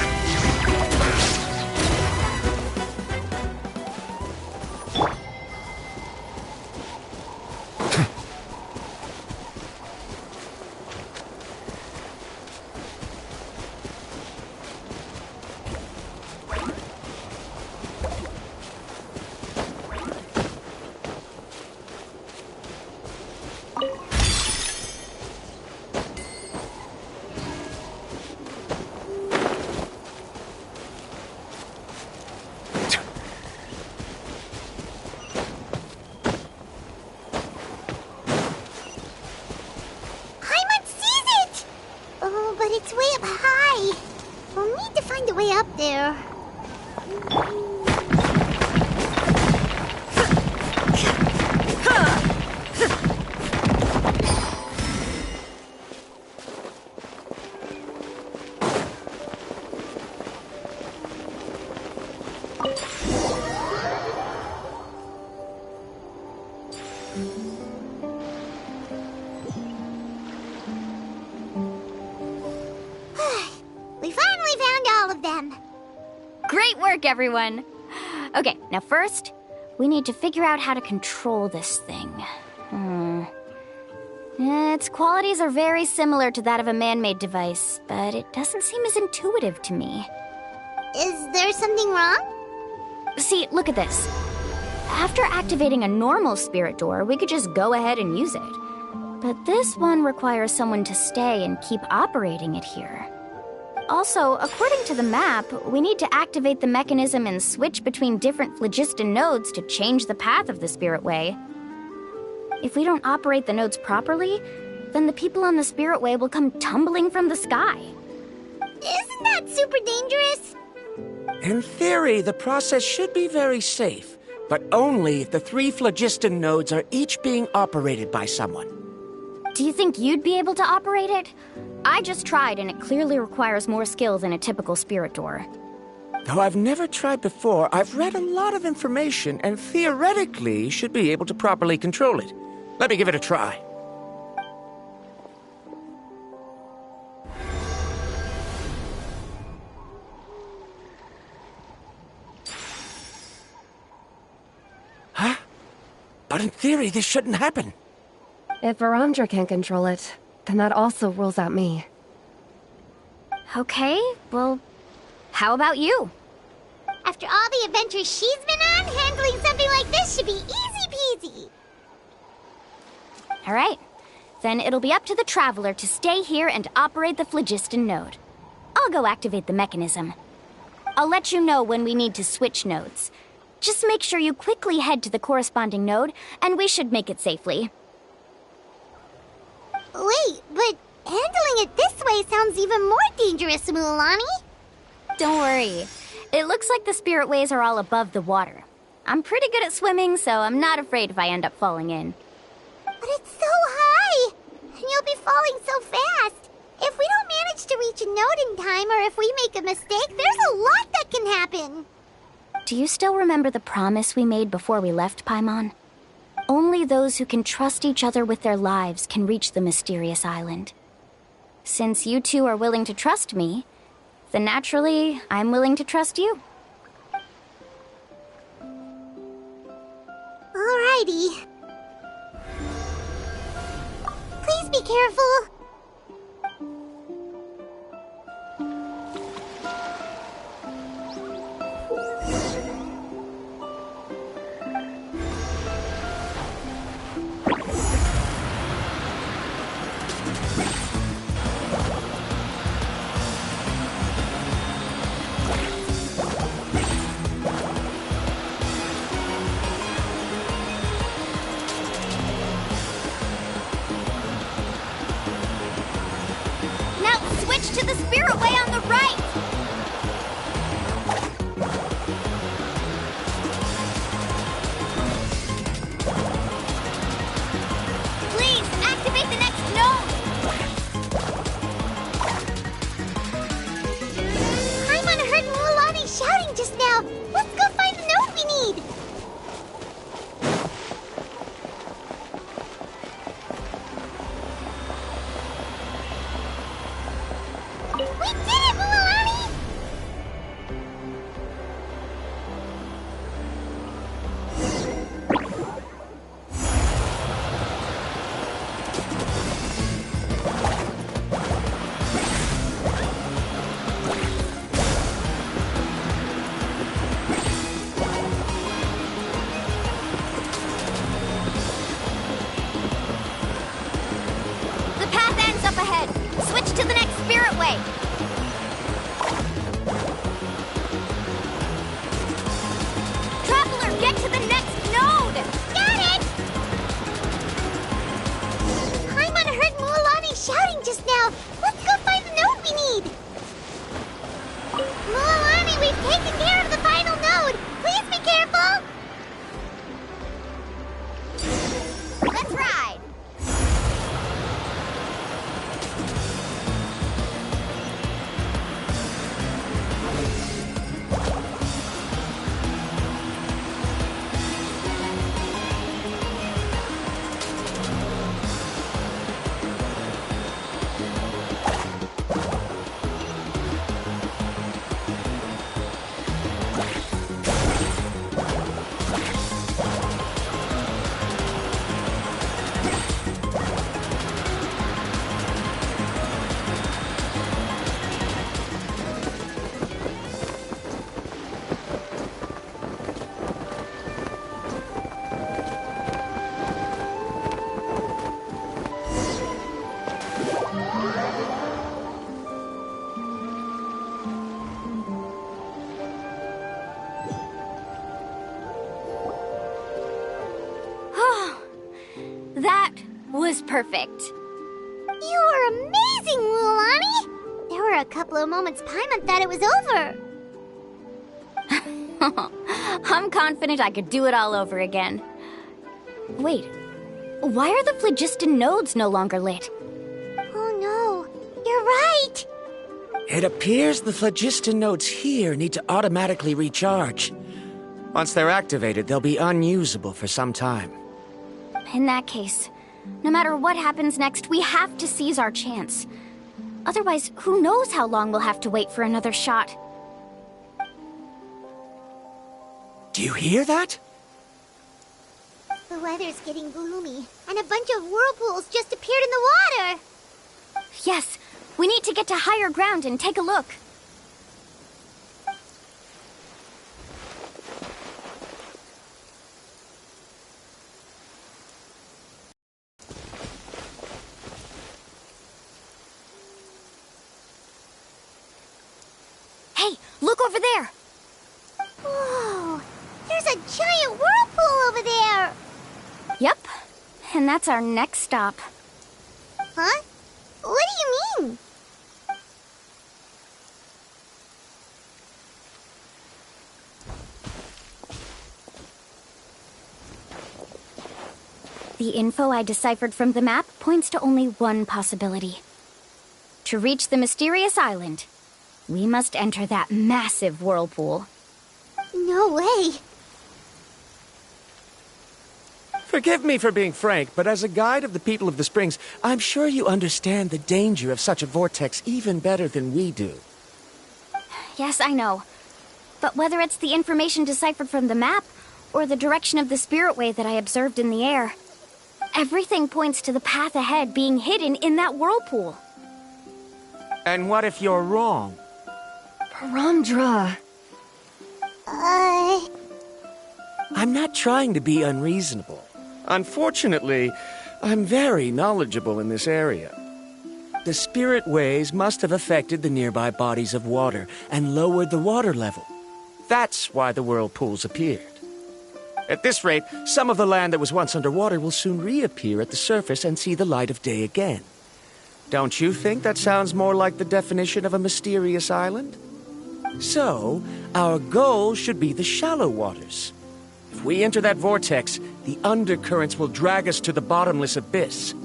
It's way up high. We'll need to find a way up there. We finally found all of them. Great work, everyone! Okay, now first, we need to figure out how to control this thing. Its qualities are very similar to that of a man-made device, but it doesn't seem as intuitive to me. Is there something wrong? See, look at this. After activating a normal spirit door, we could just go ahead and use it. But this one requires someone to stay and keep operating it here. Also, according to the map, we need to activate the mechanism and switch between different phlogiston nodes to change the path of the spirit way. If we don't operate the nodes properly, then the people on the spirit way will come tumbling from the sky. Isn't that super dangerous? In theory, the process should be very safe, but only if the 3 phlogiston nodes are each being operated by someone. Do you think you'd be able to operate it? I just tried, and it clearly requires more skill than a typical spirit door. Though I've never tried before, I've read a lot of information and theoretically should be able to properly control it. Let me give it a try. Huh? But in theory, this shouldn't happen. If Varamdra can't control it, then that also rules out me. Okay, well, how about you? After all the adventures she's been on, handling something like this should be easy peasy. All right, then it'll be up to the Traveler to stay here and operate the phlogiston node. I'll go activate the mechanism. I'll let you know when we need to switch nodes. Just make sure you quickly head to the corresponding node, and we should make it safely. Wait, but handling it this way sounds even more dangerous, Mualani. Don't worry. It looks like the spirit ways are all above the water. I'm pretty good at swimming, so I'm not afraid if I end up falling in. But it's so high, and you'll be falling so fast. If we don't manage to reach a node in time, or if we make a mistake, there's a lot that can happen. Do you still remember the promise we made before we left, Paimon? Only those who can trust each other with their lives can reach the mysterious island. Since you two are willing to trust me, then naturally, I'm willing to trust you. Alrighty. Please be careful. To the spirit way on the right! Please, activate the next node! Paimon heard Mualani shouting just now. Let's go find the node we need. We did it, Mualani! The path ends up ahead. Switch to the next spirit way. Traveler, get to the next node! Got it! Paimon heard Mualani shouting just now. Let's go find the node we need. Mualani, we've taken care of the 5 perfect. You are amazing, Mulani! There were a couple of moments Paimon thought it was over. I'm confident I could do it all over again. Wait, why are the phlogiston nodes no longer lit? Oh no, you're right! It appears the phlogiston nodes here need to automatically recharge. Once they're activated, they'll be unusable for some time. In that case, no matter what happens next, we have to seize our chance. Otherwise, who knows how long we'll have to wait for another shot. Do you hear that? The weather's getting gloomy, and a bunch of whirlpools just appeared in the water! Yes, we need to get to higher ground and take a look. Hey, look over there! Whoa! There's a giant whirlpool over there! Yep, and that's our next stop. Huh? What do you mean? The info I deciphered from the map points to only one possibility. To reach the mysterious island, we must enter that massive whirlpool. No way! Forgive me for being frank, but as a guide of the people of the Springs, I'm sure you understand the danger of such a vortex even better than we do. Yes, I know. But whether it's the information deciphered from the map, or the direction of the spirit way that I observed in the air, everything points to the path ahead being hidden in that whirlpool. And what if you're wrong? Paramdra. I'm not trying to be unreasonable. Unfortunately, I'm very knowledgeable in this area. The spirit ways must have affected the nearby bodies of water and lowered the water level. That's why the whirlpools appeared. At this rate, some of the land that was once underwater will soon reappear at the surface and see the light of day again. Don't you think that sounds more like the definition of a mysterious island? So, our goal should be the shallow waters. If we enter that vortex, the undercurrents will drag us to the bottomless abyss. He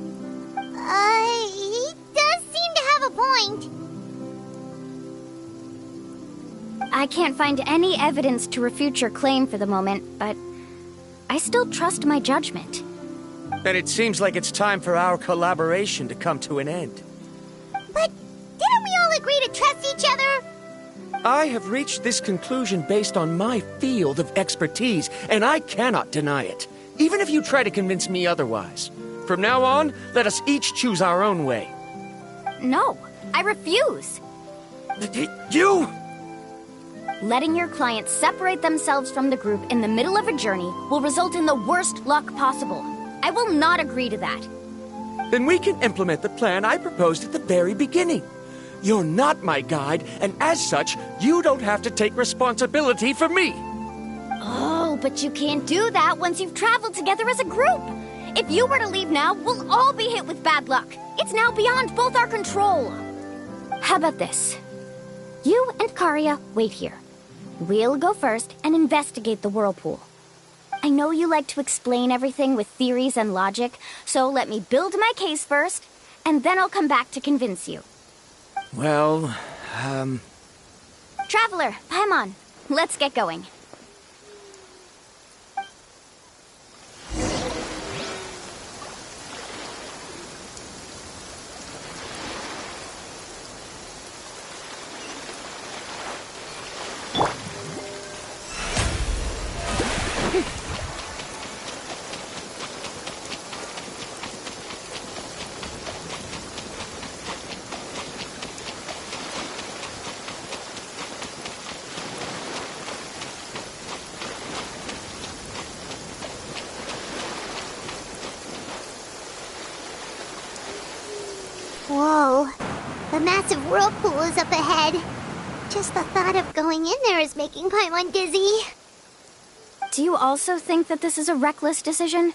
does seem to have a point. I can't find any evidence to refute your claim for the moment, but I still trust my judgment. Then it seems like it's time for our collaboration to come to an end. But didn't we all agree to trust each other? I have reached this conclusion based on my field of expertise, and I cannot deny it, even if you try to convince me otherwise. From now on, let us each choose our own way. No, I refuse. You! Letting your clients separate themselves from the group in the middle of a journey will result in the worst luck possible. I will not agree to that. Then we can implement the plan I proposed at the very beginning. You're not my guide, and as such, you don't have to take responsibility for me. Oh, but you can't do that once you've traveled together as a group. If you were to leave now, we'll all be hit with bad luck. It's now beyond both our control. How about this? You and Karya wait here. We'll go first and investigate the whirlpool. I know you like to explain everything with theories and logic, so let me build my case first, and then I'll come back to convince you. Well, Traveler, Paimon, let's get going. Whoa. The massive whirlpool is up ahead. Just the thought of going in there is making Paimon dizzy. Do you also think that this is a reckless decision?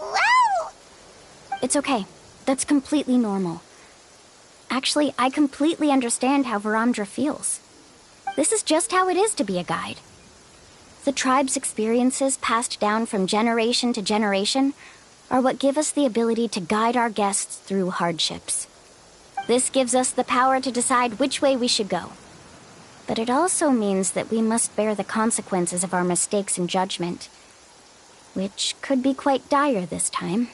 Well... It's okay. That's completely normal. Actually, I completely understand how Varamdra feels. This is just how it is to be a guide. The tribe's experiences passed down from generation to generation are what give us the ability to guide our guests through hardships. This gives us the power to decide which way we should go. But it also means that we must bear the consequences of our mistakes and judgment, which could be quite dire this time.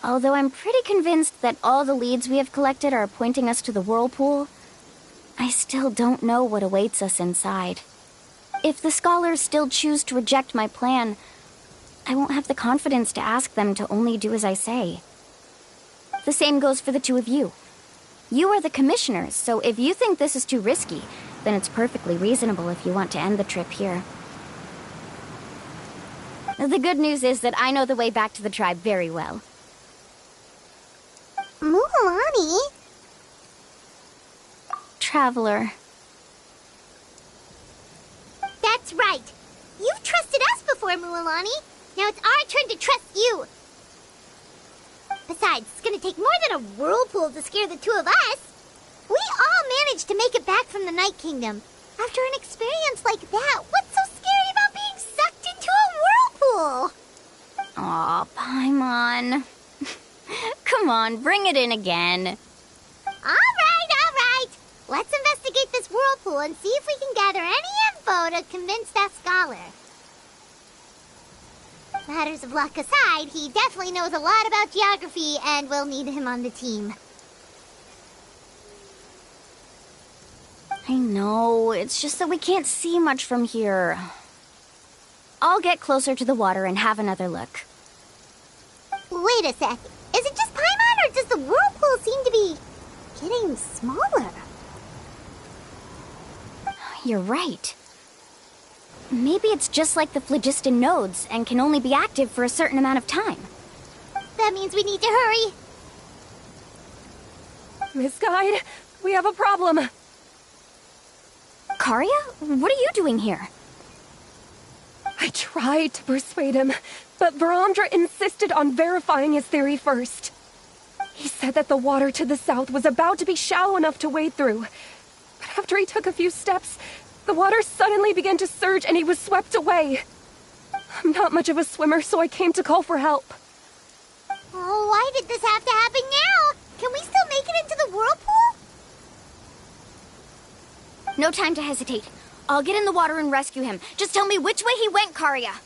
Although I'm pretty convinced that all the leads we have collected are pointing us to the whirlpool, I still don't know what awaits us inside. If the scholars still choose to reject my plan, I won't have the confidence to ask them to only do as I say. The same goes for the two of you. You are the commissioners, so if you think this is too risky, then it's perfectly reasonable if you want to end the trip here. The good news is that I know the way back to the tribe very well. Mualani? Traveler. That's right. You've trusted us before, Mualani. Now it's our turn to trust you. Besides, it's gonna take more than a whirlpool to scare the two of us. We all managed to make it back from the Night Kingdom. After an experience like that, what's so scary about being sucked into a whirlpool? Aw, Paimon. Come on, bring it in again. All right. Let's investigate this whirlpool and see if we can gather any info to convince that scholar. Matters of luck aside, he definitely knows a lot about geography, and we'll need him on the team. I know, it's just that we can't see much from here. I'll get closer to the water and have another look. Wait a sec. Is it just Paimon, or does the whirlpool seem to be getting smaller? You're right. Maybe it's just like the phlogiston nodes and can only be active for a certain amount of time. That means we need to hurry. Miss Guide, we have a problem. Karya? What are you doing here? I tried to persuade him, but Varamdra insisted on verifying his theory first. He said that the water to the south was about to be shallow enough to wade through. But after he took a few steps, the water suddenly began to surge and he was swept away. I'm not much of a swimmer, so I came to call for help. Oh, why did this have to happen now? Can we still make it into the whirlpool? No time to hesitate. I'll get in the water and rescue him. Just tell me which way he went, Karya.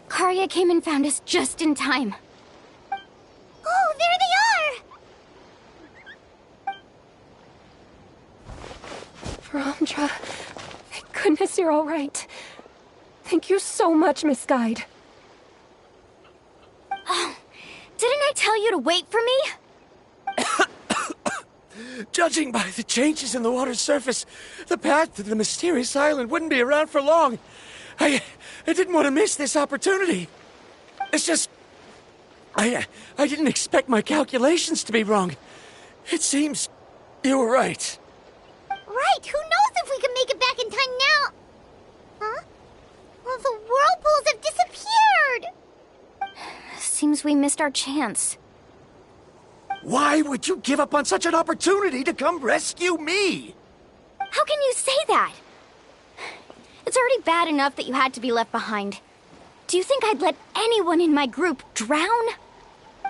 Karya came and found us just in time. Oh, there they are! Varamdra, thank goodness you're all right. Thank you so much, Miss Guide. Oh, didn't I tell you to wait for me? Judging by the changes in the water's surface, the path to the mysterious island wouldn't be around for long. I didn't want to miss this opportunity. It's just... I didn't expect my calculations to be wrong. It seems you were right. Right, who knows if we can make it back in time now? Huh? Well, the whirlpools have disappeared! Seems we missed our chance. Why would you give up on such an opportunity to come rescue me? How can you say that? It's already bad enough that you had to be left behind. Do you think I'd let anyone in my group drown?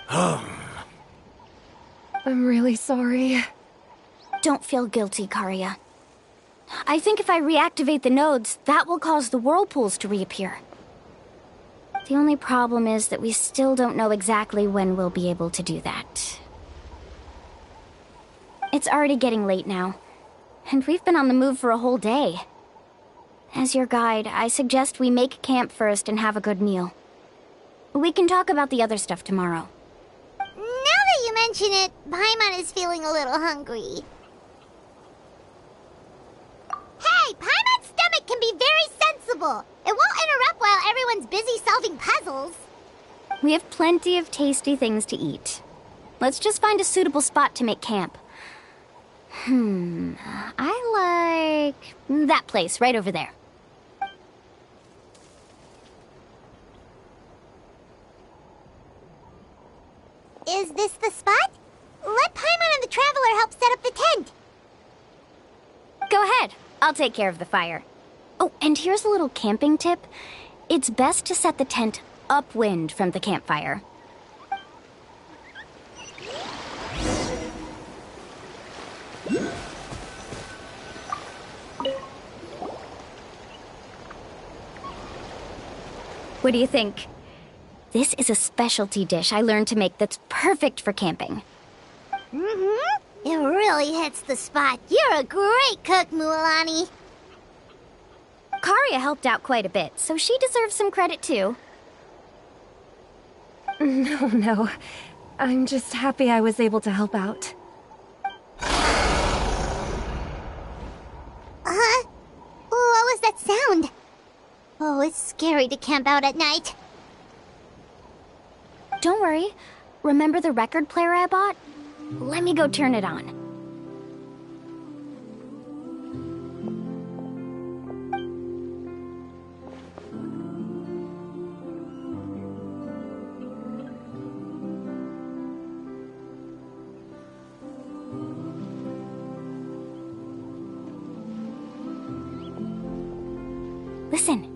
I'm really sorry. Don't feel guilty, Karia. I think if I reactivate the nodes, that will cause the whirlpools to reappear. The only problem is that we still don't know exactly when we'll be able to do that. It's already getting late now, and we've been on the move for a whole day. As your guide, I suggest we make camp first and have a good meal. We can talk about the other stuff tomorrow. Now that you mention it, Paimon is feeling a little hungry. Hey, Paimon's stomach can be very sensible. It won't interrupt while everyone's busy solving puzzles. We have plenty of tasty things to eat. Let's just find a suitable spot to make camp. I like that place right over there. Is this the spot? Let Paimon and the Traveler help set up the tent. Go ahead. I'll take care of the fire. Oh, and here's a little camping tip. It's best to set the tent upwind from the campfire. What do you think? This is a specialty dish I learned to make that's perfect for camping. Mm-hmm. It really hits the spot. You're a great cook, Mualani. Karia helped out quite a bit, so she deserves some credit too. No. I'm just happy I was able to help out. Huh? What was that sound? Oh, it's scary to camp out at night. Don't worry. Remember the record player I bought? Let me go turn it on. Listen.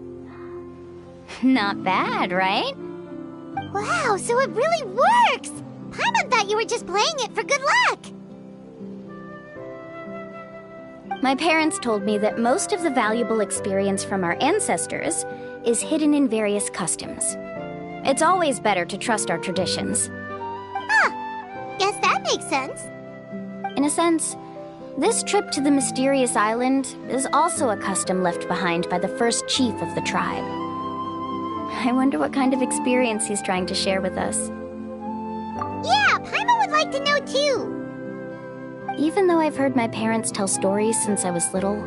Not bad, right? Wow, so it really works! Paimon thought you were just playing it for good luck! My parents told me that most of the valuable experience from our ancestors is hidden in various customs. It's always better to trust our traditions. Huh. Guess that makes sense. In a sense, this trip to the mysterious island is also a custom left behind by the first chief of the tribe. I wonder what kind of experience he's trying to share with us. Yeah, Paimon would like to know too. Even though I've heard my parents tell stories since I was little,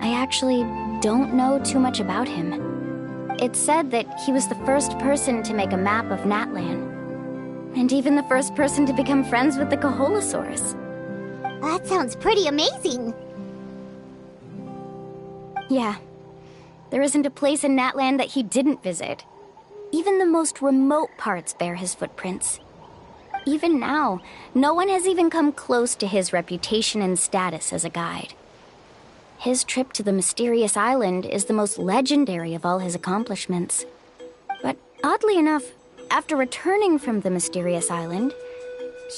I actually don't know too much about him. It's said that he was the first person to make a map of Natlan, and even the first person to become friends with the Kaholasaurs. That sounds pretty amazing. Yeah. There isn't a place in Natlan that he didn't visit. Even the most remote parts bear his footprints. Even now, no one has even come close to his reputation and status as a guide. His trip to the mysterious island is the most legendary of all his accomplishments. But oddly enough, after returning from the mysterious island,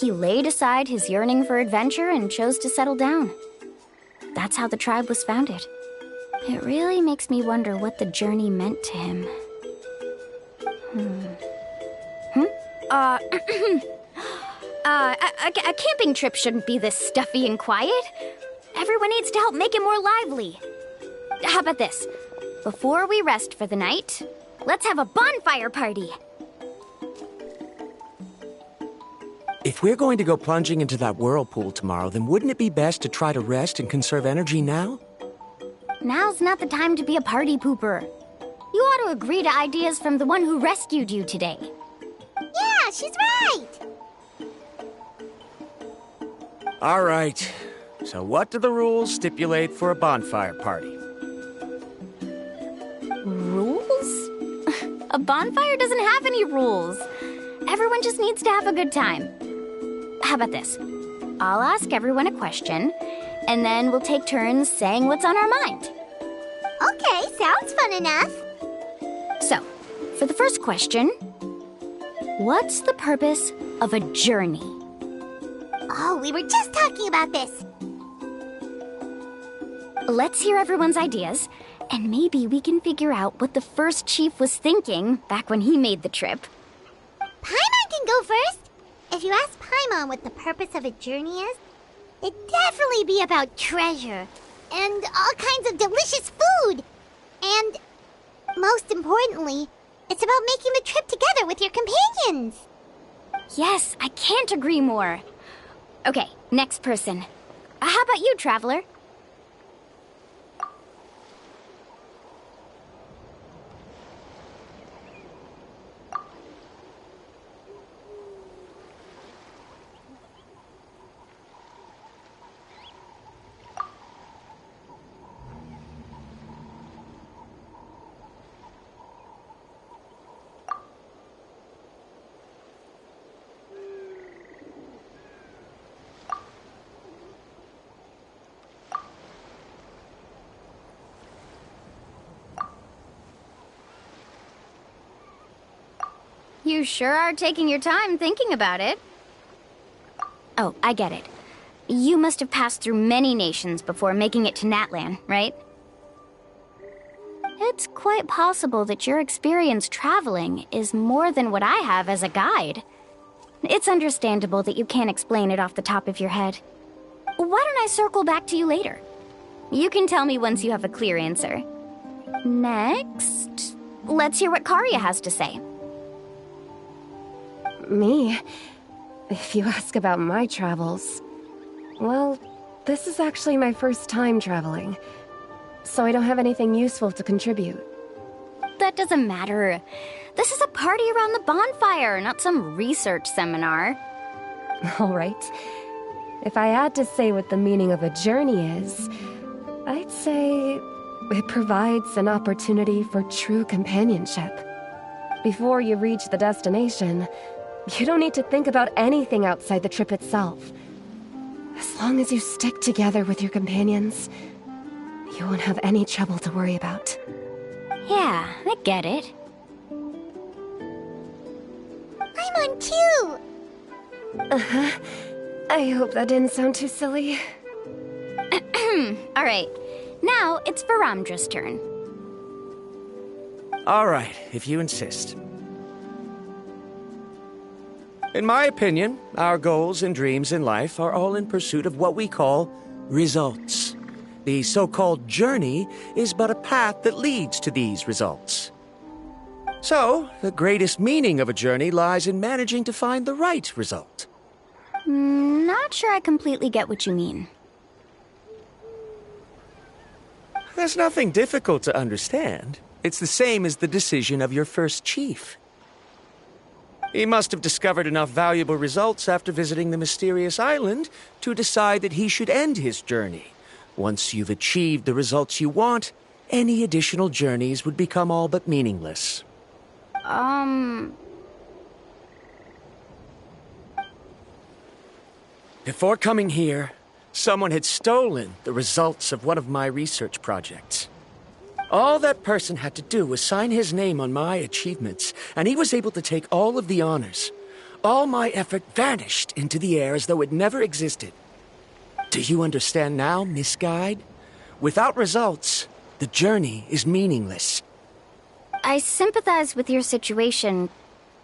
he laid aside his yearning for adventure and chose to settle down. That's how the tribe was founded. It really makes me wonder what the journey meant to him. A camping trip shouldn't be this stuffy and quiet. Everyone needs to help make it more lively. How about this? Before we rest for the night, let's have a bonfire party. If we're going to go plunging into that whirlpool tomorrow, then wouldn't it be best to try to rest and conserve energy now? Now's not the time to be a party pooper. You ought to agree to ideas from the one who rescued you today. Yeah, she's right! All right. So what do the rules stipulate for a bonfire party? Rules? A bonfire doesn't have any rules. Everyone just needs to have a good time. How about this? I'll ask everyone a question, and then we'll take turns saying what's on our mind. Okay, sounds fun enough. So, for the first question, what's the purpose of a journey? Oh, we were just talking about this. Let's hear everyone's ideas, and maybe we can figure out what the first chief was thinking back when he made the trip. Paimon can go first. If you ask Paimon what the purpose of a journey is, it'd definitely be about treasure and all kinds of delicious food. And most importantly, it's about making the trip together with your companions. Yes, I can't agree more. Okay, next person. How about you, Traveler? You sure are taking your time thinking about it. Oh, I get it. You must have passed through many nations before making it to Natlan, right? It's quite possible that your experience traveling is more than what I have as a guide. It's understandable that you can't explain it off the top of your head. Why don't I circle back to you later? You can tell me once you have a clear answer. Next, let's hear what Karya has to say. Me? If you ask about my travels... Well, this is actually my first time traveling, so I don't have anything useful to contribute. That doesn't matter. This is a party around the bonfire, not some research seminar. All right. If I had to say what the meaning of a journey is, I'd say it provides an opportunity for true companionship. Before you reach the destination, you don't need to think about anything outside the trip itself. As long as you stick together with your companions, you won't have any trouble to worry about. Yeah, I get it. I'm on too! Uh-huh. I hope that didn't sound too silly. Alright, now it's Varamdra's turn. All right, if you insist. In my opinion, our goals and dreams in life are all in pursuit of what we call results. The so-called journey is but a path that leads to these results. So, the greatest meaning of a journey lies in managing to find the right result. Not sure I completely get what you mean. There's nothing difficult to understand. It's the same as the decision of your first chief. He must have discovered enough valuable results after visiting the mysterious island to decide that he should end his journey. Once you've achieved the results you want, any additional journeys would become all but meaningless. Before coming here, someone had stolen the results of one of my research projects. All that person had to do was sign his name on my achievements, and he was able to take all of the honors. All my effort vanished into the air as though it never existed. Do you understand now, Miss Guide? Without results, the journey is meaningless. I sympathize with your situation,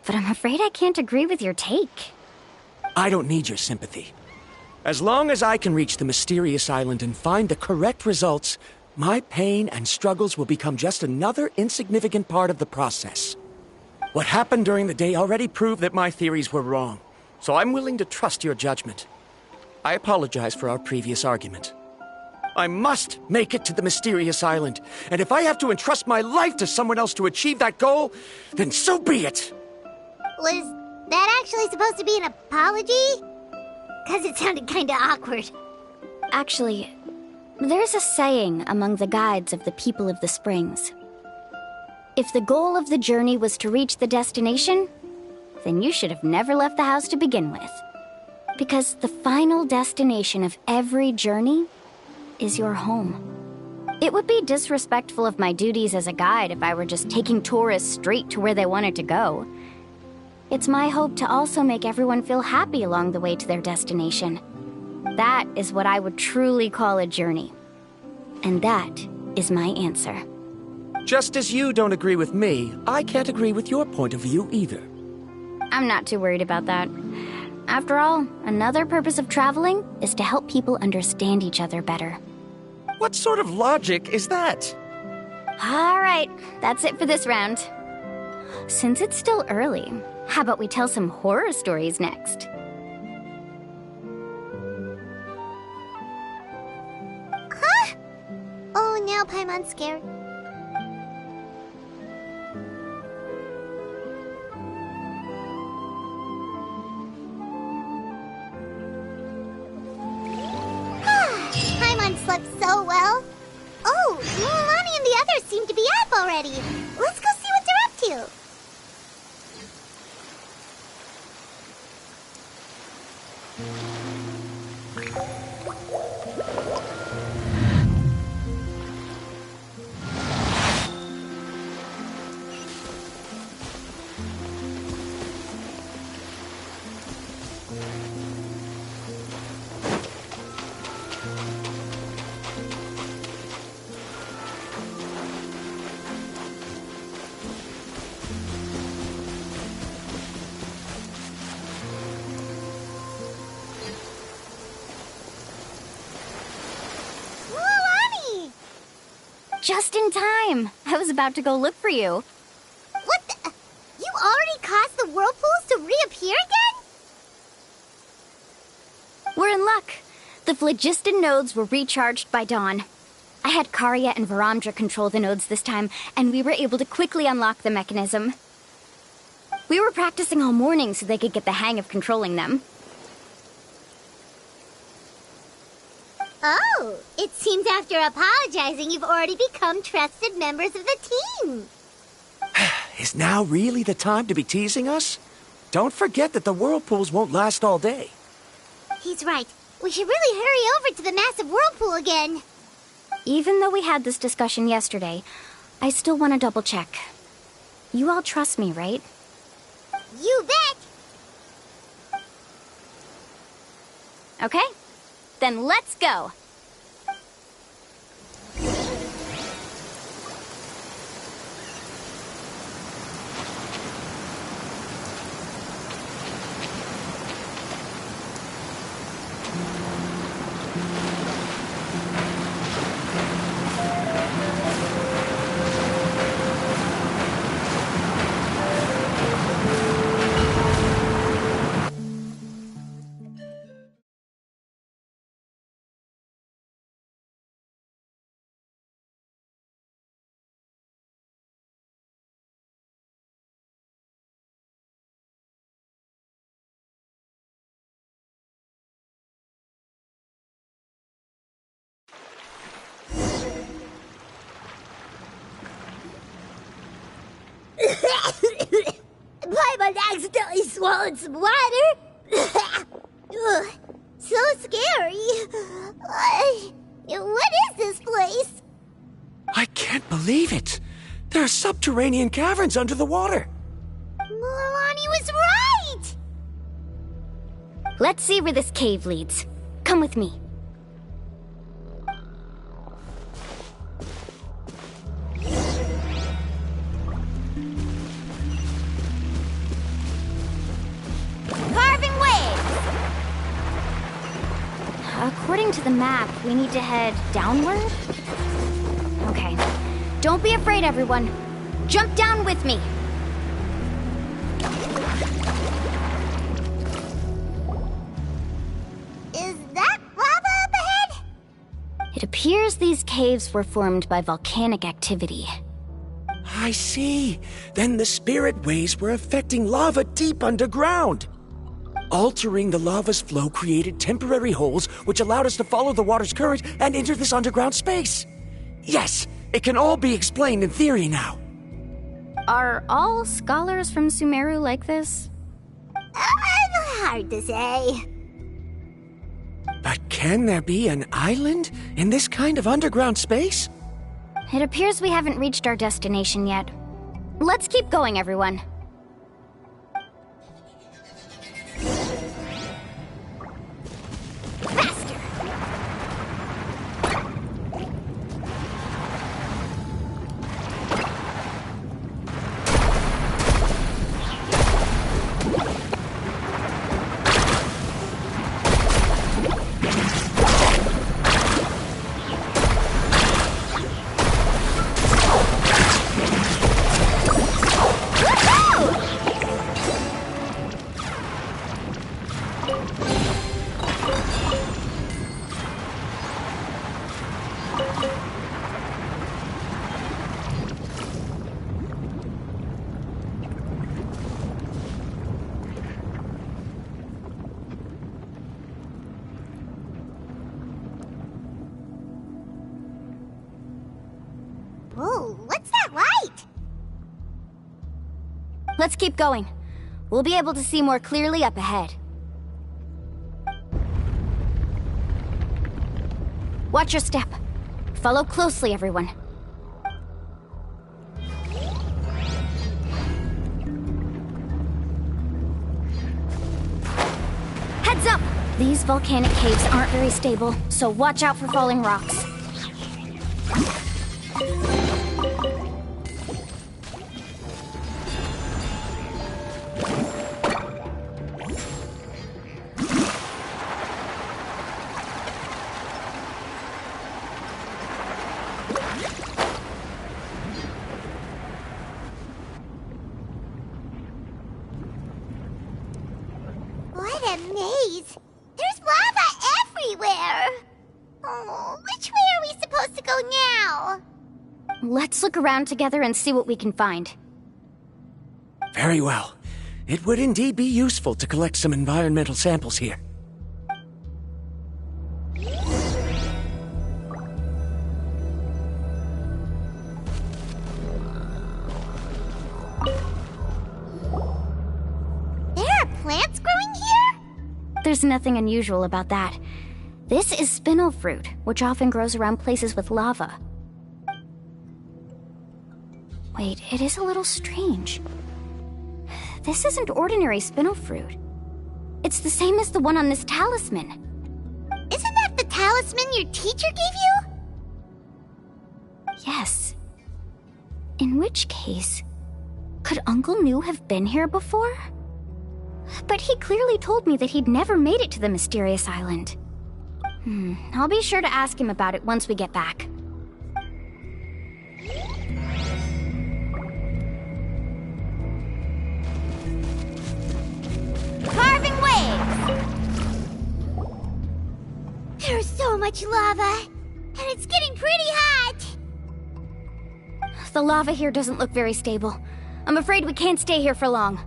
but I'm afraid I can't agree with your take. I don't need your sympathy. As long as I can reach the mysterious island and find the correct results, my pain and struggles will become just another insignificant part of the process. What happened during the day already proved that my theories were wrong, so I'm willing to trust your judgment. I apologize for our previous argument. I must make it to the mysterious island, and if I have to entrust my life to someone else to achieve that goal, then so be it! Was that actually supposed to be an apology? Because it sounded kinda awkward. Actually, there's a saying among the guides of the people of the Springs. If the goal of the journey was to reach the destination, then you should have never left the house to begin with. Because the final destination of every journey is your home. It would be disrespectful of my duties as a guide if I were just taking tourists straight to where they wanted to go. It's my hope to also make everyone feel happy along the way to their destination. That is what I would truly call a journey. And that is my answer. Just as you don't agree with me, I can't agree with your point of view either. I'm not too worried about that. After all, another purpose of traveling is to help people understand each other better. What sort of logic is that? All right, that's it for this round. Since it's still early, how about we tell some horror stories next? Huh? Oh, now Paimon's scared. Paimon slept so well. Oh, Mulan and the others seem to be up already. Let's go see what they're up to. Just in time. I was about to go look for you. What the? You already caused the whirlpools to reappear again? We're in luck. The phlogiston nodes were recharged by dawn. I had Karya and Varamdra control the nodes this time, and we were able to quickly unlock the mechanism. We were practicing all morning so they could get the hang of controlling them. Oh, it seems after apologizing, you've already become trusted members of the team. Is now really the time to be teasing us? Don't forget that the whirlpools won't last all day. He's right. We should really hurry over to the massive whirlpool again. Even though we had this discussion yesterday, I still want to double check. You all trust me, right? You bet! Okay, then let's go! Paimon accidentally swallowed some water. Ugh, so scary. What is this place? I can't believe it. There are subterranean caverns under the water. Mulan was right. Let's see where this cave leads. Come with me. Carving waves! According to the map, we need to head downward? Okay. Don't be afraid, everyone. Jump down with me. Is that lava up ahead? It appears these caves were formed by volcanic activity. I see. Then the spirit waves were affecting lava deep underground. Altering the lava's flow created temporary holes which allowed us to follow the water's current and enter this underground space. Yes, it can all be explained in theory now. Are all scholars from Sumeru like this? Hard to say. But Can there be an island in this kind of underground space? It appears we haven't reached our destination yet. Let's keep going, everyone. Whoa, what's that light? Let's keep going. We'll be able to see more clearly up ahead. Watch your step. Follow closely, everyone. Heads up! These volcanic caves aren't very stable, so watch out for falling rocks. What a maze! There's lava everywhere! Oh, which way are we supposed to go now? Let's look around together and see what we can find. Very well. It would indeed be useful to collect some environmental samples here. Plants growing here? There's nothing unusual about that. This is spinel fruit, which often grows around places with lava. Wait, it is a little strange. This isn't ordinary spinel fruit. It's the same as the one on this talisman. Isn't that the talisman your teacher gave you? Yes. In which case, could Uncle New have been here before? But he clearly told me that he'd never made it to the mysterious island. I'll be sure to ask him about it once we get back. Carving waves! There's so much lava, and it's getting pretty hot! The lava here doesn't look very stable. I'm afraid we can't stay here for long.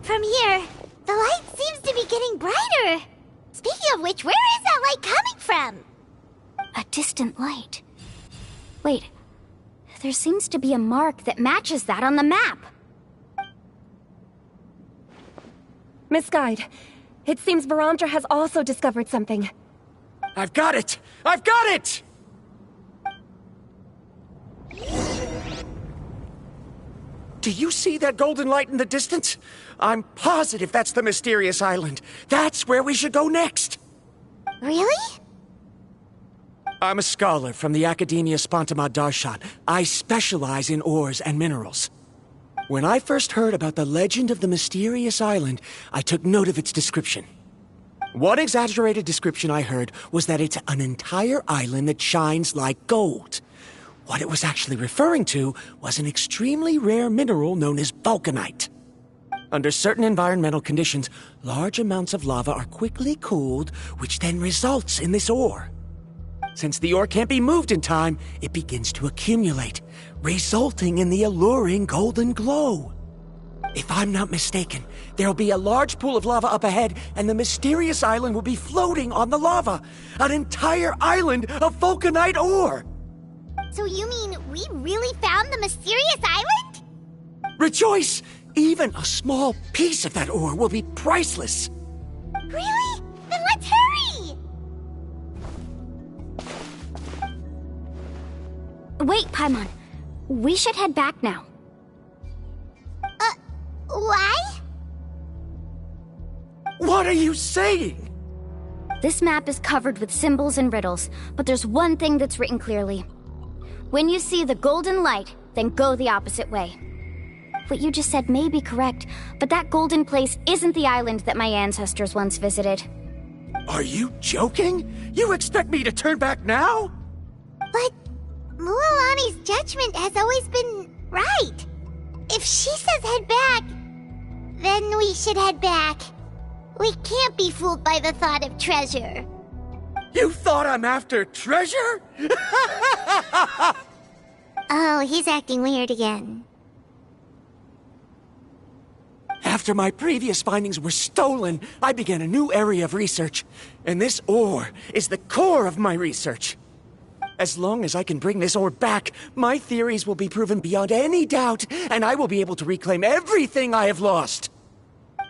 From here, the light seems to be getting brighter. Speaking of which, where is that light coming from? A distant light. Wait, there seems to be a mark that matches that on the map. Miss Guide, it seems Varandra has also discovered something. I've got it! I've got it! Do you see that golden light in the distance? I'm positive that's the mysterious island. That's where we should go next. Really? I'm a scholar from the Academia Spontamad Darshan. I specialize in ores and minerals. When I first heard about the legend of the mysterious island, I took note of its description. One exaggerated description I heard was that it's an entire island that shines like gold. What it was actually referring to was an extremely rare mineral known as vulcanite. Under certain environmental conditions, large amounts of lava are quickly cooled, which then results in this ore. Since the ore can't be moved in time, it begins to accumulate, resulting in the alluring golden glow. If I'm not mistaken, there'll be a large pool of lava up ahead, and the mysterious island will be floating on the lava. An entire island of vulcanite ore! So you mean we really found the mysterious island? Rejoice! Even a small piece of that ore will be priceless. Really? Then let's hurry! Wait, Paimon. We should head back now. Why? What are you saying? This map is covered with symbols and riddles, but there's one thing that's written clearly. When you see the golden light, then go the opposite way. What you just said may be correct, but that golden place isn't the island that my ancestors once visited. Are you joking? You expect me to turn back now? But Mualani's judgment has always been right. If she says head back, then we should head back. We can't be fooled by the thought of treasure. You thought I'm after treasure? Oh, he's acting weird again. After my previous findings were stolen, I began a new area of research. And this ore is the core of my research. As long as I can bring this ore back, my theories will be proven beyond any doubt, and I will be able to reclaim everything I have lost.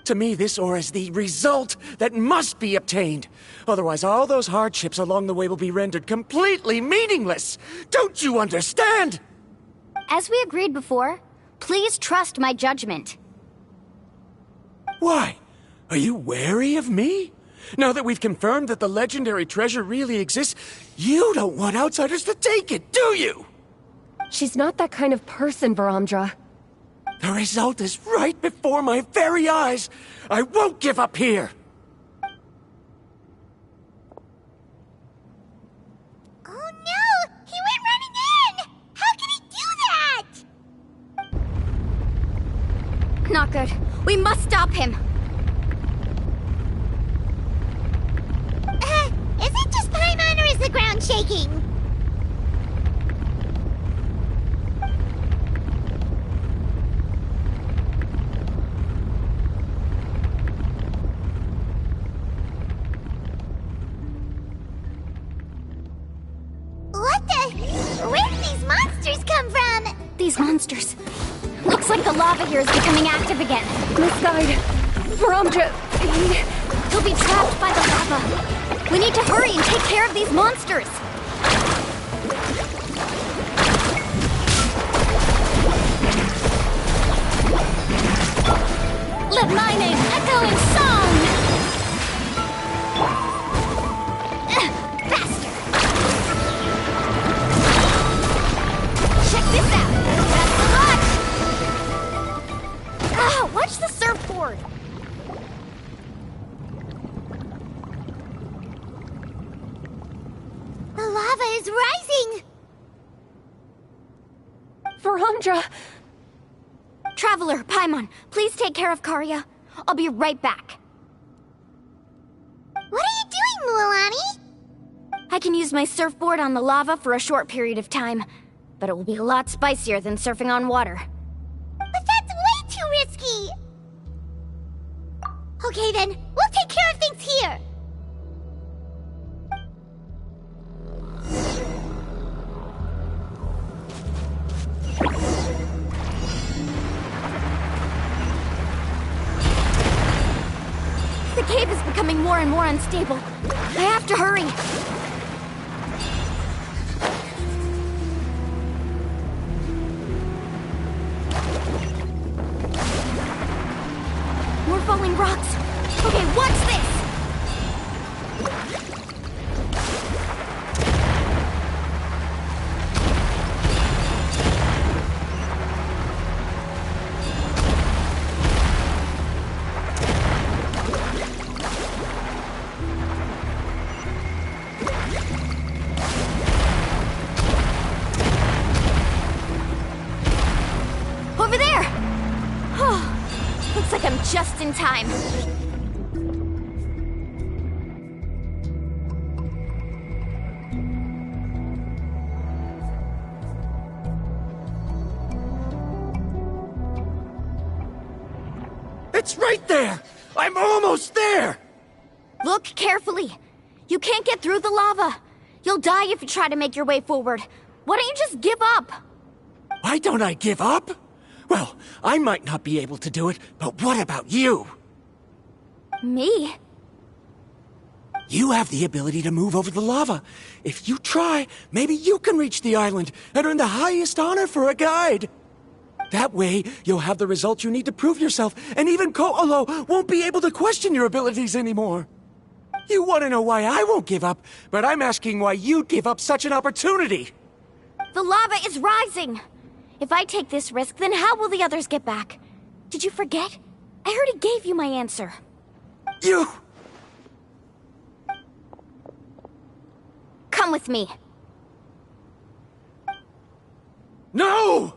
To me, this ore is the result that must be obtained. Otherwise, all those hardships along the way will be rendered completely meaningless. Don't you understand? As we agreed before, please trust my judgment. Why? Are you wary of me? Now that we've confirmed that the legendary treasure really exists, you don't want outsiders to take it, do you? She's not that kind of person, Varamdra. The result is right before my very eyes. I won't give up here. Oh no! He went running in! How can he do that? Not good. We must stop him. Is it just Paimon or is the ground shaking? What the? Where did these monsters come from? These monsters. Looks like the lava here is becoming active again. Misguide. Varamdra, He'll be trapped by the lava. We need to hurry and take care of these monsters. Let my name echo in song! Faster! Check this out! That's the launch! Ah, watch the surfboard! The lava is rising! Varamdra! Traveler, Paimon, please take care of Karya. I'll be right back. What are you doing, Mualani? I can use my surfboard on the lava for a short period of time, but it will be a lot spicier than surfing on water. But that's way too risky! Okay then, we'll take care of things here! The cave is becoming more and more unstable. I have to hurry. More falling rocks. Okay, watch this! Over there! Oh, looks like I'm just in time. It's right there! I'm almost there! Look carefully. You can't get through the lava. You'll die if you try to make your way forward. Why don't you just give up? Why don't I give up? Well, I might not be able to do it, but what about you? Me? You have the ability to move over the lava. If you try, maybe you can reach the island and earn the highest honor for a guide. That way, you'll have the results you need to prove yourself, and even Ko'olo won't be able to question your abilities anymore. You want to know why I won't give up, but I'm asking why you'd give up such an opportunity. The lava is rising. If I take this risk, then how will the others get back? Did you forget? I already gave you my answer. You... Come with me. No!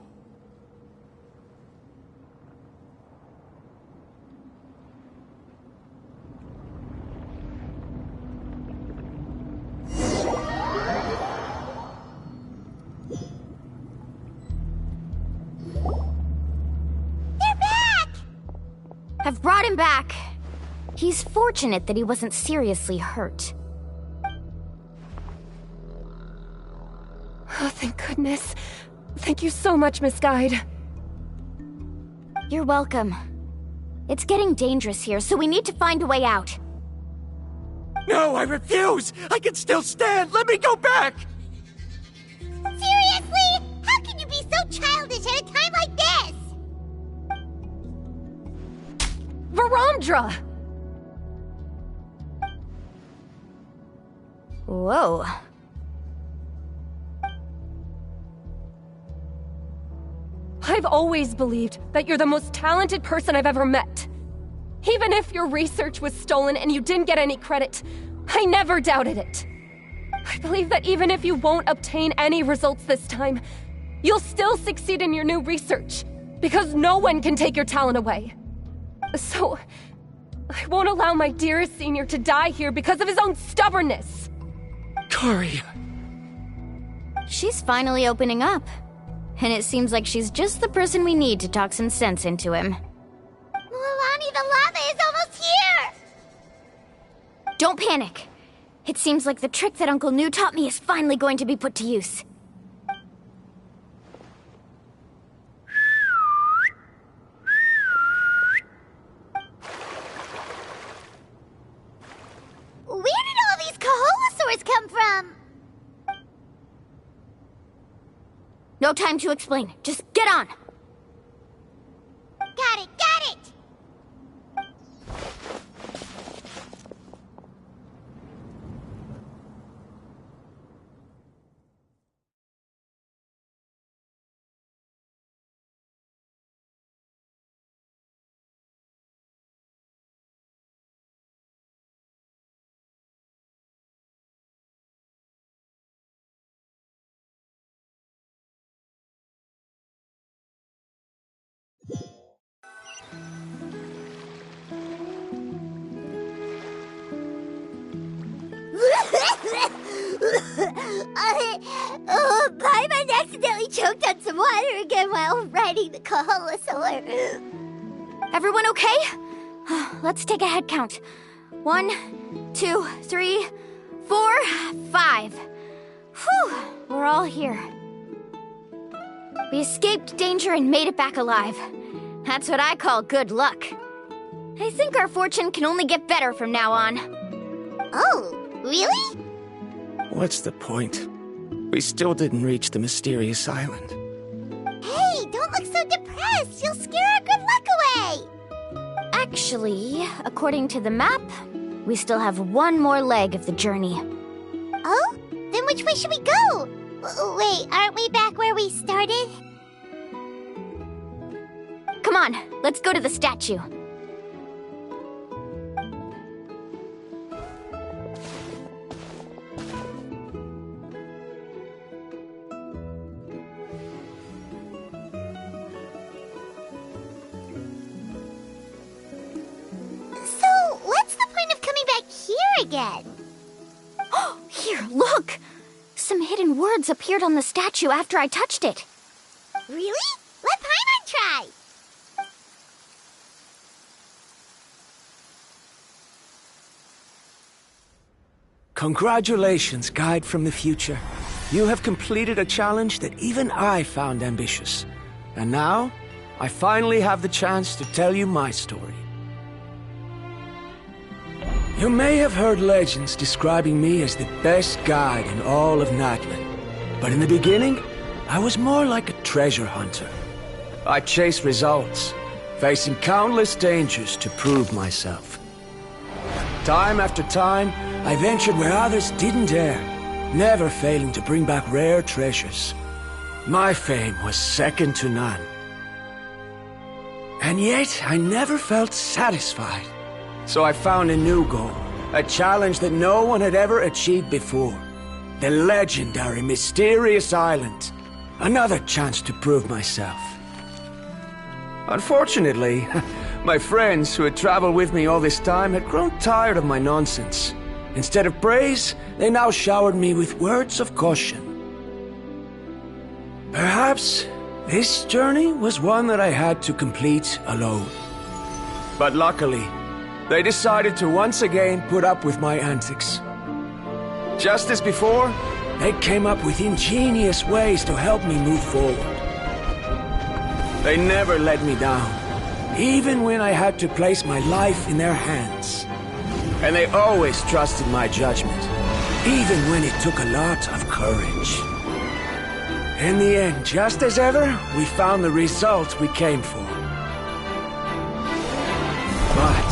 They're back! I've brought him back. He's fortunate that he wasn't seriously hurt. Oh, thank goodness. Thank you so much, Miss Guide. You're welcome. It's getting dangerous here, so we need to find a way out. No, I refuse! I can still stand! Let me go back! Seriously? How can you be so childish at a time like this? Verandra! Whoa. I've always believed that you're the most talented person I've ever met. Even if your research was stolen and you didn't get any credit, I never doubted it. I believe that even if you won't obtain any results this time, you'll still succeed in your new research, because no one can take your talent away. So, I won't allow my dearest senior to die here because of his own stubbornness. Kari. She's finally opening up. And it seems like she's just the person we need to talk some sense into him. Mualani, the lava is almost here! Don't panic. It seems like the trick that Uncle New taught me is finally going to be put to use. Where did all these Kaholosaurs come from? No time to explain. Just get on. Got it, got it! Paimon accidentally choked on some water again while riding the Kaholosaur. Everyone okay? Let's take a head count. 1, 2, 3, 4, 5. Whew, we're all here. We escaped danger and made it back alive. That's what I call good luck. I think our fortune can only get better from now on. Oh, really? What's the point? We still didn't reach the mysterious island. Hey, don't look so depressed. You'll scare our good luck away. Actually, according to the map, we still have one more leg of the journey. Oh? Then which way should we go? Wait, aren't we back where we started? Come on, let's go to the statue. So, what's the point of coming back here again? Here, look! Some hidden words appeared on the statue after I touched it. Really? Let Paimon try! Congratulations, guide from the future. you have completed a challenge that even I found ambitious. And now, I finally have the chance to tell you my story. You may have heard legends describing me as the best guide in all of Natlan. But in the beginning, I was more like a treasure hunter. I chased results, facing countless dangers to prove myself. Time after time, I ventured where others didn't dare, never failing to bring back rare treasures. My fame was second to none. And yet, I never felt satisfied. So I found a new goal, a challenge that no one had ever achieved before. The legendary Mysterious Island. Another chance to prove myself. Unfortunately, my friends who had traveled with me all this time had grown tired of my nonsense. Instead of praise, they now showered me with words of caution. Perhaps this journey was one that I had to complete alone. But luckily, they decided to once again put up with my antics. Just as before, they came up with ingenious ways to help me move forward. They never let me down, even when I had to place my life in their hands. And they always trusted my judgment, even when it took a lot of courage. In the end, just as ever, we found the result we came for. But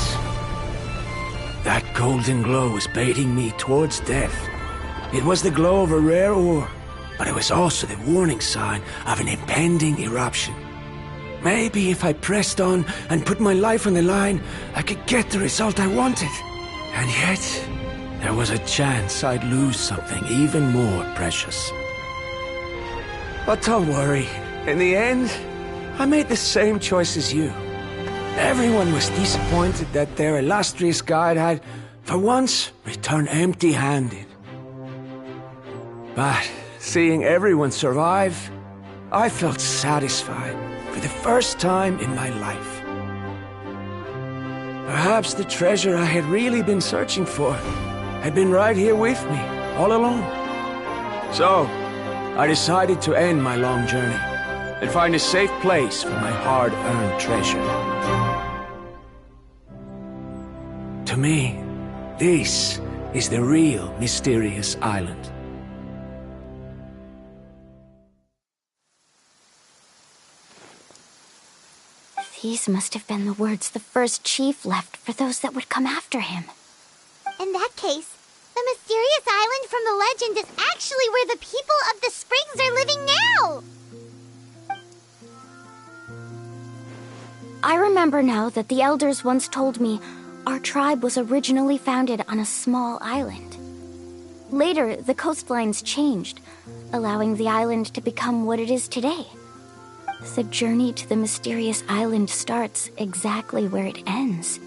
that golden glow was baiting me towards death. It was the glow of a rare ore, but it was also the warning sign of an impending eruption. Maybe if I pressed on and put my life on the line, I could get the result I wanted. And yet, there was a chance I'd lose something even more precious. But don't worry, in the end, I made the same choice as you. Everyone was disappointed that their illustrious guide had, for once, returned empty-handed. But seeing everyone survive, I felt satisfied for the first time in my life. Perhaps the treasure I had really been searching for had been right here with me, all along. So, I decided to end my long journey and find a safe place for my hard-earned treasure. To me, this is the real Mysterious Island. These must have been the words the first chief left for those that would come after him. In that case, the Mysterious Island from the legend is actually where the people of the springs are living now! I remember now that the elders once told me our tribe was originally founded on a small island. Later, the coastlines changed, allowing the island to become what it is today. The journey to the Mysterious Island starts exactly where it ends.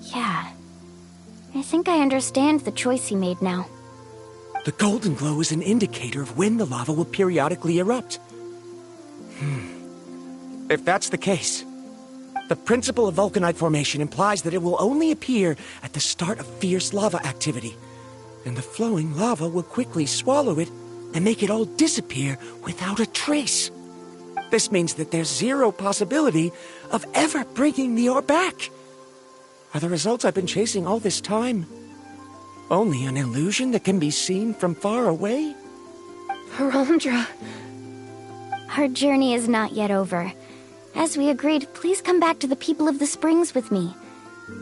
Yeah, I think I understand the choice he made now. The golden glow is an indicator of when the lava will periodically erupt. If that's the case, the principle of vulcanite formation implies that it will only appear at the start of fierce lava activity, and the flowing lava will quickly swallow it and make it all disappear without a trace. This means that there's zero possibility of ever bringing the ore back. Are the results I've been chasing all this time only an illusion that can be seen from far away? Harandra. Our journey is not yet over. As we agreed, please come back to the people of the springs with me.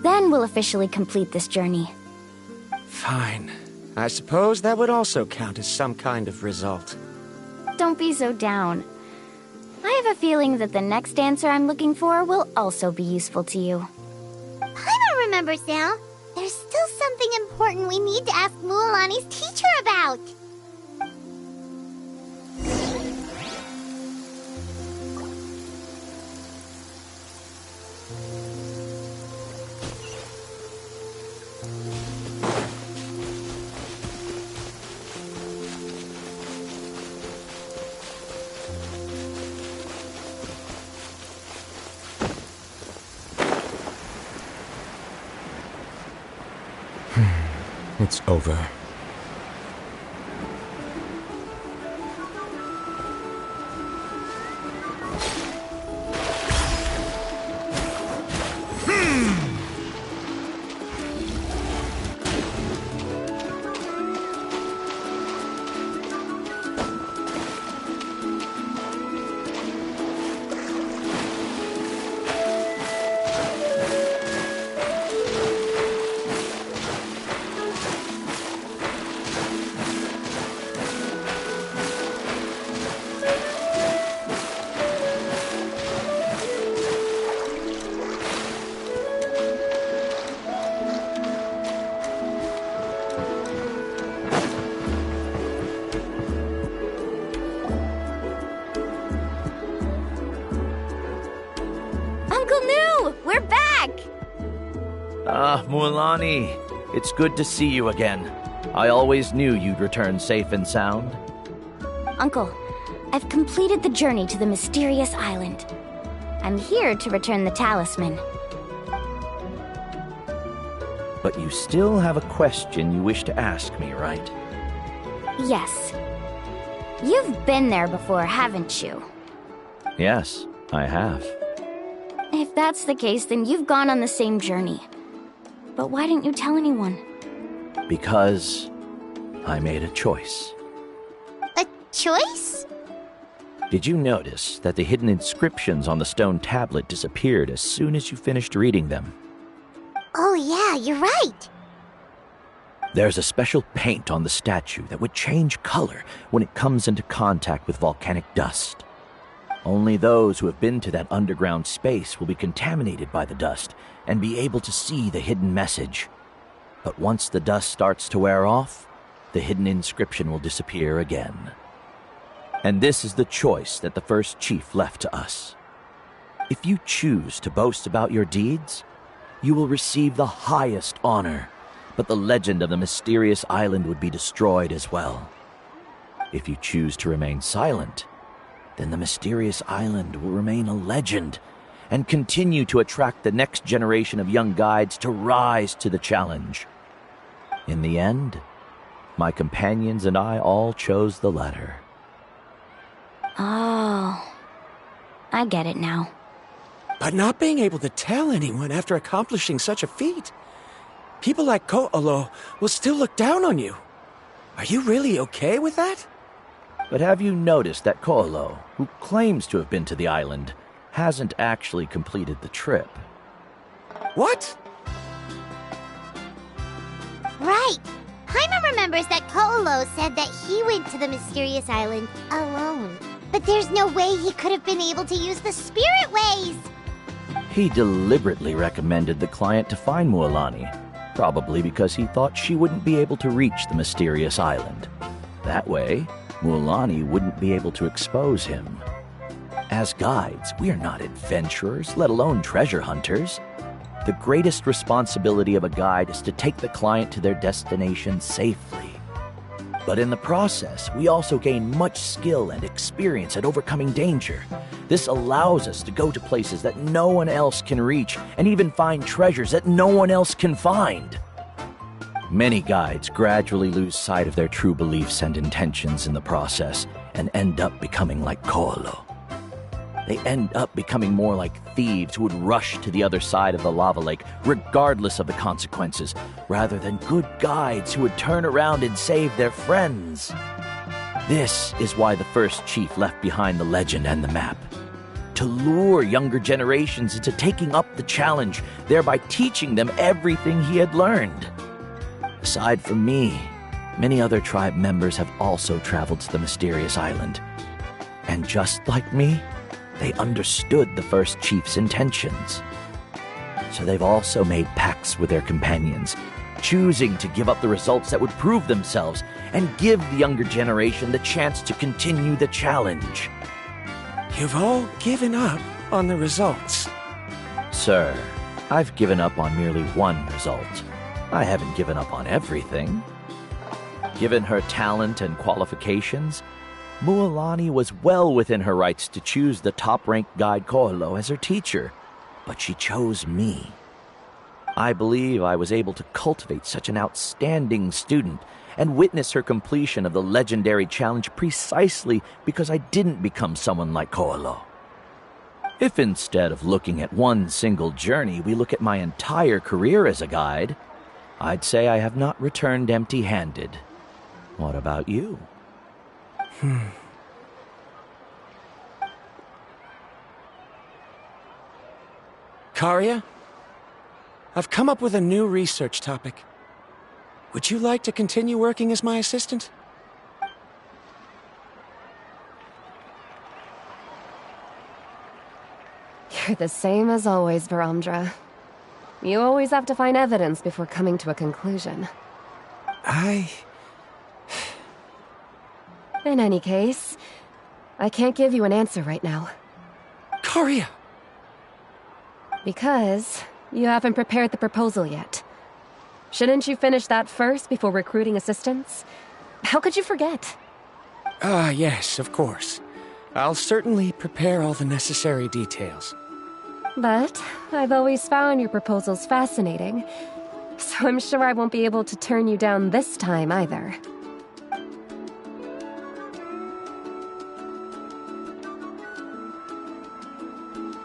Then we'll officially complete this journey. Fine. I suppose that would also count as some kind of result. Don't be so down. I have a feeling that the next answer I'm looking for will also be useful to you. I don't remember, Sal. There's still something important we need to ask Mualani's teacher about. It's over. Mualani, it's good to see you again. I always knew you'd return safe and sound. Uncle, I've completed the journey to the mysterious island. I'm here to return the talisman. But you still have a question you wish to ask me, right? Yes. You've been there before, haven't you? Yes, I have. If that's the case, then you've gone on the same journey. But why didn't you tell anyone? Because I made a choice. A choice? Did you notice that the hidden inscriptions on the stone tablet disappeared as soon as you finished reading them? Oh yeah, you're right. There's a special paint on the statue that would change color when it comes into contact with volcanic dust. Only those who have been to that underground space will be contaminated by the dust and be able to see the hidden message. But once the dust starts to wear off, the hidden inscription will disappear again. And this is the choice that the first chief left to us. If you choose to boast about your deeds, you will receive the highest honor, but the legend of the mysterious island would be destroyed as well. If you choose to remain silent, then the mysterious island will remain a legend and continue to attract the next generation of young guides to rise to the challenge. In the end, my companions and I all chose the latter. Oh, I get it now. But not being able to tell anyone after accomplishing such a feat, people like Ko'olo will still look down on you. Are you really okay with that? But have you noticed that Ko'olo, who claims to have been to the island, hasn't actually completed the trip? What? Right. Paimon remembers that Ko'olo said that he went to the mysterious island alone. But there's no way he could have been able to use the spirit ways. He deliberately recommended the client to find Mualani, probably because he thought she wouldn't be able to reach the mysterious island. That way, Mualani wouldn't be able to expose him. As guides, we are not adventurers, let alone treasure hunters. The greatest responsibility of a guide is to take the client to their destination safely. But in the process, we also gain much skill and experience at overcoming danger. This allows us to go to places that no one else can reach, and even find treasures that no one else can find. Many guides gradually lose sight of their true beliefs and intentions in the process, and end up becoming like Ko'olo. They end up becoming more like thieves who would rush to the other side of the lava lake, regardless of the consequences, rather than good guides who would turn around and save their friends. This is why the first chief left behind the legend and the map. To lure younger generations into taking up the challenge, thereby teaching them everything he had learned. Aside from me, many other tribe members have also traveled to the mysterious island. And just like me, they understood the first chief's intentions. So they've also made pacts with their companions, choosing to give up the results that would prove themselves and give the younger generation the chance to continue the challenge. You've all given up on the results. Sir, I've given up on merely one result. I haven't given up on everything. Given her talent and qualifications, Mualani was well within her rights to choose the top-ranked guide Ko'olo as her teacher, but she chose me. I believe I was able to cultivate such an outstanding student and witness her completion of the legendary challenge precisely because I didn't become someone like Koalo. If instead of looking at one single journey, we look at my entire career as a guide, I'd say I have not returned empty-handed. What about you? Karia, I've come up with a new research topic. Would you like to continue working as my assistant? You're the same as always, Varamdra. You always have to find evidence before coming to a conclusion. In any case, I can't give you an answer right now. Karia! Because you haven't prepared the proposal yet. Shouldn't you finish that first before recruiting assistants? How could you forget? Yes, of course. I'll certainly prepare all the necessary details. But I've always found your proposals fascinating, so I'm sure I won't be able to turn you down this time either.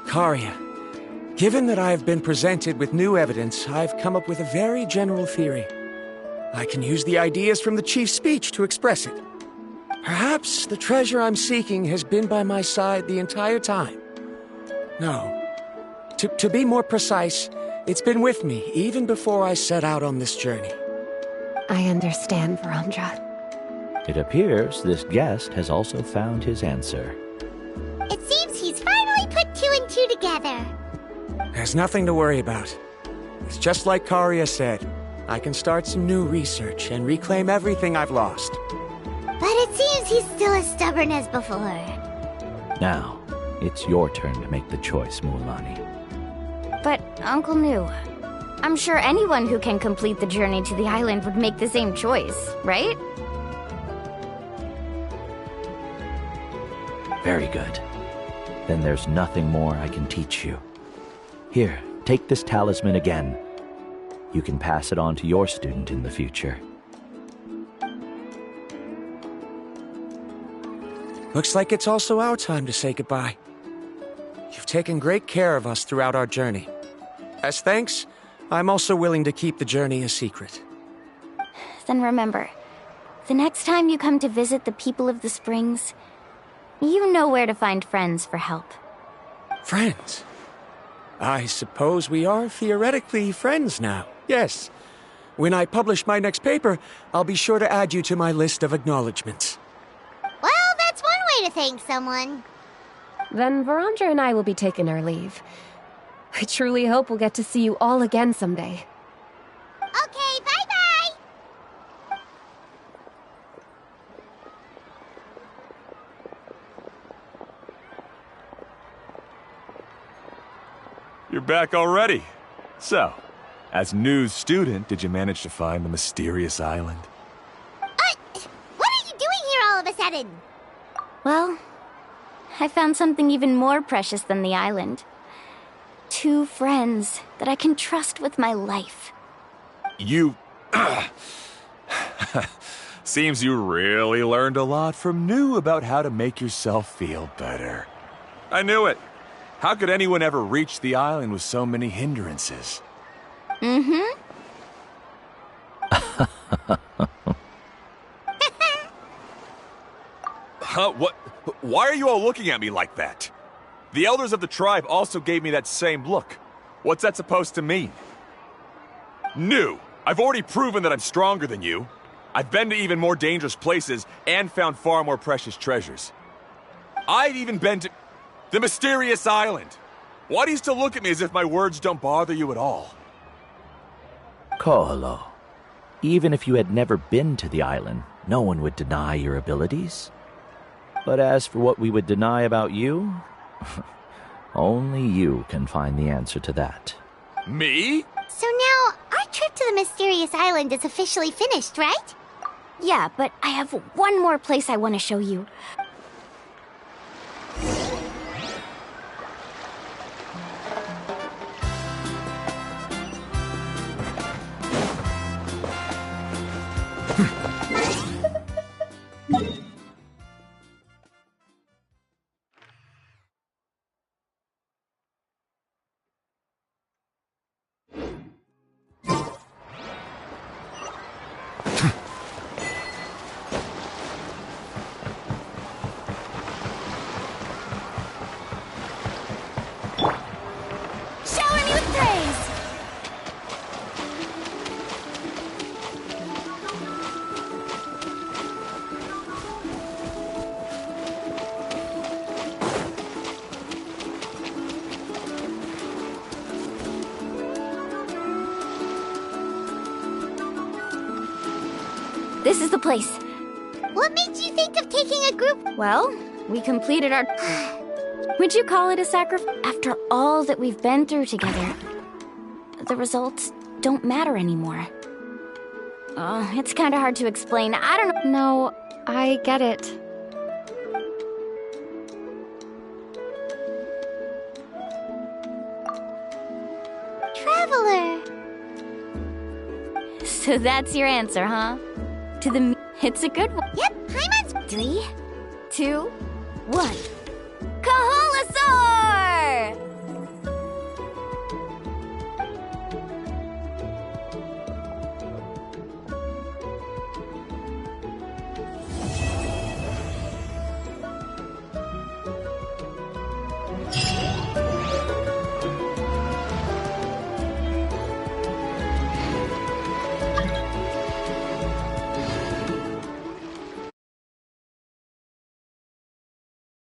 Karia, given that I've been presented with new evidence, I've come up with a very general theory. I can use the ideas from the chief's speech to express it. Perhaps the treasure I'm seeking has been by my side the entire time. No. To be more precise, it's been with me even before I set out on this journey. I understand, Varamdra. It appears this guest has also found his answer. It seems he's finally put two and two together. There's nothing to worry about. It's just like Karia said. I can start some new research and reclaim everything I've lost. But it seems he's still as stubborn as before. Now, it's your turn to make the choice, Mualani. But, Uncle Nu, I'm sure anyone who can complete the journey to the island would make the same choice, right? Very good. Then there's nothing more I can teach you. Here, take this talisman again. You can pass it on to your student in the future. Looks like it's also our time to say goodbye. You've taken great care of us throughout our journey. As thanks, I'm also willing to keep the journey a secret. Then remember, the next time you come to visit the people of the Springs, you know where to find friends for help. Friends? I suppose we are theoretically friends now, yes. When I publish my next paper, I'll be sure to add you to my list of acknowledgements. Well, that's one way to thank someone. Then Varamdra and I will be taking our leave. I truly hope we'll get to see you all again someday. Okay, bye-bye! You're back already. So, as new student, did you manage to find the mysterious island? What are you doing here all of a sudden? Well, I found something even more precious than the island. 2 friends that I can trust with my life. You... Seems you really learned a lot from New about how to make yourself feel better. I knew it. How could anyone ever reach the island with so many hindrances? Mm-hmm. Huh? What? Why are you all looking at me like that? The elders of the tribe also gave me that same look. What's that supposed to mean? New! I've already proven that I'm stronger than you. I've been to even more dangerous places and found far more precious treasures. I've even been to the mysterious island. Why do you still look at me as if my words don't bother you at all? Koalo, even if you had never been to the island, no one would deny your abilities. But as for what we would deny about you, only you can find the answer to that. Me? So now, our trip to the mysterious island is officially finished, right? Yeah, but I have one more place I want to show you. Shower me with praise! This is the place. What made you think of taking a group? Well, we completed our... Would you call it a sacrifice? After all that we've been through together, the results don't matter anymore. Oh, it's kind of hard to explain. I don't know. No, I get it. Traveler! So that's your answer, huh? To the... It's a good one. Yep, Paimon's... 3, 2, 1.